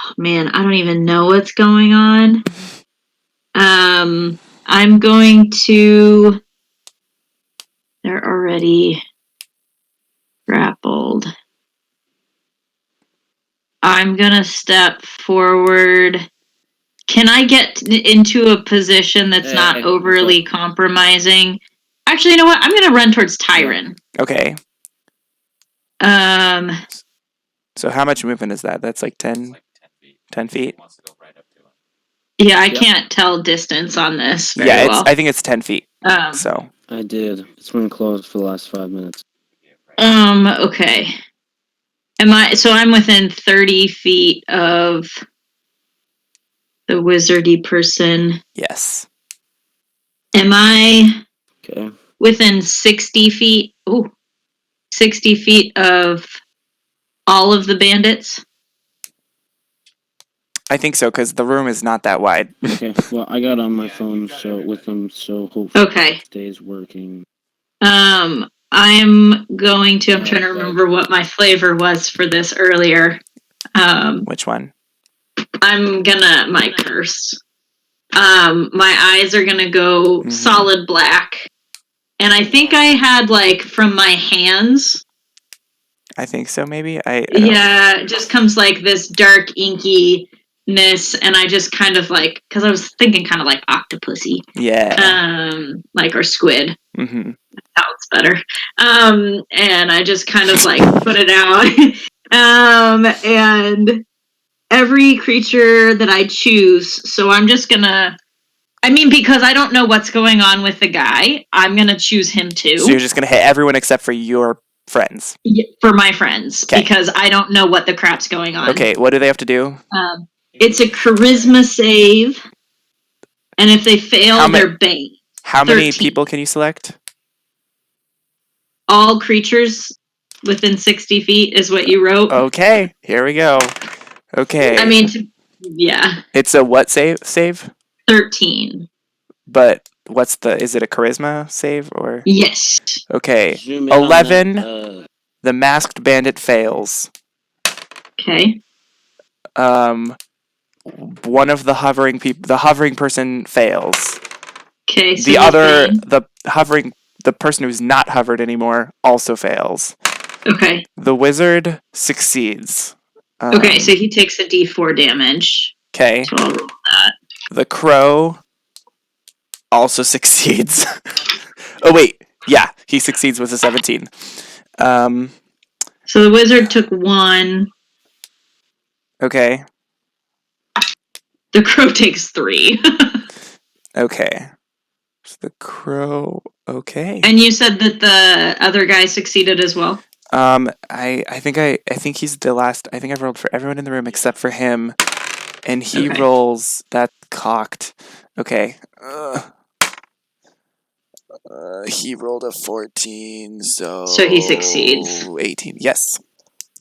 Oh, man, I don't even know what's going on. I'm going to... They're already grappled. I'm gonna step forward. Can I get into a position that's not overly compromising? Actually, you know what? I'm gonna run towards Tyron. Okay. So how much movement is that? That's like 10 feet? Yeah, I can't tell distance on this very well. I think it's 10 feet. So I did. It's been closed for the last 5 minutes. Okay. I'm within 30 feet of the wizardy person. Yes. Am I Okay. within 60 feet? Ooh. 60 feet of all of the bandits? I think so, because the room is not that wide. Okay. Well, I got on my phone with them, so hopefully it stays working. I'm trying to remember what my flavor was for this earlier. Which one? I'm gonna my curse. My eyes are gonna go solid black, and I think I had like from my hands. I think so. Maybe I Yeah, it just comes like this dark inkiness, and I just kind of like because I was thinking kind of like octopusy. Yeah. Like or squid. Mm-hmm. Sounds better. And I just kind of like put it out. And every creature that I choose, so I'm just gonna because I don't know what's going on with the guy, I'm gonna choose him too. So you're just gonna hit everyone except for your friends. For my friends. Okay. Because I don't know what the crap's going on. Okay, what do they have to do? It's a charisma save. And if they fail, they're banned. How many people can you select? All creatures within 60 feet is what you wrote. Okay, here we go. Okay. Yeah. It's a what save? 13. But is it a charisma save or? Yes. Okay. 11. The masked bandit fails. Okay. One of the hovering person fails. Okay. So the person who's not hovered anymore also fails. Okay. The wizard succeeds. Okay, so he takes a d4 damage. Okay. So I'll roll that. The crow also succeeds. Oh wait, yeah, he succeeds with a 17. So the wizard took 1. Okay. The crow takes 3. Okay. So the crow. Okay. And you said that the other guy succeeded as well. I think he's the last. I think I've rolled for everyone in the room except for him, and he rolls that cocked. Okay. He rolled a 14, so he succeeds. 18. Yes.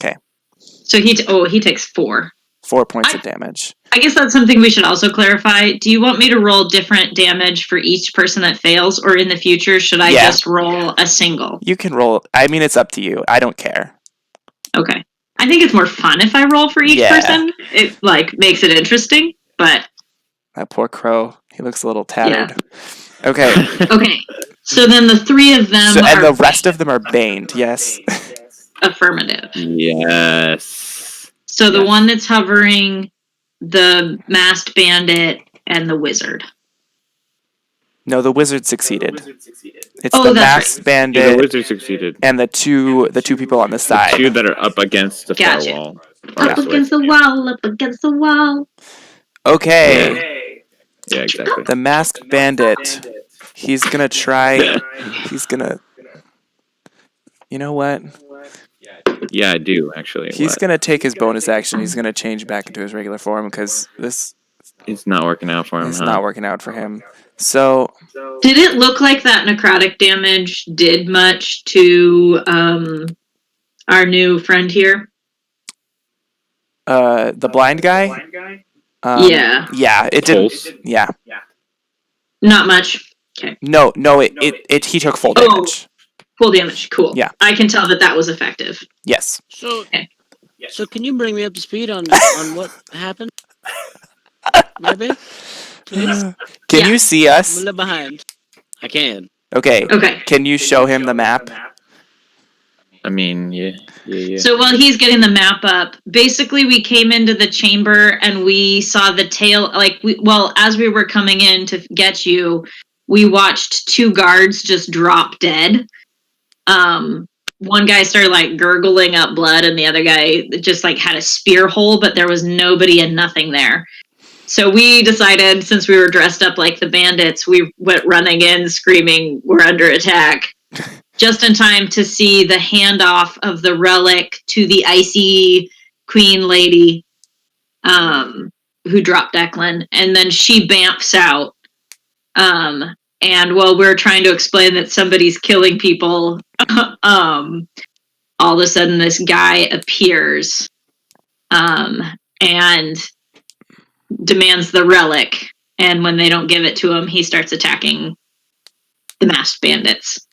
Okay. So he takes 4. 4 points of damage. I guess that's something we should also clarify. Do you want me to roll different damage for each person that fails, or in the future should I just roll a single? You can roll. I mean, it's up to you. I don't care. Okay. I think it's more fun if I roll for each person. It makes it interesting, but that poor crow. He looks a little tattered. Yeah. Okay. Okay. So then the 3 of them and the rest of them are baned, yes? Affirmative. Yes. So the one that's hovering, the masked bandit, and the wizard. No, the wizard succeeded. It's the masked bandit. The wizard succeeded. And the two people on the side. The 2 that are up against the far wall. Up against the wall. Okay. Yeah, exactly. The masked bandit. He's gonna try. He's gonna. You know what? Yeah, I do actually. He's gonna take his bonus action. He's gonna change back into his regular form because this. It's not working out for him. It's not working out for him. So. Did it look like that necrotic damage did much to our new friend here? The blind guy. Yeah. Yeah, it did. Yeah. Not much. Okay. No, he took full damage. Full damage. Cool. Yeah. I can tell that was effective. Yes. So can you bring me up to speed on what happened? Maybe? Please? Can you see us? I'm a little behind. I can. Okay. Can you show him the map? I mean, yeah. So while he's getting the map up, basically we came into the chamber and we saw the tail, as we were coming in to get you, we watched 2 guards just drop dead. One guy started gurgling up blood and the other guy just had a spear hole, but there was nobody and nothing there. So we decided, since we were dressed up like the bandits, we went running in screaming, "We're under attack." Just in time to see the handoff of the relic to the icy queen lady who dropped Declan. And then she bamfs out. And while we're trying to explain that somebody's killing people, all of a sudden this guy appears and demands the relic. And when they don't give it to him, he starts attacking the masked bandits.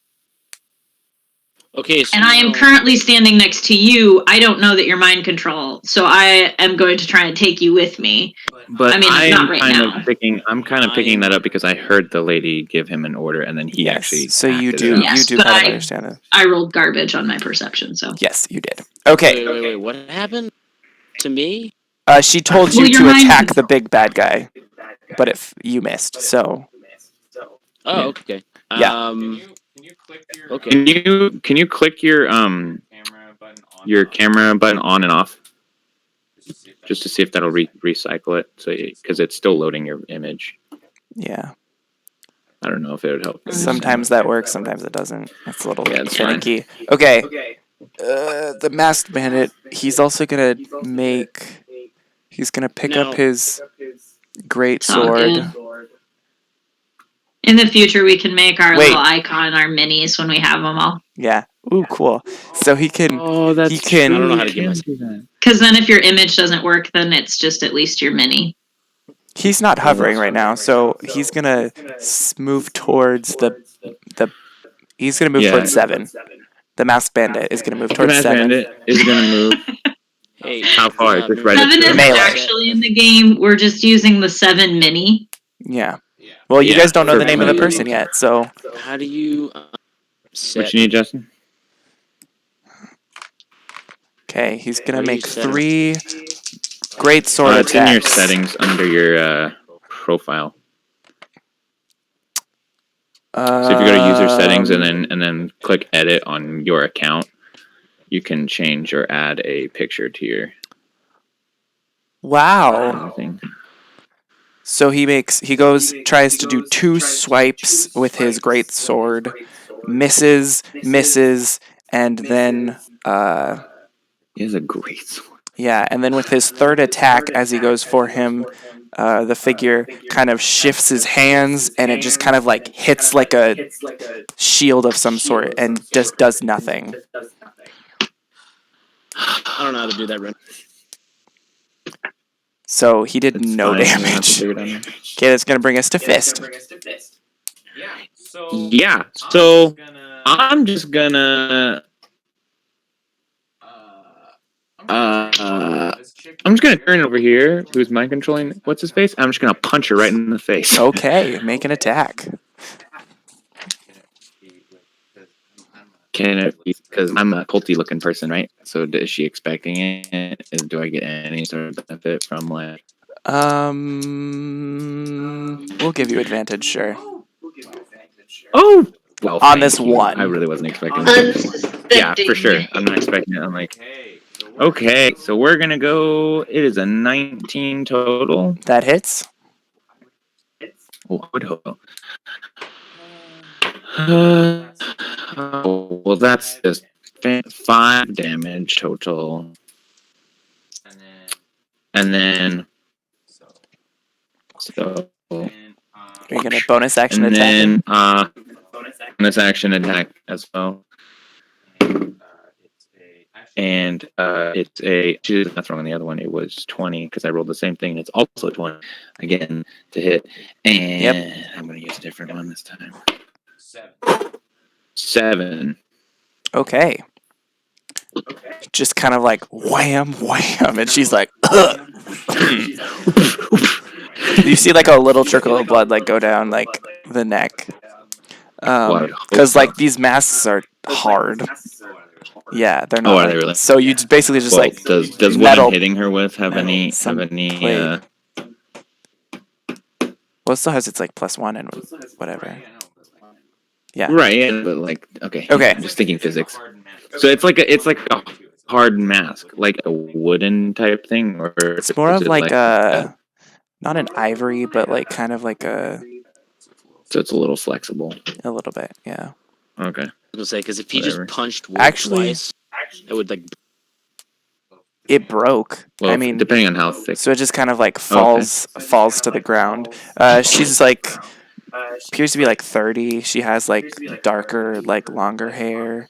Okay, so And I am now- currently standing next to you. I don't know that you're mind control, so I am going to try and take you with me. But I mean, I'm not right kind now. of picking. I'm kind of picking that up because I heard the lady give him an order, and then he Yes. actually. So you acted do it out. Yes, you do but kind of I- understand it. I rolled garbage on my perception, so. Yes, you did. Okay. Wait. What happened to me? She told Well, you your to mind- attack the big bad guy, but if you missed, so Oh, Yeah. okay. Yeah. Can you click your Okay. Can you click your camera button on and off just to see if that'll recycle it? So because it's still loading your image. yeah. I don't know if it would help. Sometimes that works, sometimes it doesn't. It's a little Yeah, it's fine. finicky. Okay. The masked bandit. He's also gonna make. He's gonna pick Now- up his great It's all sword. good. In the future, we can make our Wait. little icon, our minis when we have them all. Yeah. Ooh, cool. So he can. Oh, that's. He can- I don't know how to get my. Because then if your image doesn't work, then it's just at least your mini. He's not hovering right now, so he's gonna move towards the. He's gonna move Yeah. towards 7. The masked bandit is gonna move The towards Masked 7. Bandit is gonna move. Hey, How far? uh, Just right Seven at isn't Melee. actually in the game. We're just using the 7 mini. Yeah. Well, you Yeah, guys don't know the for name of the playing. person yet, so How do you set? What you need, Justin? okay. He's gonna What do you make set? 3 great sword It's in your attacks. settings under your profile. So if you go to user settings and then click edit on your account, you can change or add a picture to your Wow. thing. So tries to do 2 swipes with his great sword, misses, and then He has a great sword. yeah, and then with his third attack as he goes for him, the figure kind of shifts his hands and it just kind of like hits like a shield of some sort and just does nothing. I don't know how to do that right. So he did It's no fine, you don't have to damage. figure it out. Okay, that's gonna bring us to Fist. Yeah, so I'm just gonna I'm just gonna turn over here. Who's mind controlling? What's his face? I'm just gonna punch her right in the face. Okay, make an attack. Can it be because I'm a culty looking person, right? So is she expecting it? Do I get any sort of benefit from like? We'll give you advantage, sure. Oh, well, On thank this you. one. I really wasn't expecting that. Yeah, for sure. I'm not expecting it. I'm like, okay, so we're gonna go. It is a 19 total. That hits. Oh, oh, well, that's just 5 damage total. And then, so, Are you gonna bonus action and attack him? then, bonus action attack as well. And it's a. She did not wrong on the other one. It was 20 because I rolled the same thing. It's also 20 again to hit. And I'm gonna use a different one this time. 7. Okay. Just kind of like wham, wham, and she's like, ugh. You see like a little trickle of blood like go down like the neck. Because like these masks are hard. Yeah, they're not. Oh, are they like- really? So you basically just Well, like does what metal- I'm hitting her with have any some plate? well, it still has its like +1 and whatever. Yeah. Right, yeah, but like okay. Okay. I'm just thinking physics. So it's like a hard mask, like a wooden type thing, or It's more is of it like a not an ivory, but like kind of like a so it's a little flexible. little bit. Yeah. Okay. I was gonna say because if he Whatever. just punched wood Actually- twice, it would like. It broke. Well, I mean, depending on how thick. so it just kind of like falls to the ground. She's like appears to be like 30. She has like darker, like longer hair.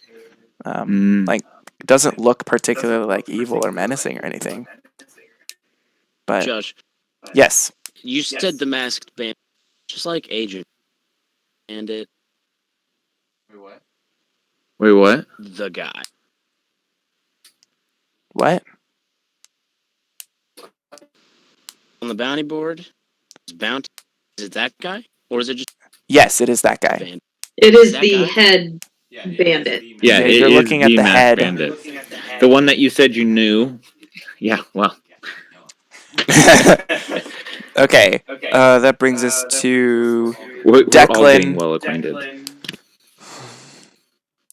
Like doesn't look particularly like evil or menacing or anything. But Josh, yes, you said the masked bandit, just like Agent Bandit. Wait, what? The guy. What? On the bounty board? Bounty. Is it that guy? Or is it just Yes, it is that guy. Van? It is That the guy? head Yeah, it is bandit. the Yeah, Yeah, it you're is looking at the masked head. bandit. The one that you said you knew. Yeah, well. Okay. That brings us to We're all Declan. being well acquainted.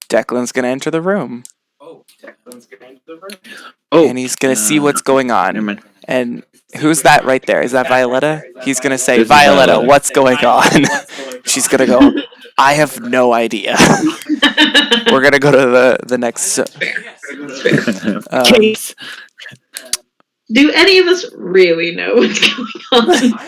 Declan's gonna enter the room, Oh, Declan's gonna enter the room. Oh, and he's gonna see what's going never on. mind. And who's that right there? Is that Violetta? He's gonna say, This is Violetta, Violetta. what's going on? She's gonna go, I have no idea. We're gonna go to the next. Case. Do any of us really know what's going on?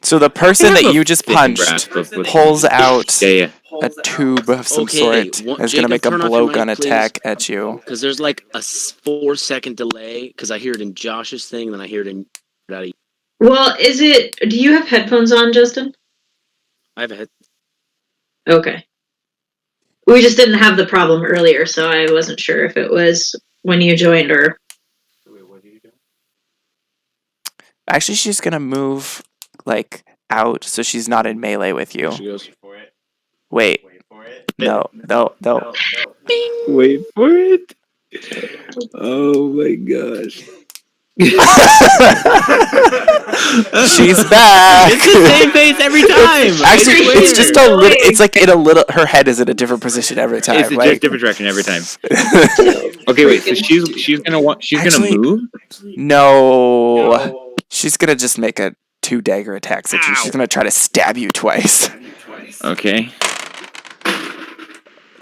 So the person that you just Thinking punched grasp of- pulls out Yeah. a tube of some Okay, sort. what- Is gonna Jacob, make a turn off your blowgun mic, please. attack at you. Because there's like a 4-second delay. Because I hear it in Josh's thing, and then I hear it in. Well, do you have headphones on, Justin? I have a head. Okay. We just didn't have the problem earlier, so I wasn't sure if it was when you joined or. Wait, what are you doing? Actually, she's gonna move like out so she's not in melee with you. She goes. Wait for it. Wait, Wait for it. no. Wait for it. Oh my gosh. She's back. It's the same face every time. Actually, I it's swear. just a little. It's like in a little. Her head is in a different position every time. It's like, just different direction every time. Okay, wait. So she's gonna Actually- gonna move. no, she's gonna just make a 2 dagger attacks at you. She's gonna try to stab you twice. Okay.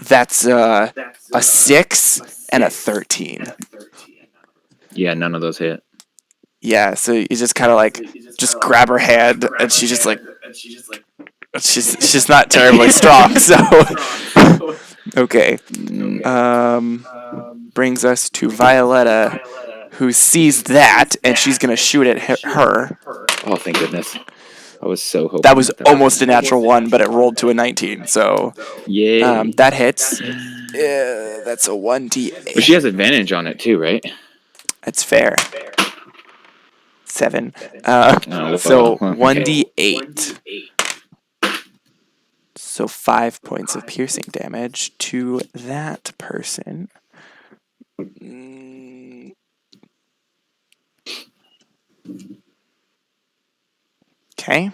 That's a 6 and a 13. Yeah, none of those hit. Yeah, so you just kind of like just grab her hand, and she just like she's not terribly strong. So okay, brings us to Violetta, who sees that, and she's gonna shoot at her. Oh, thank goodness. I was so hoping That was almost a natural 1, but it rolled to a 19. So Yeah. that hits. That's a 1d8. But she has advantage on it too, right? That's fair. 7. well, So okay. 1d8. So 5 points of piercing damage to that person. Okay.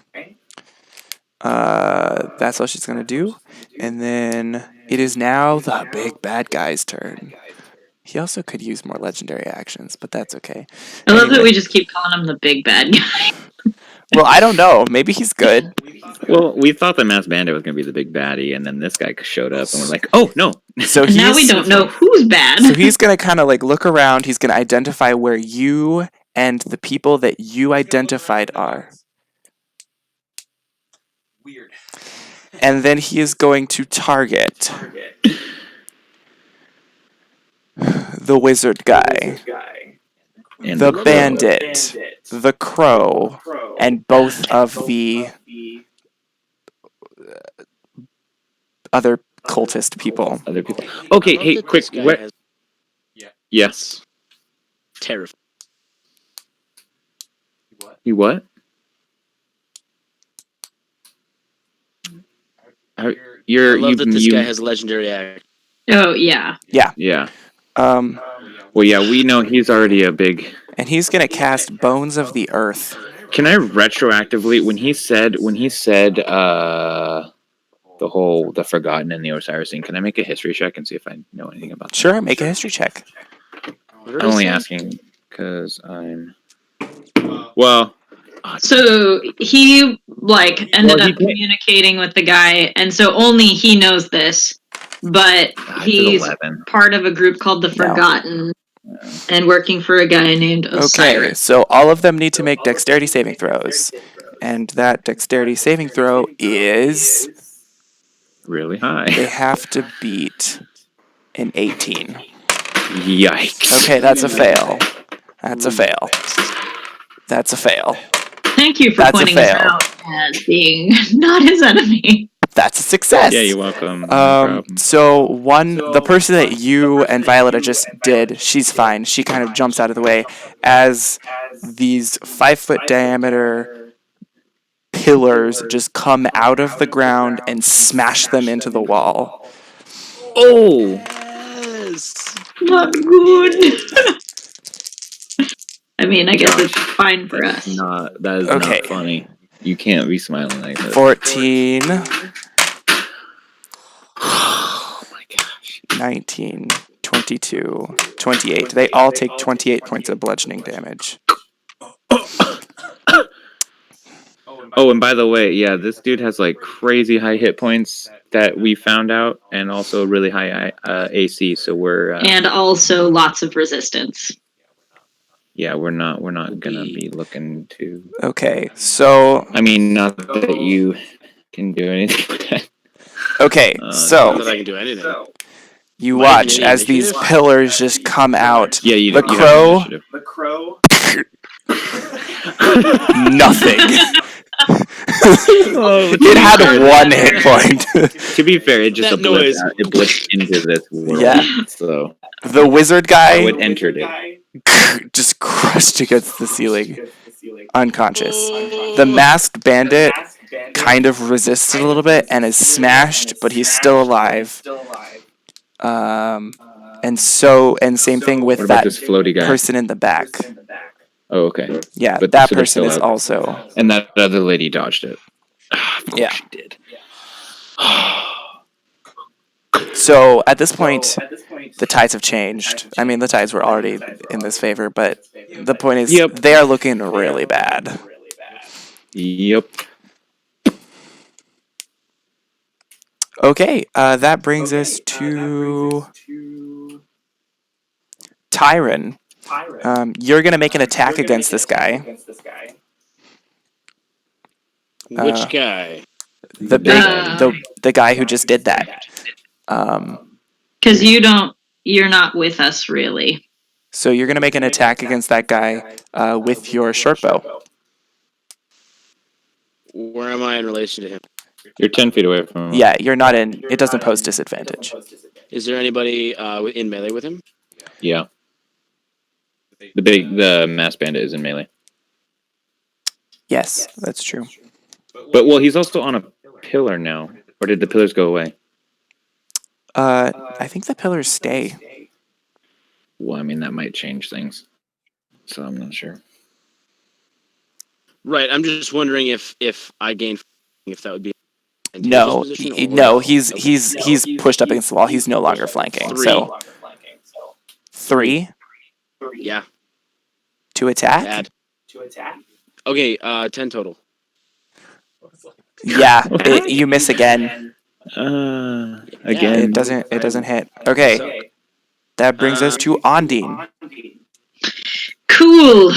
That's all she's gonna do. And then it is now the big bad guy's turn. He also could use more legendary actions, but that's okay. I love that Anyway. we just keep calling him the big bad guy. Well, I don't know. Maybe he's good. Well, we thought the masked bandit was gonna be the big baddie, and then this guy showed up, and we're like, oh no. So And now we don't know who's bad. So he's gonna kind of like look around. He's gonna identify where you and the people that you identified are, Weird. and then he is going to target the wizard guy, And the crow. bandit, the crow, and both of the other cultist people. Other people. Okay, I love hey, that quick. this guy What? has Yes. terrifying. What? You what? I You're love that this you. guy has legendary act. Oh, yeah. Yeah. Um, Well, yeah, we know he's already a big. and he's gonna cast Bones of the Earth. Can I retroactively when he said the Forgotten and the Osiris thing? Can I make a history check and see if I know anything about that? Sure, make a history check. What did I'm I only say? asking because I'm. Well, So he ended Well, he up did- communicating with the guy, and so only he knows this. But it's an he's 11. part of a group called the Forgotten, and working for a guy named Okay, Osiris. so all of them need to make dexterity saving throws, and that dexterity saving throw is Really they high. have to beat an 18. Yikes. Okay, that's a fail. That's a fail. That's a fail. Thank you for That's a pointing us fail. out as being not his enemy. That's a success. Yeah, you're welcome. No problem. So the person that you and Violeta just did, she's fine. She kind of jumps out of the way as these 5-foot diameter pillars just come out of the ground and smash them into the wall. Oh! Yes. Not good. I mean, I guess it's fine for us. That is Okay. not funny. You can't be smiling like that. 14, Oh my gosh. 19, 22, 28. They all take 28 points of bludgeoning damage. Oh, and by the way, yeah, this dude has like crazy high hit points that we found out, and also really high AC. So we're And also lots of resistance. yeah, we're not gonna be looking to. Okay, so I mean, not that you can do anything with that. okay, Not so that I can do anything. you Am I watch getting as these initiative? pillars just come out. Yeah, you The you have crow- initiative. The crow. Nothing. Oh, It had 1 hit point. to be fair, it just That blipped noise. out. It blipped into this world. Yeah. So The wizard how guy it entered it. just crushed against the ceiling, unconscious. The masked bandit kind of resisted a little bit and is smashed, but he's still alive. And same thing with What about that this floaty guy? person in the back. Oh, okay. Yeah, But that so they're person still is out. also. And that other lady dodged it. Of course Yeah. she did. So at this point, the tides have changed. I mean, the tides were already in this favor, but the point is Yep. they are looking really bad. Yep. Okay, that brings us to Tyron. You're going to make an attack against this guy. Which guy? The big, Uh, the guy who just did that. Because you're not with us, really. So you're going to make an attack against that guy with your short bow. Where am I in relation to him? You're 10 feet away from him. Yeah, you're not in. It doesn't pose disadvantage. Is there anybody in melee with him? Yeah. The mass bandit is in melee. Yes, that's true. But, well, he's also on a pillar now. Or did the pillars go away? I think the pillars stay. Well, I mean, that might change things. So I'm not sure. Right. I'm just wondering if I gain, if that would be. No, position or- no, he's pushed up against the wall. He's no longer flanking. 3. So 3 Yeah. to attack. Bad. Okay. 10 total. Yeah, you miss again. Again. It doesn't hit. Okay, that brings us to Ondine. Cool.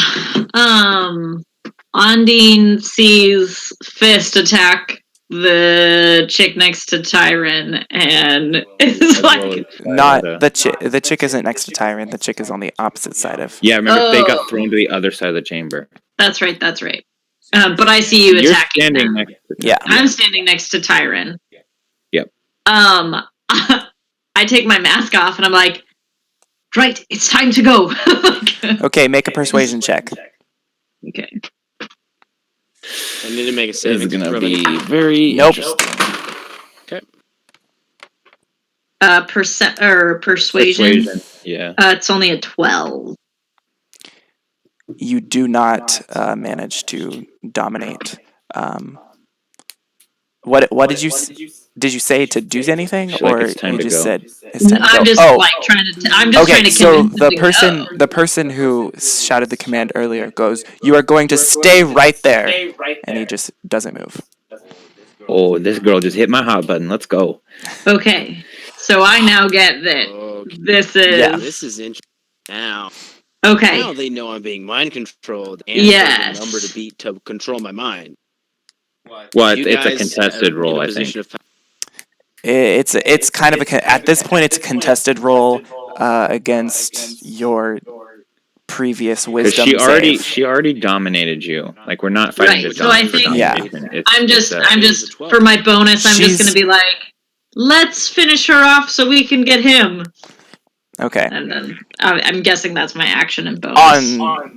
Ondine sees Fist attack the chick next to Tyron, and it's like, Not the chick. The chick isn't next to Tyron. The chick is on the opposite side of. Yeah, remember, they Oh. got thrown to the other side of the chamber. that's right. But I see you You're attacking standing them. next to Yeah. I'm standing next to Tyron. Yep. I take my mask off and I'm like, right, it's time to go. Okay, make a persuasion check. Okay. I need to make a This save. is going to be very Nope. interesting. Okay. Persuasion. Yeah. It's only a 12. You do not manage to dominate. What did you say to do anything, She's like, or "It's time you to just go." said it's time to I'm go? just Oh, like trying to. I'm just trying okay. to So convince the them to go. person who shouted the command earlier goes, "You are going to stay right there," and he just doesn't move. Oh, this girl just hit my hot button. Let's go. Okay, so I now get that Okay. this is Yeah. This is interesting. Now okay. Now they know I'm being mind controlled and Yes. there's a number to beat to control my mind. Well, You it's a guys contested are roll, in a I think. position of power. It's kind of at this point it's a contested roll against your previous 'Cause wisdom she save. already dominated you. Like we're not fighting Right, to so I for think- domination. I'm just It's a 12. for my bonus. I'm She's- just going to be like, let's finish her off so we can get him. Okay. And then I'm guessing that's my action and bonus.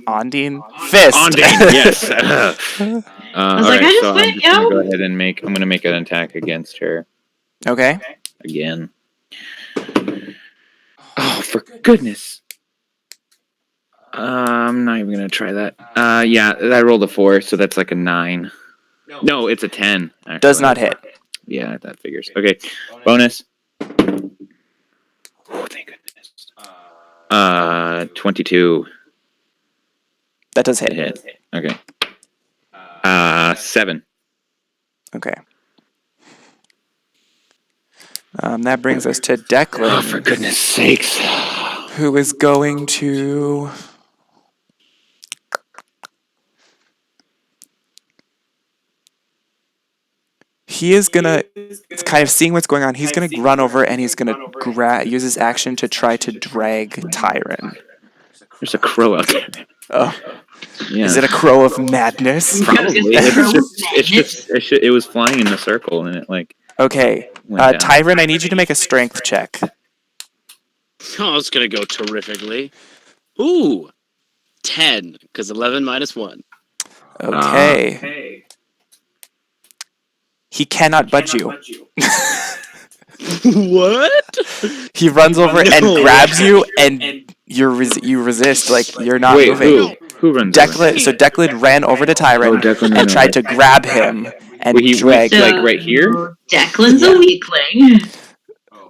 Ondine? Fist! Ondine, yes. I was like, alright, I just so I'm went, just gonna yo. go ahead and I'm gonna make an attack against her Okay. again. Oh, for goodness. I'm not even gonna try that. Yeah, I rolled a 4, so that's like a 9. No, it's a 10. Actually. Does not hit. Yeah, that figures. Okay, bonus. Oh, thank goodness. 22 That does to hit. hit. Okay. 7. Okay. That brings us to Oh, Declan, for goodness sakes. who is going to... He is gonna, it's kind of seeing what's going on. He's gonna run over and he's gonna use his action to try to drag Tyron. There's a crow out there. Oh, Yeah. is it a crow of madness? Probably. It was flying in a circle and it like Okay, went down. Tyron, I need you to make a strength check. Oh, it's gonna go terrifically. Ooh, 10 because 11 minus 1. Okay. He cannot budge you. What? He runs over and No. grabs you, and you resist. Like you're not Wait, moving. who runs over? So Declan ran over to Tyron Declan ran and tried to over. grab him and Wait, he drag. like right here? Declan's Yeah. a weakling.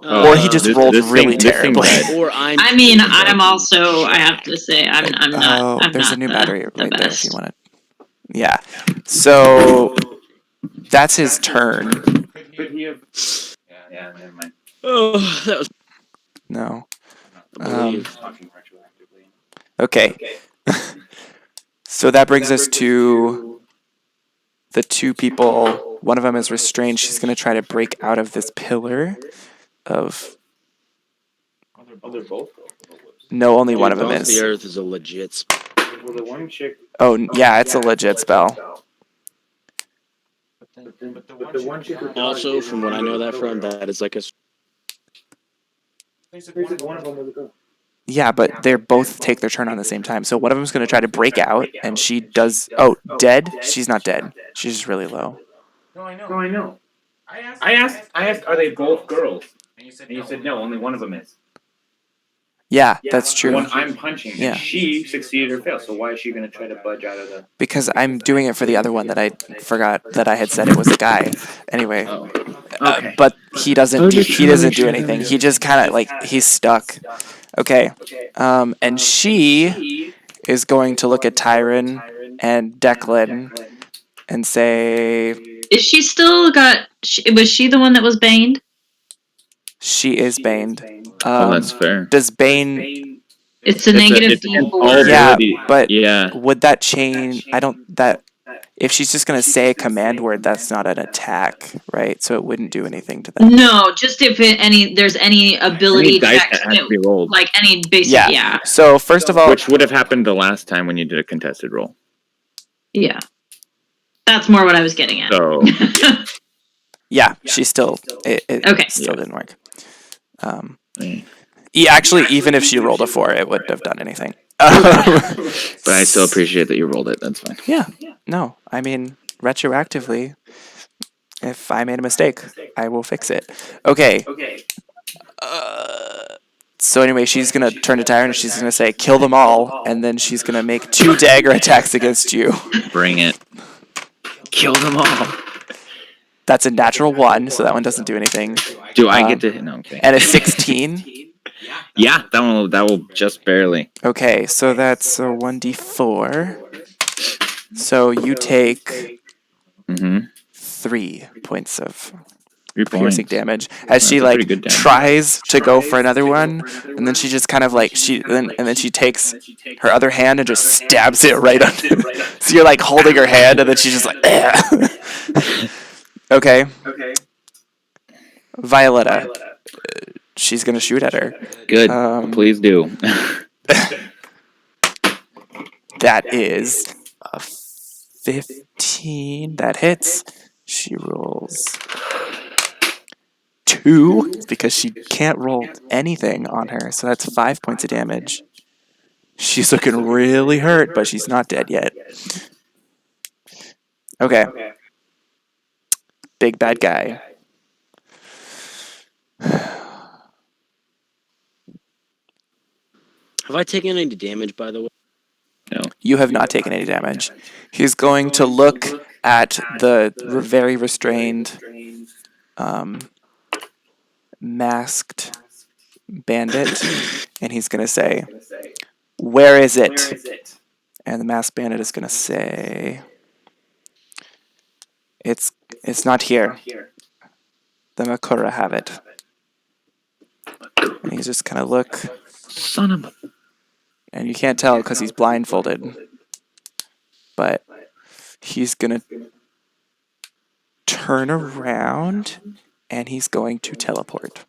Or he just rolled really this thing terribly. died. Or I'm. I mean, I'm also. I have to say, I'm not. Oh, I'm there's not a new the, battery the right there if best. you want it. Yeah. So that's his turn. Yeah, never mind. Oh, that was. No. I believe. Okay. So that brings us to the two people. One of them is restrained. She's going to try to break out of this pillar of... No, only one of them Both is. The Earth is a legit. Oh, yeah, it's a legit spell. Also, from what I know that from, that is like a. Yeah, but they both take their turn on the same time. So one of them's going to try to break out, and she does... Oh, dead? She's not dead. She's just really low. No, I know. I asked, are they both girls? And you said no, only one of them is. Yeah, that's The true. one I'm punching. Yeah. And she succeeded or failed. So why is she going to try to budge out of the... Because I'm doing it for the other one that I forgot that I had said it was a guy. Anyway, Okay. but he doesn't do anything. He just kind of like he's stuck. Okay, and she is going to look at Tyron and Declan and say Is she still got? Was she the one that was baned? she is baned. Oh, that's fair. Does Bane? It's a negative D4. Yeah, ability. but Yeah. would that change? I don't that. If she's just gonna say a command word, that's not an attack, right? So it wouldn't do anything to them. No, just if there's any ability Any dice check, that has to be rolled. like any basic, Yeah. yeah. So first of all, Which would have happened the last time when you did a contested roll. Yeah. That's more what I was getting at. So yeah, she still it Okay. still didn't work. Yeah, actually, even if she rolled a 4, it wouldn't have done anything. but I still appreciate that you rolled it. That's fine. Yeah, no, I mean retroactively, if I made a mistake, I will fix it. Okay. So anyway, she's gonna turn to Tyron and she's gonna say, "Kill them all," and then she's gonna make 2 dagger attacks against you. Bring it. Kill them all. That's a natural 1, so that one doesn't do anything. Do I get to? No. Okay. And a 16. Yeah, that will just barely. Okay, so that's a 1d4. So you take 3 points of 3 piercing points. damage as she That's a like pretty good damage. tries to go for another one, and then she just kind of like and then she takes her other hand and just stabs it right under. So you're like holding her hand, and then she's just like. Okay. Violetta. She's gonna shoot at her. Good. Um, Please do. That is a 15. That hits. She rolls 2 because she can't roll anything on her. So that's 5 points of damage. She's looking really hurt, but she's not dead yet. Okay. Big bad guy. Have I taken any damage, by the way? No. You have not taken any damage. He's going to look at the very restrained, masked bandit, and he's going to say, "Where is it?" And the masked bandit is going to say, "It's not here. The Makura have it." And he's just going to look, Son of a... and you can't tell because he's blindfolded. But he's going to turn around, and he's going to teleport.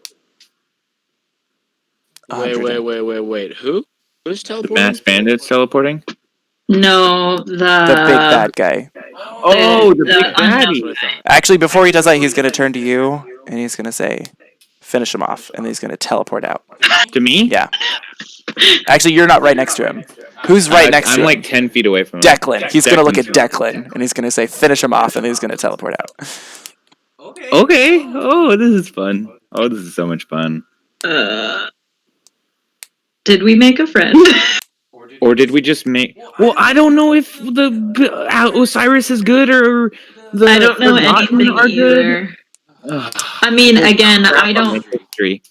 Wait. Who? Who's The teleporting? masked bandit's teleporting? No, The big bad guy. Oh, the big That's what baddie. I thought. Actually, before he does that, he's going to turn to you, and he's going to say, "Finish him off," and he's going to teleport out. To me? Yeah. Actually, you're not right next to him. Who's right next to I'm him? like 10 feet away from him. Declan. He's going to look at Declan's- Declan, and he's going to say, "Finish him off," and he's going to teleport out. Okay. Oh, this is fun. Oh, this is so much fun. Did we make a friend? Or did we just make... Well, I don't know if the Osiris is good or the I don't know Forgotten anything are good. either. I mean, again, I don't. History.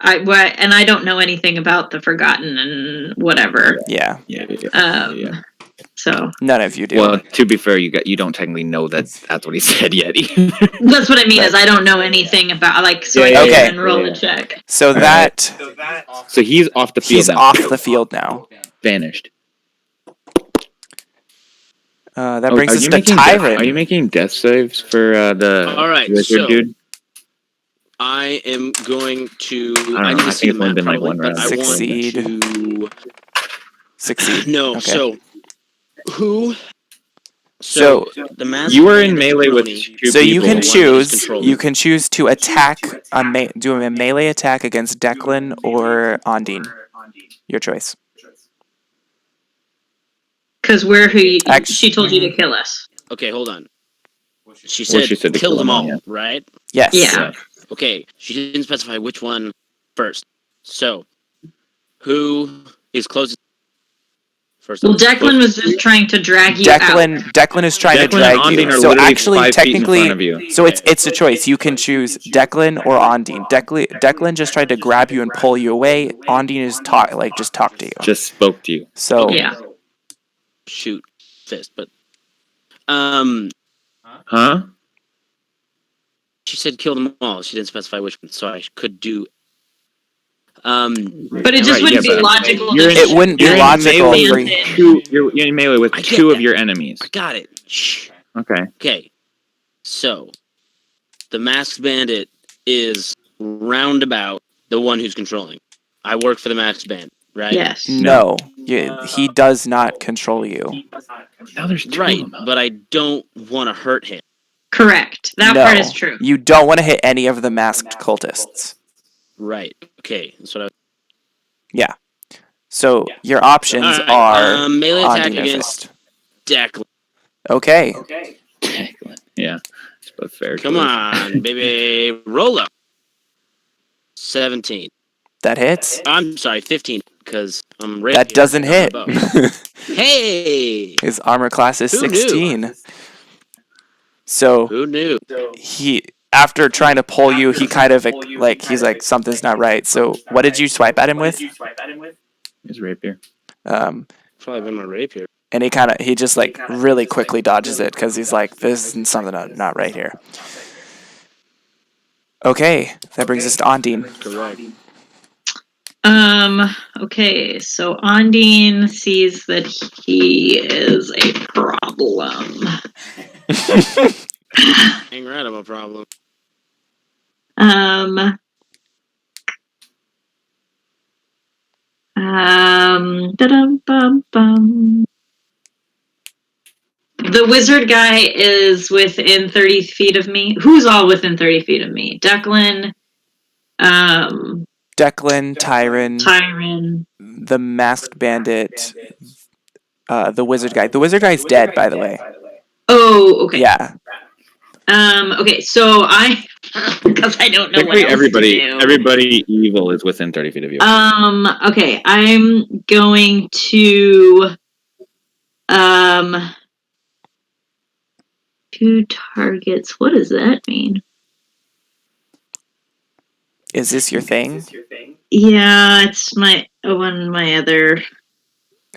And I don't know anything about the Forgotten and whatever. Yeah. Yeah. So None of you do. Well, to be fair, you don't technically know that's what he said yet. Either. that's what I mean. Is I don't know anything about so Yeah, I yeah, can't yeah. even roll a check. So that So he's off the field he's now. off the field now. Vanished. That brings are us you to making Tyron. Are you making death saves for the All right, wizard so- dude? I am going to. I need know, to I see think it's only the map been like probably, one but round. I Succeed. want to. Succeed. No, Okay. so who? So the mask. You were in melee with Tony. two So you people. can One is choose. controlling. You can choose to attack do a melee attack against Declan or Ondine. Your choice. Because Act- she told you to kill us. Okay, hold on. She Well, said, she said to kill kill them them all, all, yeah. right? Yes. Yeah. Okay, she didn't specify which one first. So, who is closest? First Well, off, Declan was just trying to drag you out. Declan is trying to Declan drag and Ondine you. are So literally actually, 5 feet in front of technically, you. so it's a choice. You can choose Declan or Ondine. Declan just tried to grab you and pull you away. Ondine is just talk to you. Just spoke to you. So Okay. Yeah. shoot fist, but Huh? she said kill them all. She didn't specify which one, so I could do. But it just Right, wouldn't yeah, be but logical. you're to It wouldn't be You're in logical melee for with you. you're in melee with I get two of that. your enemies. I got it. Shh. Okay. Okay, so the masked bandit is roundabout the one who's controlling. I work for the masked bandit, right? Yes. No, he does not control you. Now there's two Right, of them. but I don't want to hurt him. Correct. That No, part is true. You don't want to hit any of the masked cultists. Right. Okay. That's what I. Yeah. So your options All right, are melee attack Ondine or against Fist. Declan. Okay. Yeah. It's both fair. Come choice. on, baby. Roll up. 17. That hits. I'm sorry, 15, because I'm ready. That doesn't hit. Hey! His armor class is Who knew? 16. So Who knew? he, after trying to pull you, he kind of he's like, something's not right. So what did you swipe at him with? His rapier. Probably been my rapier. And he just like really quickly dodges it because he's like, this is something not right here. Okay, that brings us to Ondine. Correct. Okay, so Ondine sees that he is a problem. Hang right, I'm a problem. Da-dum-bum-bum. The wizard guy is within 30 feet of me. Who's all within 30 feet of me? Declan, Declan, Tyron, Tyron. the masked bandit, the wizard guy. The wizard guy's dead, by the way. Oh, okay. Yeah. Okay, so I, because I don't know what else everybody, to do. everybody evil is within 30 feet of you. Okay, I'm going to, 2 targets. What does that mean? Is this your thing? Yeah, it's one of my other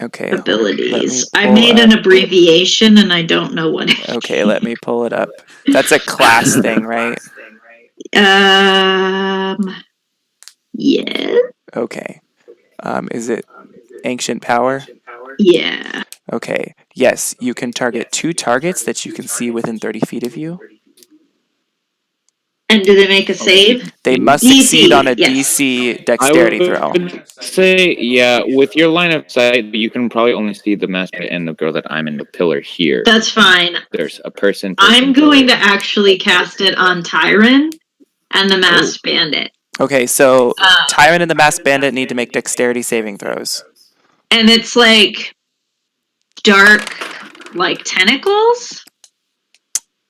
Okay. abilities. I pull made an up- abbreviation and I don't know what it Okay, let me pull it up. That's a class thing, right? Yeah. Okay. Is it ancient power? Yeah. Okay. Yes, you can target 2 targets that you can see within 30 feet of you. And do they make a save? They must DC, succeed on a yes. DC dexterity throw. Say, yeah, with your line of sight, you can probably only see the master and the girl that I'm in the pillar here. That's fine. There's a person. I'm going to actually cast it on Tyron and the masked bandit. Okay, so Tyron and the masked bandit need to make dexterity saving throws. And it's like dark, like tentacles?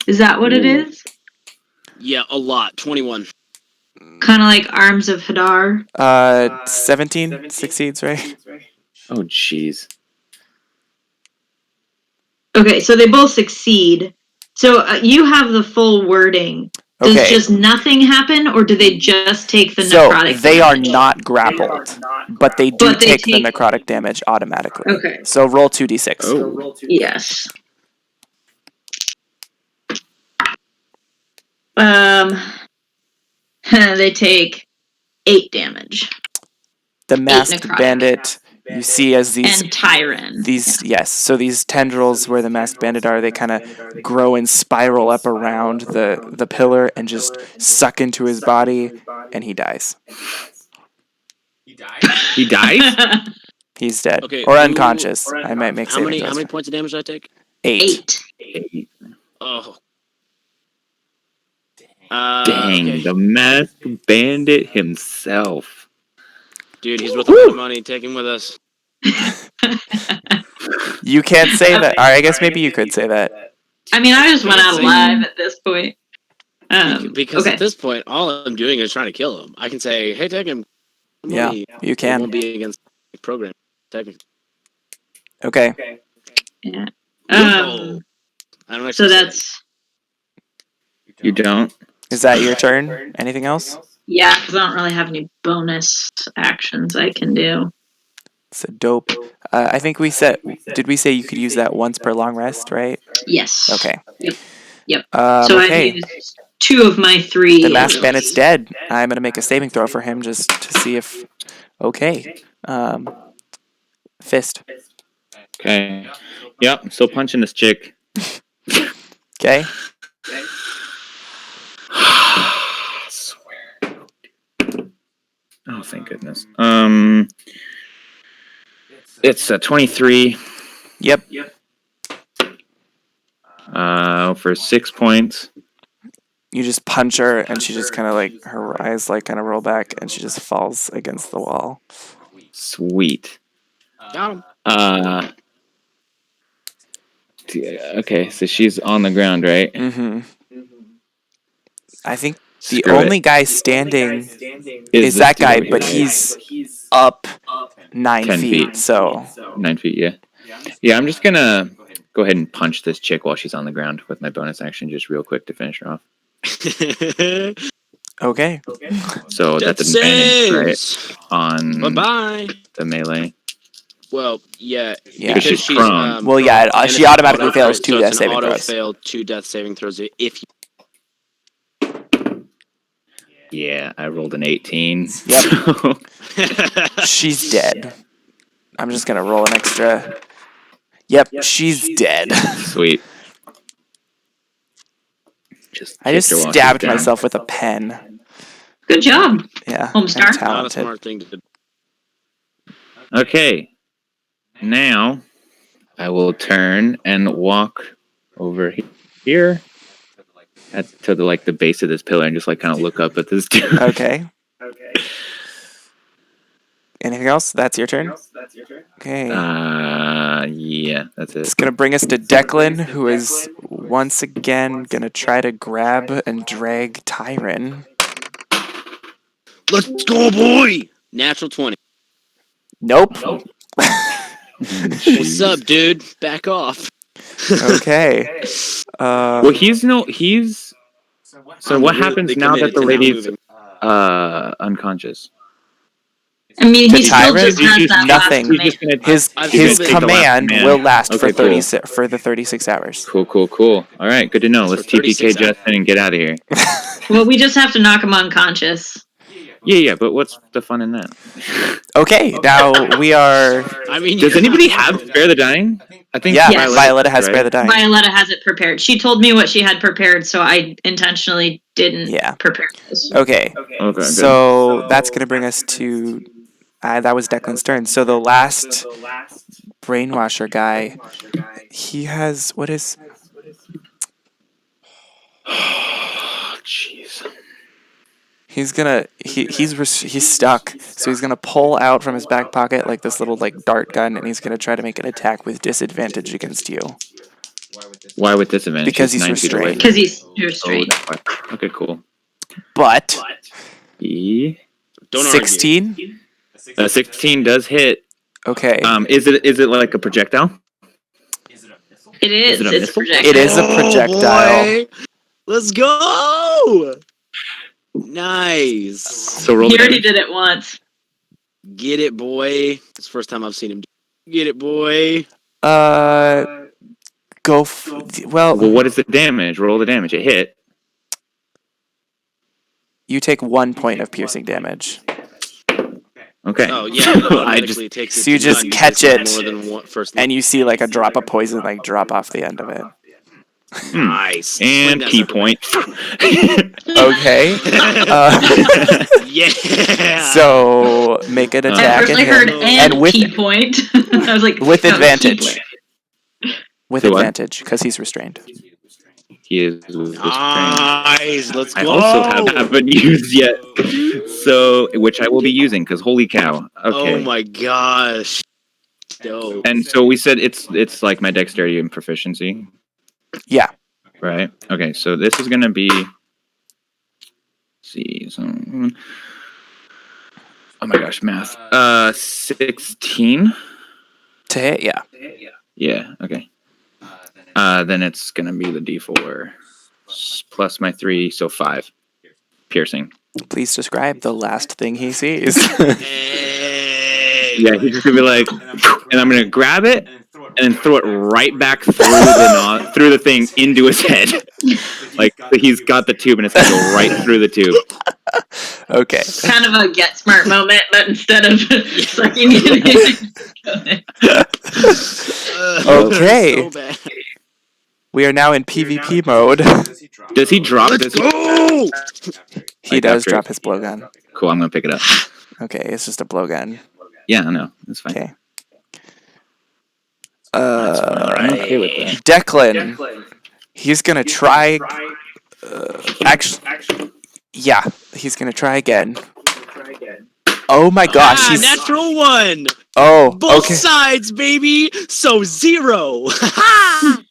Is that what it is? Yeah, a lot. 21. Kind of like Arms of Hadar. 17 succeeds, right? Oh, jeez. Okay, so they both succeed. So you have the full wording. Does Okay. just nothing happen, or do they just take the So necrotic they are damage? not grappled, but they do take the necrotic damage automatically. Okay. So roll 2d6. Oh. Yes. They take 8 damage. The masked necrotic. bandit, you see as And Tyron. yes, so these tendrils where the masked bandit are, they kind of grow and spiral up around the pillar and just suck into his body, and he dies. He dies? He's dead. Okay, Or unconscious. I might make How saving many throws. how many points of damage did I take? 8. 8. Oh. Dang, Okay. the masked bandit himself. Dude, he's worth a lot of money. Take him with us. You can't say that. Or I guess maybe you could say that. I mean, I just went out alive at this point. Because okay. at this point, all I'm doing is trying to kill him. I can say, hey, take him. Yeah, you It can. won't be against the program. Technically. Okay. Yeah. I don't actually So say that's... You don't? Is that your turn? Anything else? Yeah, because I don't really have any bonus actions I can do. It's a dope. I think we said. Did we say you could use that once per long rest, right? Yes. Okay. Yep. Okay. So I've used 2 of my 3. The masked bandit's dead. I'm gonna make a saving throw for him just to see if. Okay. Fist. Okay. Yep, I'm still punching this chick. Okay. I swear. Oh, thank goodness. It's a 23. Yep. For 6 points. You just punch her, and she just kind of like her eyes like kind of roll back, and she just falls against the wall. Sweet. Got him. Okay, so she's on the ground, right? Mm-hmm. I think the Screw only it. guy standing Is is that this guy, dude over but here. he's up 9 10 feet. feet. So 9 feet, yeah. Yeah, I'm just gonna go ahead and punch this chick while she's on the ground with my bonus action, just real quick to finish her off. okay. So Death that's advantage, right? saves. On Bye-bye. the melee. Well, yeah. Yeah. Because she's prone. Well, yeah, and she it's an automatically auto- fails 2 so death it's an saving auto throws. fail 2 death saving throws if you. Yeah, I rolled an 18. Yep. So- She's dead. I'm just gonna roll an extra. Yep, she's dead. Sweet. I just kicked her while she's stabbed down. myself with a pen. Good job. Yeah, Homestar. I'm Not a talented. smart thing to do. Okay. Now I will turn and walk over here to the base of this pillar and just like kind of look up at this dude. Okay. Anything else? That's your turn? Okay. Yeah, that's It's it. going to bring us to Declan, who is once again going to try to grab and drag Tyron. Let's go, boy! Natural 20. Nope. What's up, dude? Back off. Okay. Well, he's. So what happens They now that committed the to not lady's moving. unconscious? I mean, To he still Tyron? just has that Nothing. last command. His I've his still been- command will last for Okay, 30 for the 36 hours. Cool. All right, good to know. Let's For 36 TPK Justin and get out of here. Well, we just have to knock him unconscious. Yeah, but what's the fun in that? Okay, now we are. I mean, Does anybody have Spare the Dying? I think Yeah, Yes. Violetta has right? Spare the Dying. Violetta has it prepared. She told me what she had prepared, so I intentionally didn't Yeah. prepare this. Okay, Okay, good. so that's going to bring us to. That was Declan's turn. So the last brainwasher guy, he has. What is. Jeez. He's stuck, so he's gonna pull out from his back pocket like this little like dart gun, and he's gonna try to make an attack with disadvantage against you. Why with disadvantage? Because he's 9 feet away. restrained. Because he's Oh, restrained. that's why. Okay, cool. But E. Don't argue. 16. 16 does hit. Okay, Is it like a projectile? It is. Is it a It's missile? projectile. it is a projectile. Boy. Let's go! Nice. So roll He the already damage. did it once. Get it, boy. It's the first time I've seen him. Get it, boy. Go. Well, Well, what is the damage? Roll the damage. It hit. you take 1 point of piercing damage. Okay. Oh, yeah. It I automatically just takes it so you to just 9 catch because it's it, more than one first. And you see like a drop of poison like drop off the end of it. Nice. and Swing that P sucker point. Okay. Yeah. So make an At attack At first at I heard him. and with key point. I was like, with no, key advantage. point. With So what? advantage because he's restrained. He is restrained. Nice. Let's I go. also haven't used yet, so which I will be using because holy cow. Okay. Oh my gosh. Dope. And so we said it's like my dexterity and proficiency, Yeah. right? Okay, so this is gonna be. Let's see, so oh my gosh, math. 16. To hit, yeah. Yeah. Okay. Then it's gonna be the D4 plus my 3, so 5 piercing. Please describe the last thing he sees. Hey. Yeah, he's just gonna be like, and I'm gonna grab it and then throw it right back through through the thing into his head. Like he's got the tube and it's gonna go right through the tube. Okay. Kind of a get smart moment, but instead of sucking it Okay. So bad. We are now in PvP mode. Does he drop? Let's go. He Like does after- drop his blowgun. Cool, I'm gonna pick it up. Okay, it's just a blowgun. Yeah, I know. That's fine. Okay. I'm okay with that. Declan. He's gonna try. Actually, yeah, he's gonna try again. Oh my gosh, he's. Natural 1. Oh, Both okay. sides, baby. So 0.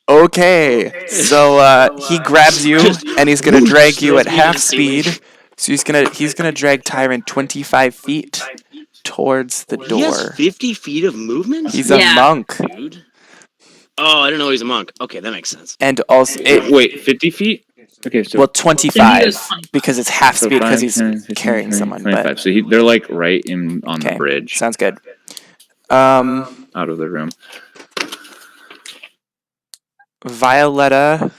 Okay, so he grabs you and he's gonna drag you at half speed. So he's gonna drag Tyron 25 feet towards the He has door. 50 feet of movement? He's a Yeah. monk, Dude. Oh, I didn't know he was a monk. Okay, that makes sense. and also Wait, 50 feet? Okay, so well So he 25 goes 25. because it's half so speed because 5, he's 10, 15, carrying 20, someone. 25. But So they're like right on okay, the bridge sounds good. out of the room. Violetta.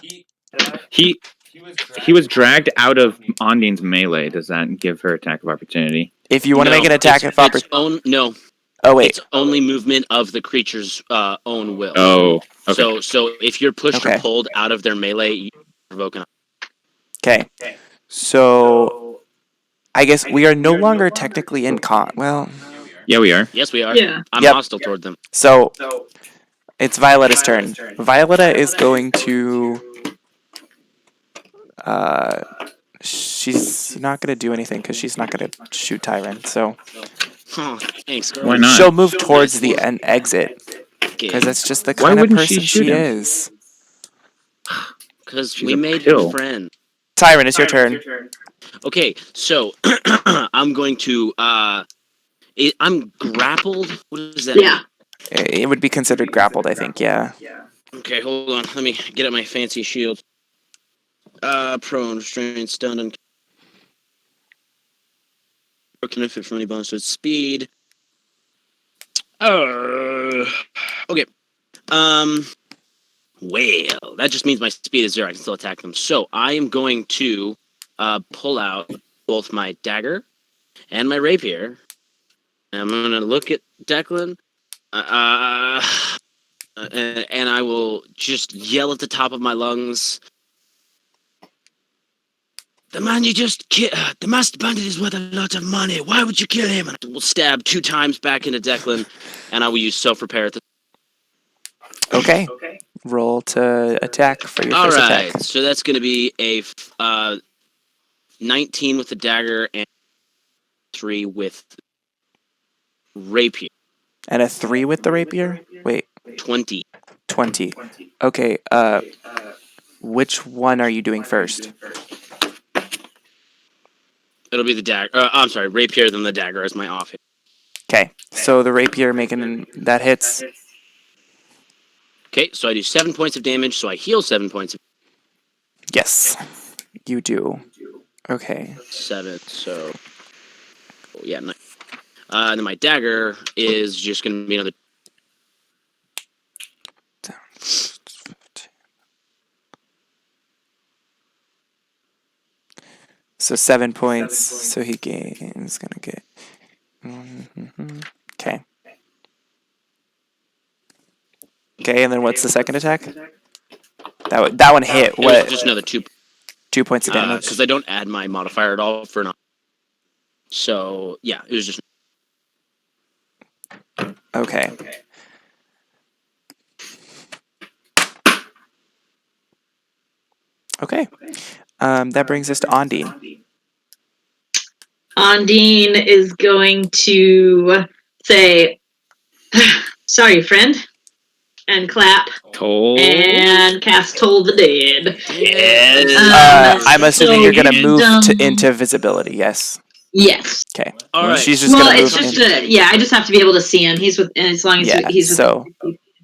He was dragged out of Ondine's melee. Does that give her attack of opportunity? If you want to No, make an attack it's- of opportunity. No, Oh wait. it's only movement of the creature's own will. Oh, okay. So if you're pushed Okay. or pulled out of their melee, you provoke an. Okay. So I guess we are no longer technically in con. Well, Yeah, we are. Yes, we are. Yeah. I'm Yep. hostile toward them. so It's Violeta's turn. Violeta is going to. She's not going to do anything because she's not going to shoot Tyron. So Huh, thanks. Why not? she'll move towards the exit Okay, because that's just the Why kind of wouldn't she person shoot she him? is. because She's we a made pill. friends. Tyron, it's your turn. Okay, so I'm going to I'm grappled. What is that? Yeah. It would be considered grappled, I think. Yeah. Okay, hold on. Let me get up my fancy shield. Prone, restrained, stunned, and benefit from any bonus to its speed. Okay. Well, that just means my speed is 0. I can still attack them. So I am going to pull out both my dagger and my rapier. I'm going to look at Declan. And I will just yell at the top of my lungs. The man you just killed, the master bandit is worth a lot of money. Why would you kill him? And I will stab 2 times back into Declan, and I will use self-repair at the... Okay. Roll to attack for your All first right, attack. so that's going to be a 19 with the dagger and 3 with rapier. And a 3 with the rapier? Wait, 20. 20. Okay, which one are you doing first? It'll be the dagger. I'm sorry, rapier then the dagger as my off hit. Okay, so the rapier making that hits. Okay, so I do 7 points of damage, so I heal 7 points of Yes, you do. Okay. 7, so... Oh, yeah, 9. And then my dagger is just going to be another... So 7 points, so he gains, gonna get... Okay. Okay, and then what's the second attack? That one hit. It was What? just another 2 2 points of damage. because I don't add my modifier at all for an... So, yeah, it was just... Okay. Okay. That brings us to Ondine. Ondine is going to say, sorry, friend, and clap, Toll. and cast Toll the Dead. I'm assuming so you're gonna you've move done- into visibility. Yes. Yes. Okay. All right. She's just Well, gonna it's move. just I just have to be able to see him. He's with, as long as Yeah, he's with so-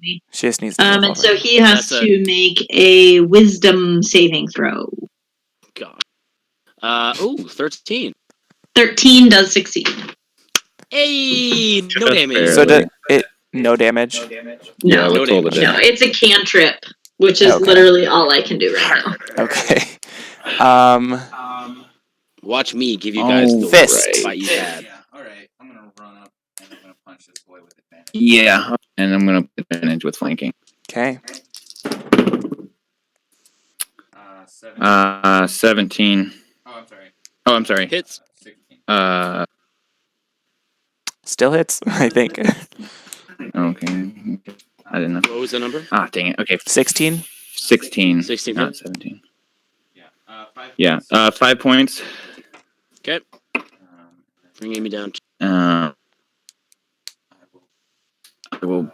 me. She just needs to move And over. so he has That's to make a Wisdom saving throw. God. 13. 13 does succeed. Hey, no Just damage. So barely. no damage. Yeah, No, with Toll the damage. no, Dead. it's a cantrip, which is Okay. literally all I can do right now. Okay. Watch me give you guys the Fist. worst fight you've had. Yeah, alright. I'm gonna run up and I'm gonna punch this boy with advantage. Yeah, and I'm gonna put advantage with flanking. Okay. 17. Oh, I'm sorry. Oh, I'm sorry. Hits. 16. Still hits, I think. Okay. I didn't know. What was the number? Ah, dang it. Okay. 16. 16. 16 Not hits. 17. Yeah. 5 Yeah. points. 5 points. Okay. Um, Bringing me down to... Uh, I will, I will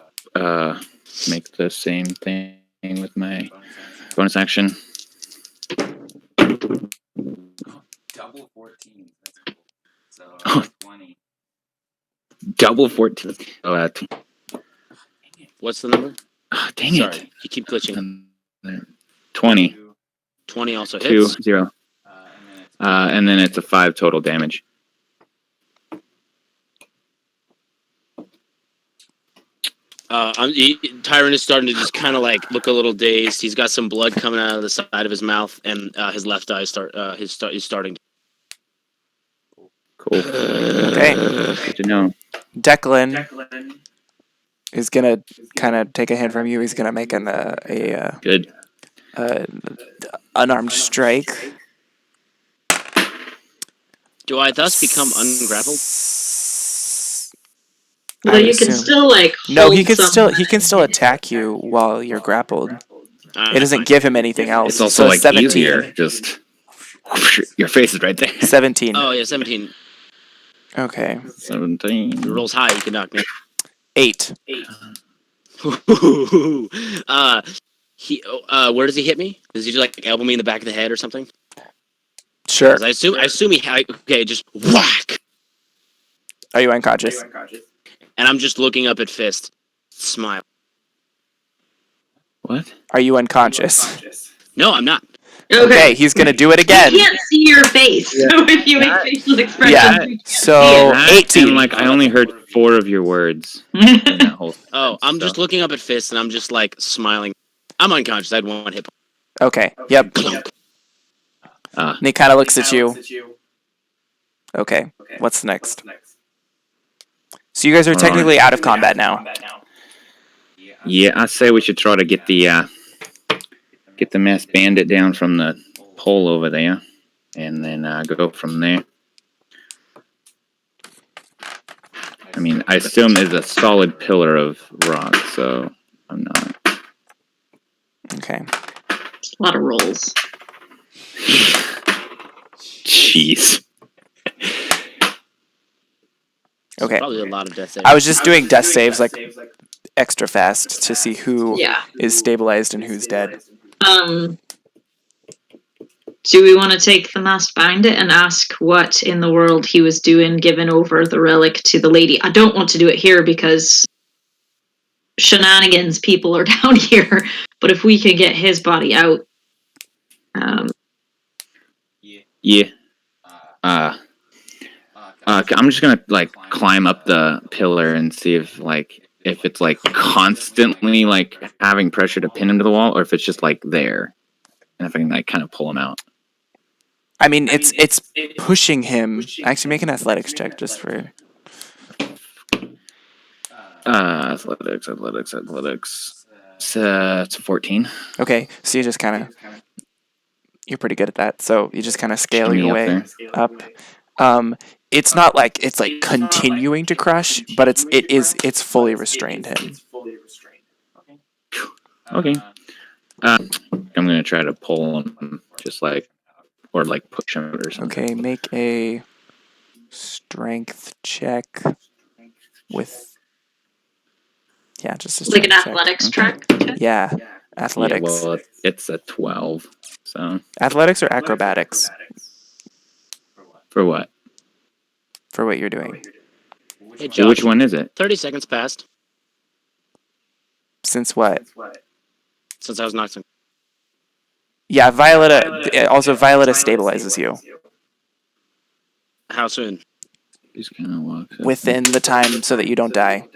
make the same thing with my bonus action. bonus action. Double 14. That's cool. So Oh. 20. Double 14. Oh, What's the number? dang Sorry, it. you keep glitching. 20. 20 also 2, hits. 0. And then it's a 5 total damage. Tyron is starting to just kind of like look a little dazed. He's got some blood coming out of the side of his mouth, and his left eye is starting. Cool. Okay. Good to know. Declan is gonna kind of take a hint from you. He's gonna make an Good. unarmed strike. Do I thus become ungrappled? Well, you can still like No, hold he can someone. still attack you while you're grappled. It That's doesn't fine. give him anything else. It's also So like 17. easier. Just your face is right there. 17. Oh yeah, 17. Okay. 17. If it rolls high, you can knock me. 8. Where does he hit me? Does he just like elbow me in the back of the head or something? Sure. 'Cause I assume he okay, just whack. Are you unconscious? And I'm just looking up at Fist. Smile. What? Are you unconscious? No, I'm not. Okay, he's gonna do it again. We can't see your face, so if you make facial expressions, Yeah. we can't So That 18. And like I only heard 4 of your words see in it. that whole. Oh, I'm so- just looking up at Fist and I'm just like smiling. I'm unconscious. I had 1 hit point. Okay. Yep. Clunk. Ah, And he kind of looks at you. Okay. What's next? So you guys are Alright. technically out of combat now. yeah, I say we should try to get the masked bandit down from the pole over there, and then go from there. I mean, I assume there's a solid pillar of rock, so I'm not. Okay. A lot of rolls. Jeez. Okay. Probably a lot of death saves. I was just doing death saves like extra fast to see who Yeah. is stabilized and who's dead. Do we want to take the masked bandit and ask what in the world he was doing giving over the relic to the lady? I don't want to do it here because shenanigans people are down here. But if we can get his body out, Yeah. I'm just gonna like climb up the pillar and see if it's like constantly like having pressure to pin him to the wall, or if it's just like there, and if I can like kind of pull him out. I mean, it's pushing him. Actually, make an athletics check just for. Athletics. It's a 14. Okay, so you just kind of. You're pretty good at that. So you just kind of scale Shimmy your up way there. up. It's not like it's like continuing to crush, but it's fully restrained him. Okay. I'm gonna try to pull him, just like, or like push him or something. Okay, make a strength check with. Yeah, just a like an strength check. athletics track. Yeah, Yeah, athletics. well, it's a 12. So Athletics or acrobatics for what? for what you're doing. Hey, So Josh, which one is it? 30 seconds passed Since what? since I was knocked. Yeah, Violetta. Also, Violetta stabilizes you How soon? Just kind of walks up. within the time so that you don't die.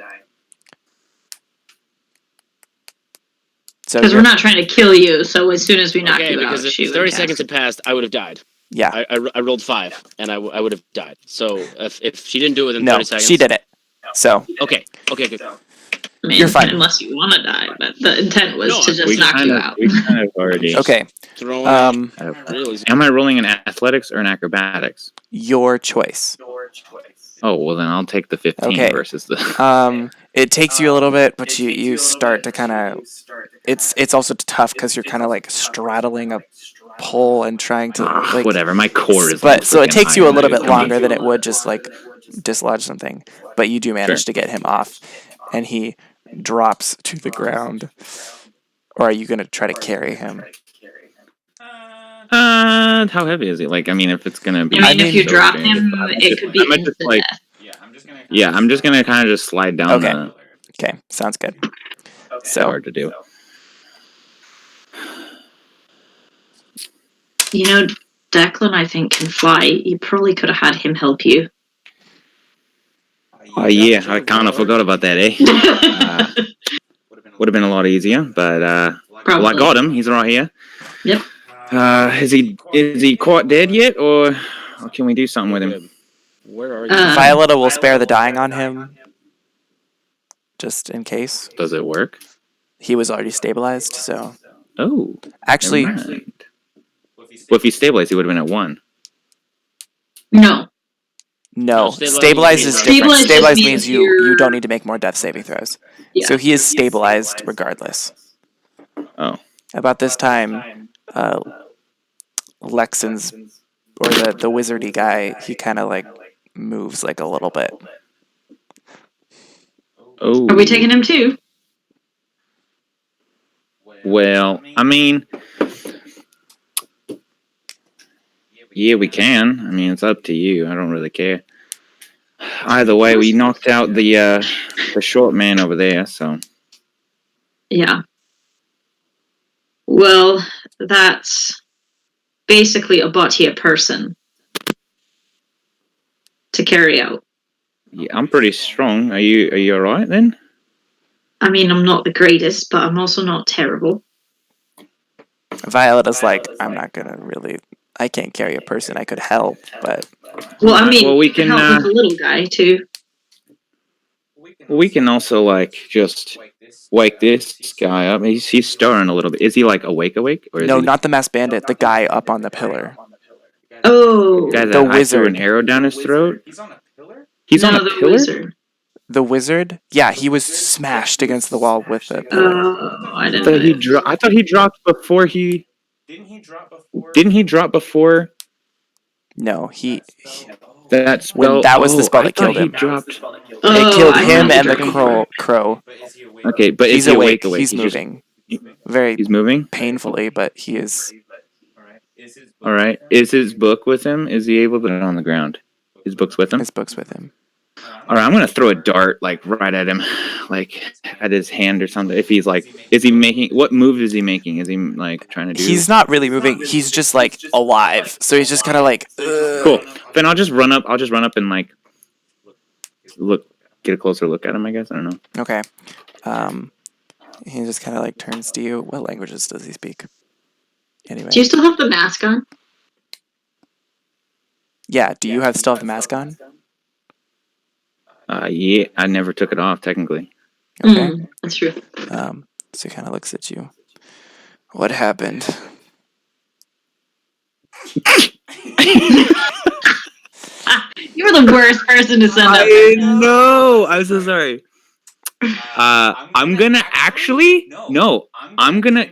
So Because we're not trying to kill you, so as soon as we knock Okay, you out, because she if would 30 cast seconds it. had passed, I would have died. yeah, I rolled 5, and I would have died. So if she didn't do it within no, 30 seconds, she did it. So Okay, good. I mean, You're fine. unless you want to die, but the intent was No, to just We knock kind you of, out. we kind of already. okay, Throwing out Real easy. Am I rolling an athletics or an acrobatics? your choice. Oh well, then I'll take the 15 Okay. versus the. It takes you a little bit, but you start to kind of. It's also tough because you're kind of like straddling a pole and trying to like. Whatever, my core is. But so it freaking takes you a iron, little dude. bit Come on. longer than it would just like dislodge something, but you do manage Sure. to get him off, and he drops to the ground. Or are you gonna try to carry him? How heavy is he? Like, I mean, if it's gonna be. I mean, if you so drop big, him, it could be I might instant just like. death. Yeah, I'm just gonna kind of just slide down. Okay. The, Okay, sounds good. it's So hard to do. You know, Declan, I think, can fly. You probably could have had him help you. Oh yeah, I kind of forgot about that, eh? Would have been a lot easier, but well, I Probably. got him. He's right here. Yep. Is he quite dead yet, or can we do something with him? Where are you? Violetta will spare the dying on him, just in case. Does it work? He was already stabilized, so Oh, actually, never mind. Well, if he stabilized, he would have been at 1. No. No, stabilized is different. Stabilized just Stabilized means means you you're- don't need to make more death saving throws. Yeah. So he is stabilized regardless. Oh. About this time, Lexon's or the wizardy guy, he kind of like moves like a little bit. Oh. Are we taking him too? Well, I mean, yeah, we can. I mean, it's up to you. I don't really care. Either way, we knocked out the short man over there, so. Yeah. Well, that's basically a Batia person to carry out. Yeah, I'm pretty strong. Are you all right then? I mean, I'm not the greatest, but I'm also not terrible. Violeta's like, I'm not gonna really. I can't carry a person. I could help, but Well, I mean, Well, we can, help with the little guy too. We can also like just wake this guy up. He's stirring a little bit. Is he like awake, or is no, he not the masked bandit. The guy up on the pillar. Oh, guy the that I threw an wizard. arrow down his throat? He's no, on a the pillar. wizard. The wizard? Yeah, he was smashed against the wall with the pillar. Oh, I I didn't thought know. I thought he dropped before he. Didn't he drop before No, he that spell? when that was the spell I that thought killed he him. dropped. It killed I him had and the to crow. Okay, but He's is he awake. awake? He's just- moving. Very He's moving. painfully, but he is. All right. Is his book with him? Is he able to put it on the ground? His book's with him. His book's with him. All right, I'm gonna throw a dart like right at him, like at his hand or something. If he's like, is he making? What move is he making? Is he like trying to do? He's not really moving. He's just like alive. So he's just kind of like. Cool. Then I'll just run up. And like get a closer look at him. I guess I don't know. Okay. He just kind of like turns to you. What languages does he speak? Anyway. Do you still have the mask on? Yeah. Do you still have the mask on? Yeah, I never took it off technically. Okay. That's true. So he kind of looks at you. What happened? You're the worst person to send up. know. I'm so sorry. I'm gonna actually no. I'm gonna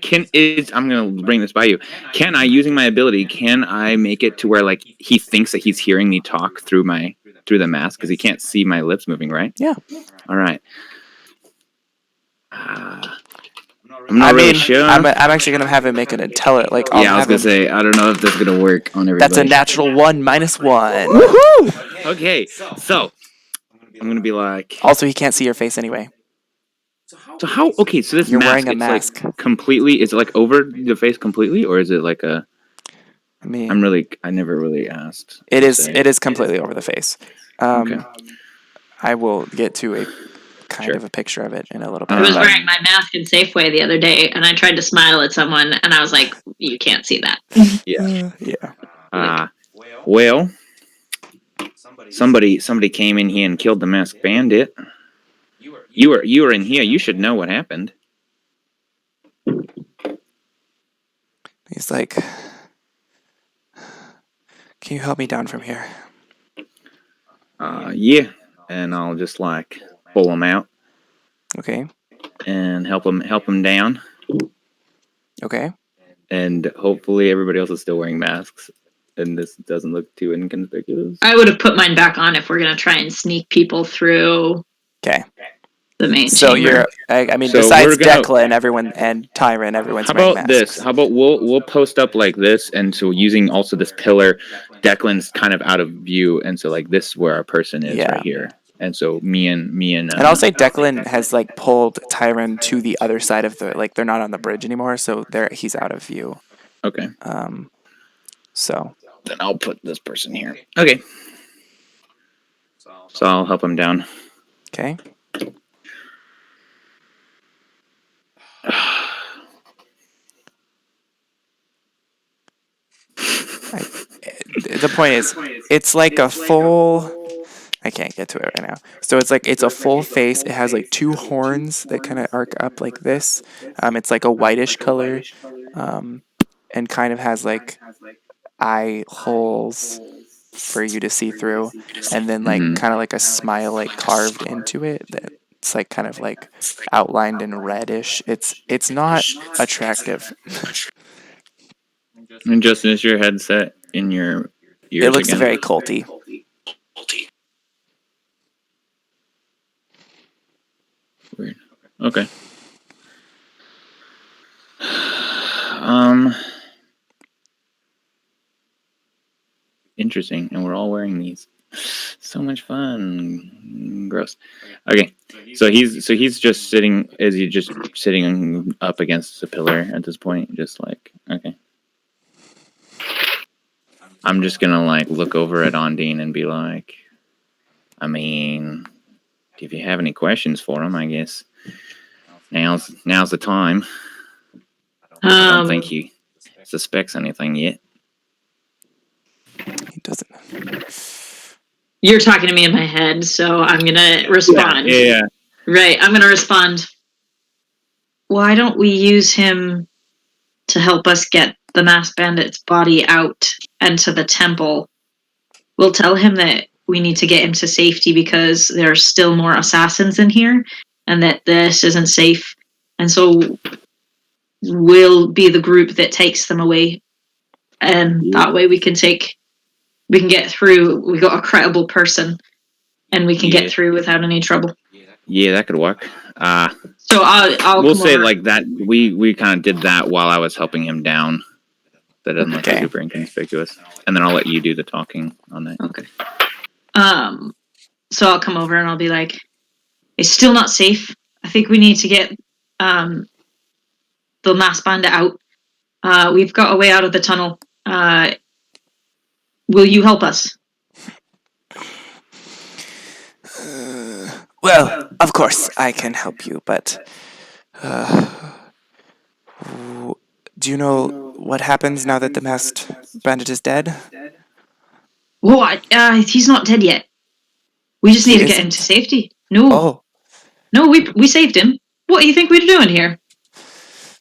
bring this by you. Can I, using my ability, can I make it to where like he thinks that he's hearing me talk through the mask because he can't see my lips moving, right? Yeah. All right. I'm not really sure. I'm actually gonna have him make an intelligence. Like, I'll yeah, I was have gonna him. say I don't know if that's gonna work on everybody. That's a natural 1 minus 1. Woohoo! Okay, so I'm gonna be like. Also, he can't see your face anyway. So how? Okay, so this You're mask, wearing a it's mask. like completely. Is it like over the face completely, or is it like a? I mean, I never really asked. it is completely over the face. Okay. I will get to a kind Sure. of a picture of it in a little I bit. was but- wearing my mask in Safeway the other day, and I tried to smile at someone, and I was like, "You can't see that." Yeah. Yeah. Well, somebody came in here and killed the masked bandit. You were in here. You should know what happened. He's like, can you help me down from here? Yeah. And I'll just like pull him out Okay. and help him down. Okay. And hopefully everybody else is still wearing masks, and this doesn't look too inconspicuous. I would have put mine back on if we're gonna try and sneak people through. Okay. The main. So chamber. I mean, So besides we're gonna- Declan, everyone and Tyron, everyone's How wearing about masks. this? How about we'll post up like this, and so using also this pillar, Declan's kind of out of view, and so like this is where our person is Yeah. right here, and so me and And I'll say Declan has like pulled Tyron to the other side of the they're not on the bridge anymore, so he's out of view. okay. So Then I'll put this person here. Okay. So I'll help him down. okay. The point is, it's like a full. I can't get to it right now. So it's a full face. It has like 2 horns that kind of arc up like this. It's like a whitish color, and kind of has like eye holes for you to see through, and then like kind of like a smile like carved into it that's like kind of like outlined in reddish. It's not attractive. And Justin, is your headset in your ears It looks again? very culty. Weird. Okay. Interesting. And we're all wearing these. So much fun. Gross. Okay. So he's just sitting. Is he just sitting up against the pillar at this point? Just like, okay. I'm just gonna like look over at Ondine and be like, I mean, if you have any questions for him, I guess now's the time. I don't think he suspects anything yet. He doesn't. You're talking to me in my head, so I'm gonna respond. Yeah. Right, I'm gonna respond. Why don't we use him to help us get the masked bandit's body out and to the temple? We'll tell him that we need to get him to safety because there are still more assassins in here and that this isn't safe. And so we'll be the group that takes them away. And that way we can get through. We got a credible person and we can get through without any trouble. Yeah, that could work. So I'll we'll come say over. like that. We kind of did that while I was helping him down. That doesn't look Okay. super inconspicuous. And then I'll let you do the talking on that. Okay. So I'll come over and I'll be like, it's still not safe. I think we need to get the masked bandit out. We've got a way out of the tunnel. Will you help us? Well, of course I can help you, but do you know what happens now that the masked bandit is dead? What? He's not dead yet. We just need to get him to safety. No. Oh. No, we saved him. What do you think we're doing here?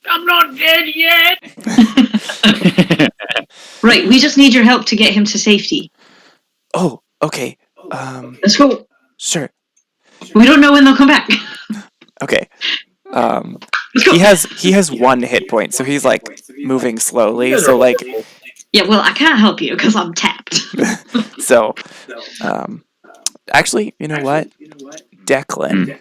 I'm not dead yet. Right, we just need your help to get him to safety. Oh, okay. Let's go. Sure. We don't know when they'll come back. Okay. Let's go. He has 1 hit point, so he's like moving slowly. So like, Yeah, well, I can't help you because I'm tapped. so, actually, you know what? Declan.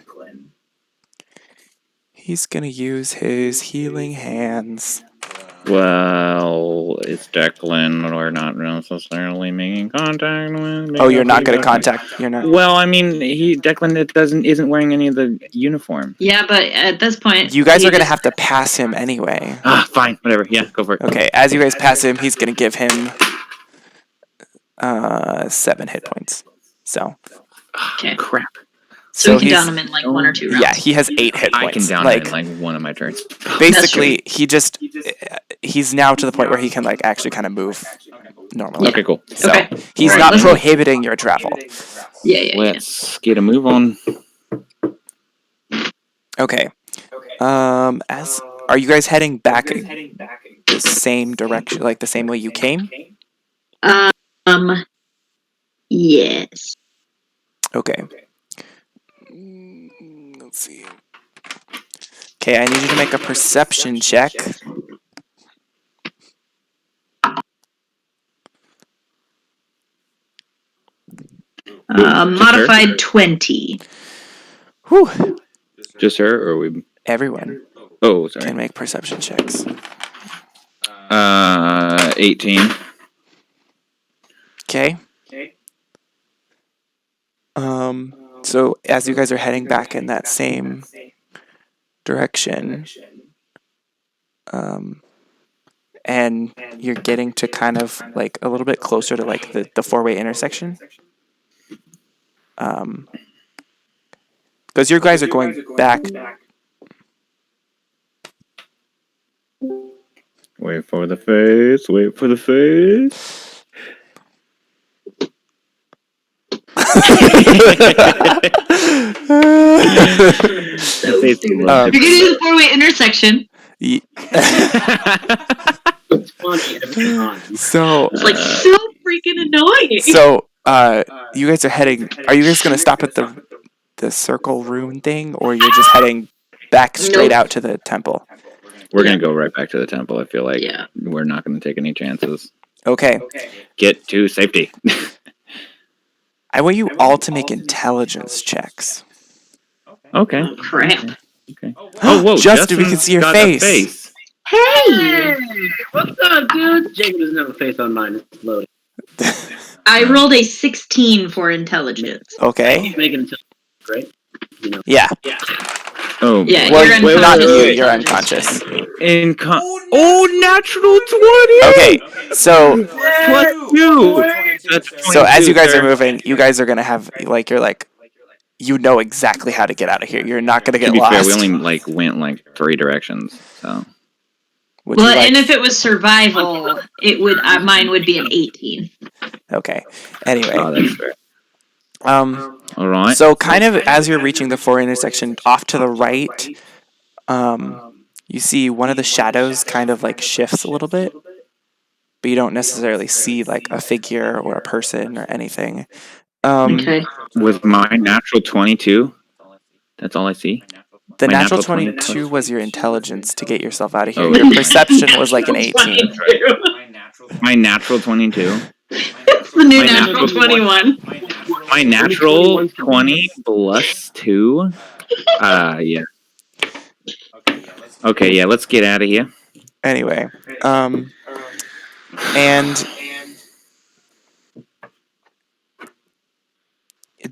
He's gonna use his healing hands. Well, it's Declan. We're not necessarily making contact with. Oh, you're not gonna contact. You're not. Well, I mean, Declan isn't wearing any of the uniform. Yeah, but at this point, You guys are gonna have to pass him anyway. Fine, whatever. Yeah, go for it. Okay, as you guys pass him, he's gonna give him 7 hit points. So. Okay. Crap. So we can he's- down him in like 1 or 2 rounds. Yeah, he has 8 hit points. I can down it in like one of my turns. Basically, he's now to the point where he can like actually kind of move normally. Okay, cool. So Okay. he's Alright, not let's go. prohibiting your travel. Yeah. Let's get a move on. Okay. Are you guys heading back the same direction, like the same way you came? Yes. Okay. Let's see. Okay, I need you to make a perception check. Modified 20. Whew. Just her, or we? Everyone Oh, sorry. can make perception checks. 18. Okay. So as you guys are heading back in that same direction, and you're getting to kind of like a little bit closer to like the 4-way intersection, because you guys are going back. Wait for the face. Wait for the face. You're getting to the 4-way intersection. It's funny every time. So It's like so freaking annoying. So, you guys are heading. Are you guys gonna stop at the circle rune thing, or you're just heading back straight out to the temple? We're gonna go right back to the temple. I feel like Yeah. we're not gonna take any chances. Okay. Get to safety. I want you all to make intelligence checks. Okay. Oh, crap. Okay. Oh, whoa! Justin, we can Justin's see your got face. a face. Hey! What's up, dude? Jacob doesn't have a face on mine. It's loaded. I rolled a 16 for intelligence. Okay. He's making it great. You know. Yeah. Oh, Yeah, Well, you're wait, not unconscious. you. You're unconscious. natural 20. Okay. So, That's so as you guys are 22, sir. moving, you guys are gonna have like you know exactly how to get out of here. You're not gonna To get be lost. fair, we only went 3 directions. So Would Well, you like- and if it was survival, it would mine would be an 18. Okay. Anyway, that's fair. All right. so kind of as you're reaching the 4 intersection, off to the right, you see one of the shadows kind of like shifts a little bit, but you don't necessarily see like a figure or a person or anything. Okay. With my natural 22, that's all I see. The My natural natural 22 was your intelligence to get yourself out of here. Oh, Your yeah. perception was like an 18. My natural 22. It's the new My natural natural 21. My natural 20 plus 2. Yeah. Okay, yeah, let's get out of here. Anyway, and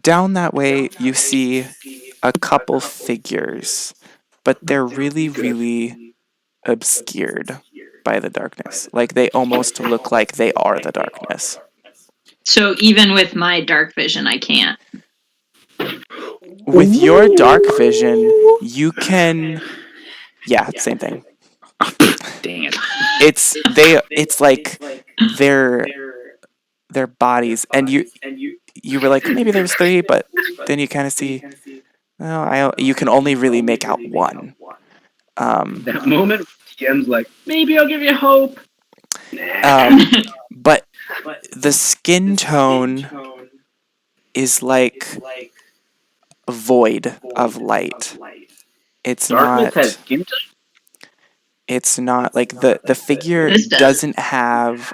down that way you see a couple figures, but they're really, really obscured by the darkness. Like they almost look like they are the darkness. So even with my dark vision, I can't. With your dark vision, you can. Yeah, same thing. Dang it. It's like their bodies, and you were like maybe there's 3, but then you kind of see. You can only really make out one. That moment, Jim's like, maybe I'll give you hope. But the skin tone is like void of light. It's Darkness not. has skin tone? It's not like the figure This does. doesn't have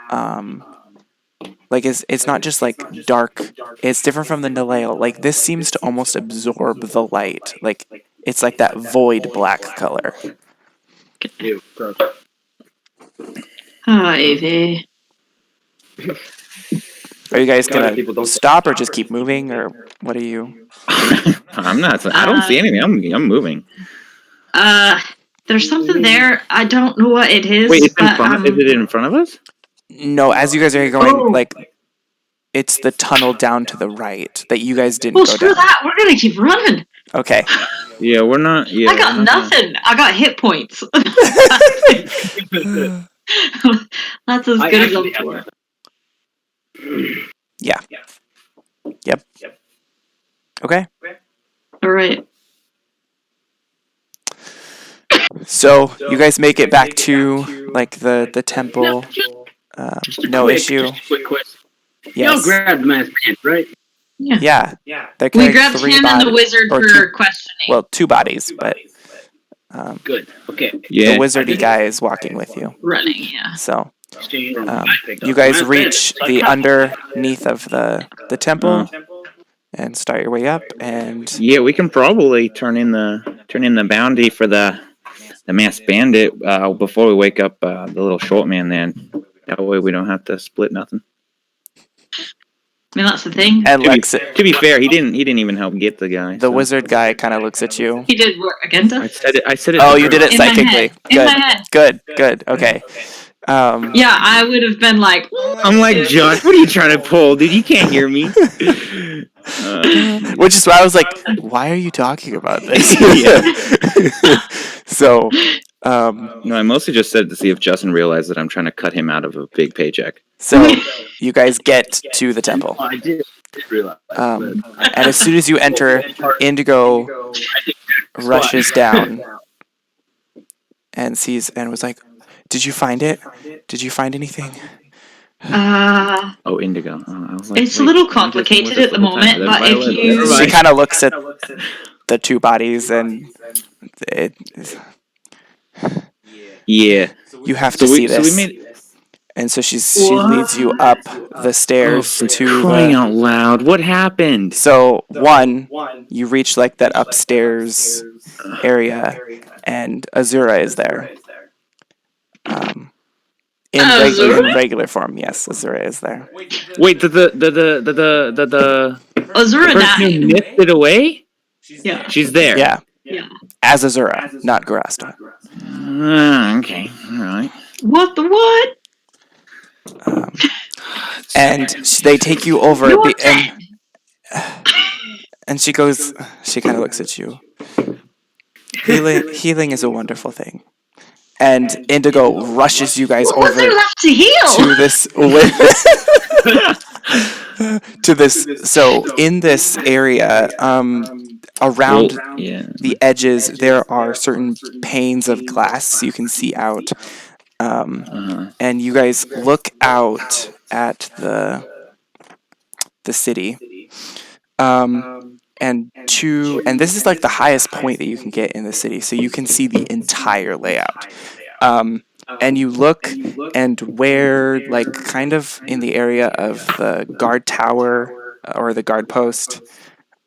like it's not just like dark. It's different from the Naleo. Like this seems to almost absorb the light. Like it's like that void black color. Ew, gross. Hi, Evie. Are you guys God, gonna people don't stop or just keep moving, or what are you? I'm not. I don't see anything. I'm moving. There's something there. I don't know what it is. Wait, it's in but, front. Is it in front of us? No, as you guys are going, Oh. like it's the tunnel down to the right that you guys didn't Oh, go screw down. that. We're gonna keep running. Okay. Yeah, we're not. Yeah, I got we're not gonna- nothing. I got hit points. That's as I good as actually I'm have for. Yeah. Yep. Okay. All right. So you guys make it back to like the temple. No Quick, issue. just a quick question. Y'all Yes. grabbed the man's pants, right? Yeah. They're We carrying grabbed 3 him and the bodies. wizard or for two- questioning. Well, 2 bodies, but Good. Okay. Yeah. the wizardy guy is walking with you. Running, yeah. So I picked you up guys the man's reach pants. the underneath of the temple and start your way up. And Yeah, we can probably turn in the bounty for the masked bandit before we wake up the little short man. Then that way we don't have to split nothing. I mean, that's the thing. and Lex, To be fair, he didn't even help get the guy. the so. wizard guy, kind of looks at you. He did work against I us. said it. I said it. Oh, to you her. did it In my psychically. head. In my head. Good. Okay. Yeah, I would have been like, I'm like, Josh, what are you trying to pull, dude? You can't hear me. Which is why I was like, why are you talking about this? So, No, I mostly just said it to see if Justin realized that I'm trying to cut him out of a big paycheck. so you guys get to the temple. I did realize. And as soon as you enter, Indigo rushes down and sees and was like, "Did you find it? Did you find anything?" Oh, indigo. I was like, It's a wait, little indigo was complicated a at the full type. moment, That's but if violet. you... Never She mind. kind of looks at the two bodies and it, Yeah. you have to So see we this. made. And so she leads you up the stairs Oh, to crying the. out loud! What happened? So one, you reach like that upstairs area, and Azura is there. Azura? In regular form, yes, Azura is there. Wait, the Azura person who died. missed it away? Yeah. She's there. Yeah, Yeah. as Azura, not Garasta. Okay. All right. What the what? And they take you over, You're dead. and she goes. She kind of looks at you. Healing is a wonderful thing. And Indigo rushes you guys What's over there left to heal? to this to this. So in this area, around the edges, there are certain panes of glass you can see out, and you guys look out at the city. And this is like the highest point that you can get in the city, so you can see the entire layout. And you look, and where, like, kind of in the area of the guard tower or the guard post,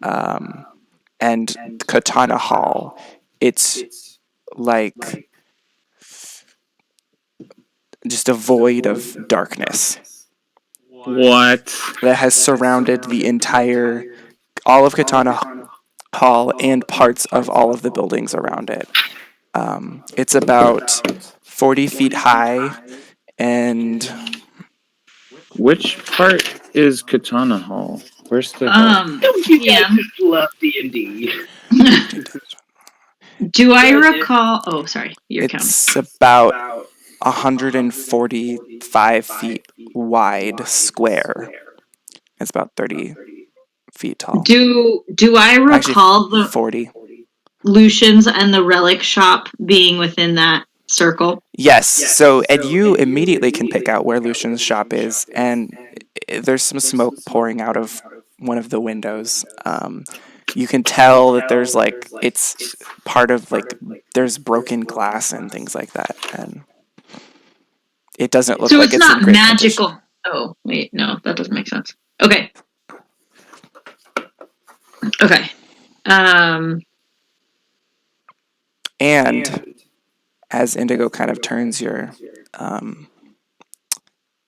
and Katana Hall, it's like just a void of darkness What? that has surrounded all of Katana Hall and parts of all of the buildings around it. It's about 40 feet high, and Which part is Katana Hall? Where's the hall? Don't you Yeah. guys just love D&D? Do I recall... Oh, sorry. You're counting. it's about 145 feet wide square. It's about 30 feet tall. Do I recall Actually, the 40. Lucian's and the relic shop being within that circle? Yes. So, and you immediately can pick out where Lucian's shop is, and there's some smoke pouring out of one of the windows. You can tell that there's like it's part of like there's broken glass and things like that, and it doesn't look So like it's in not great magical. condition. Oh, wait, no, that doesn't make sense. Okay. Okay. And as Indigo kind of turns your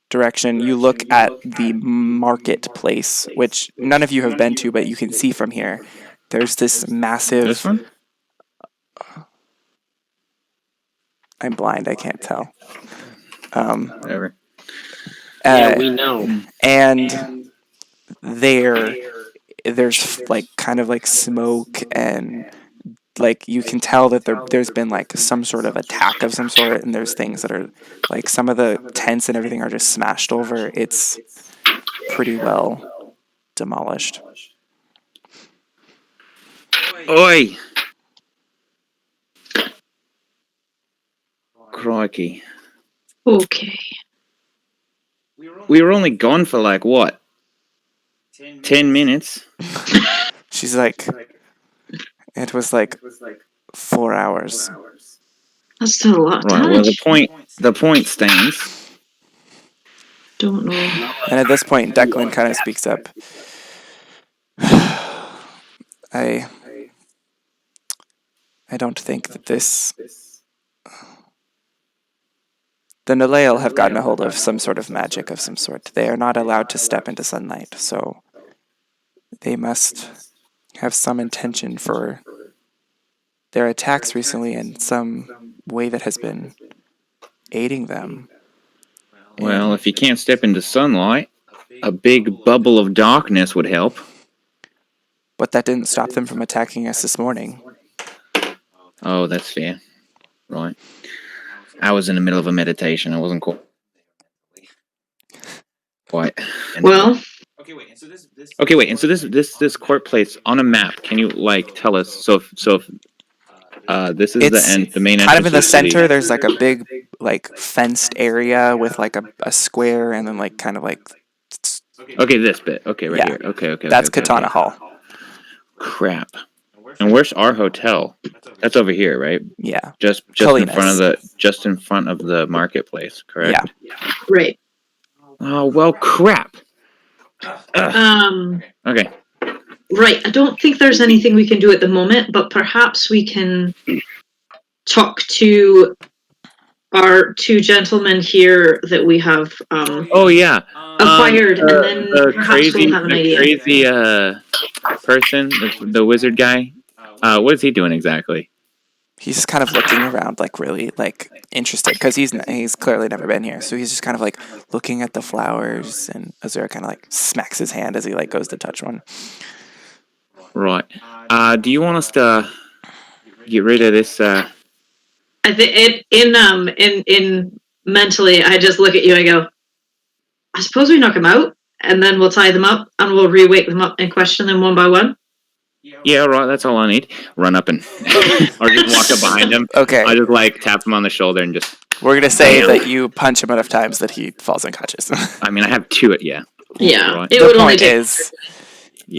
direction, you look at the marketplace, which none of you have been to, but you can see from here. There's this massive. This one? I'm blind. I can't tell. Whatever. Yeah, we know. And there's like kind of like smoke, and like you can tell that there's been like some sort of attack of some sort, and there's things that are like some of the tents and everything are just smashed over. It's pretty well demolished. Oi! Crikey. Okay. We were only gone for like what? 10 minutes? She's like, it was like 4 hours. That's still a lot of Right, time. well the point stands. Don't know. And at this point, Declan kind of speaks up. I don't think that the Nalail have gotten a hold of some sort of magic of some sort. They are not allowed to step into sunlight, so they must have some intention for their attacks recently in some way that has been aiding them. Well, if you can't step into sunlight, a big bubble of darkness would help. But that didn't stop them from attacking us this morning. Oh, that's fair. Right. I was in the middle of a meditation. I wasn't quite. Well, Okay, wait. And so this court place on a map. Can you like tell us? So if This is the end. The main kind of entrance in the to city. center. There's like a big, like fenced area with like a square, and then like kind of like. Okay, this bit. Okay, right Yeah. here. Okay. That's okay, Katana okay. Hall. Crap. And where's our hotel? That's over here, right? Yeah. Just in front of the marketplace, correct? Yeah. Right. Oh well, crap. Okay. Right. I don't think there's anything we can do at the moment, but perhaps we can talk to our two gentlemen here that we have Oh yeah. acquired, and then perhaps we'll have an idea. Crazy person, the wizard guy. What is he doing exactly? He's just kind of looking around, like really like interested, because he's clearly never been here. So he's just kind of like looking at the flowers, and Azura kind of like smacks his hand as he like goes to touch one. Right. Do you want us to get rid of this? I think in mentally, I just look at you. I go, I suppose we knock them out, and then we'll tie them up, and we'll re-wake them up and question them one by one. Yeah, right. That's all I need. Run up and or just walk up behind him. Okay. I just like tap him on the shoulder and just. We're gonna say that you punch him enough times that he falls unconscious. I mean, I have two. Yeah. Yeah. Right. It The would only point take. is,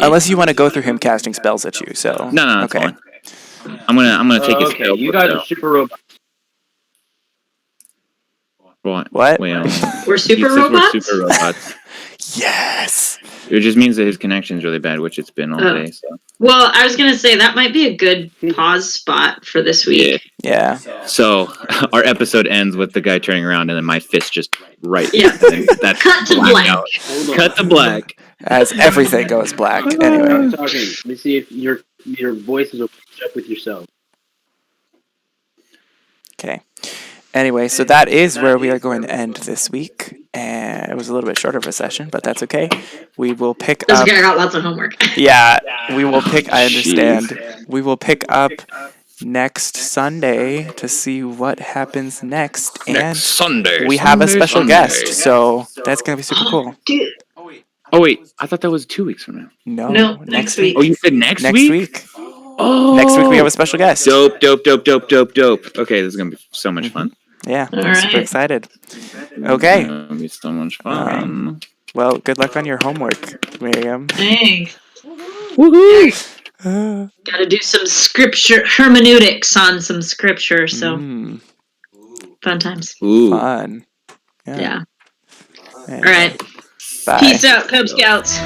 unless you want to go through him casting spells at you, so No, that's okay. fine. I'm gonna take his Okay, spell. you guys are super robots. Right. What? Well, We're super he says robots? We're super robots. Yes. It just means that his connection's really bad, which it's been all day. So. Well, I was gonna say that might be a good pause spot for this week. Yeah. So our episode ends with the guy turning around and then my fist just right. Yeah. That's Cut to blacked black. out. Cut to black. As everything goes black. Anyway. Talking. Let me see if your voices will catch up with yourself. Okay. Anyway, so that is where we are going to end this week. And it was a little bit shorter of a session, but that's okay. We will pick That's up. okay, I got lots of homework. Yeah, we will pick. I understand. We will pick up next Sunday to see what happens next. And Sunday. we have a special guest, so that's gonna be super cool. Dude. Oh wait, I thought that was 2 weeks from now. No, next week. Oh, you said next week? Oh, Next week we have a special guest. Dope. Okay, this is gonna be so much fun. Yeah, All I'm super right. excited. Okay. It's gonna be so much fun. Well, good luck on your homework, Miriam. Thanks. Woohoo! Gotta do some scripture hermeneutics on some scripture, so fun times. Ooh. Fun. Yeah. Anyway, All right. bye. Peace out, Cub Scouts.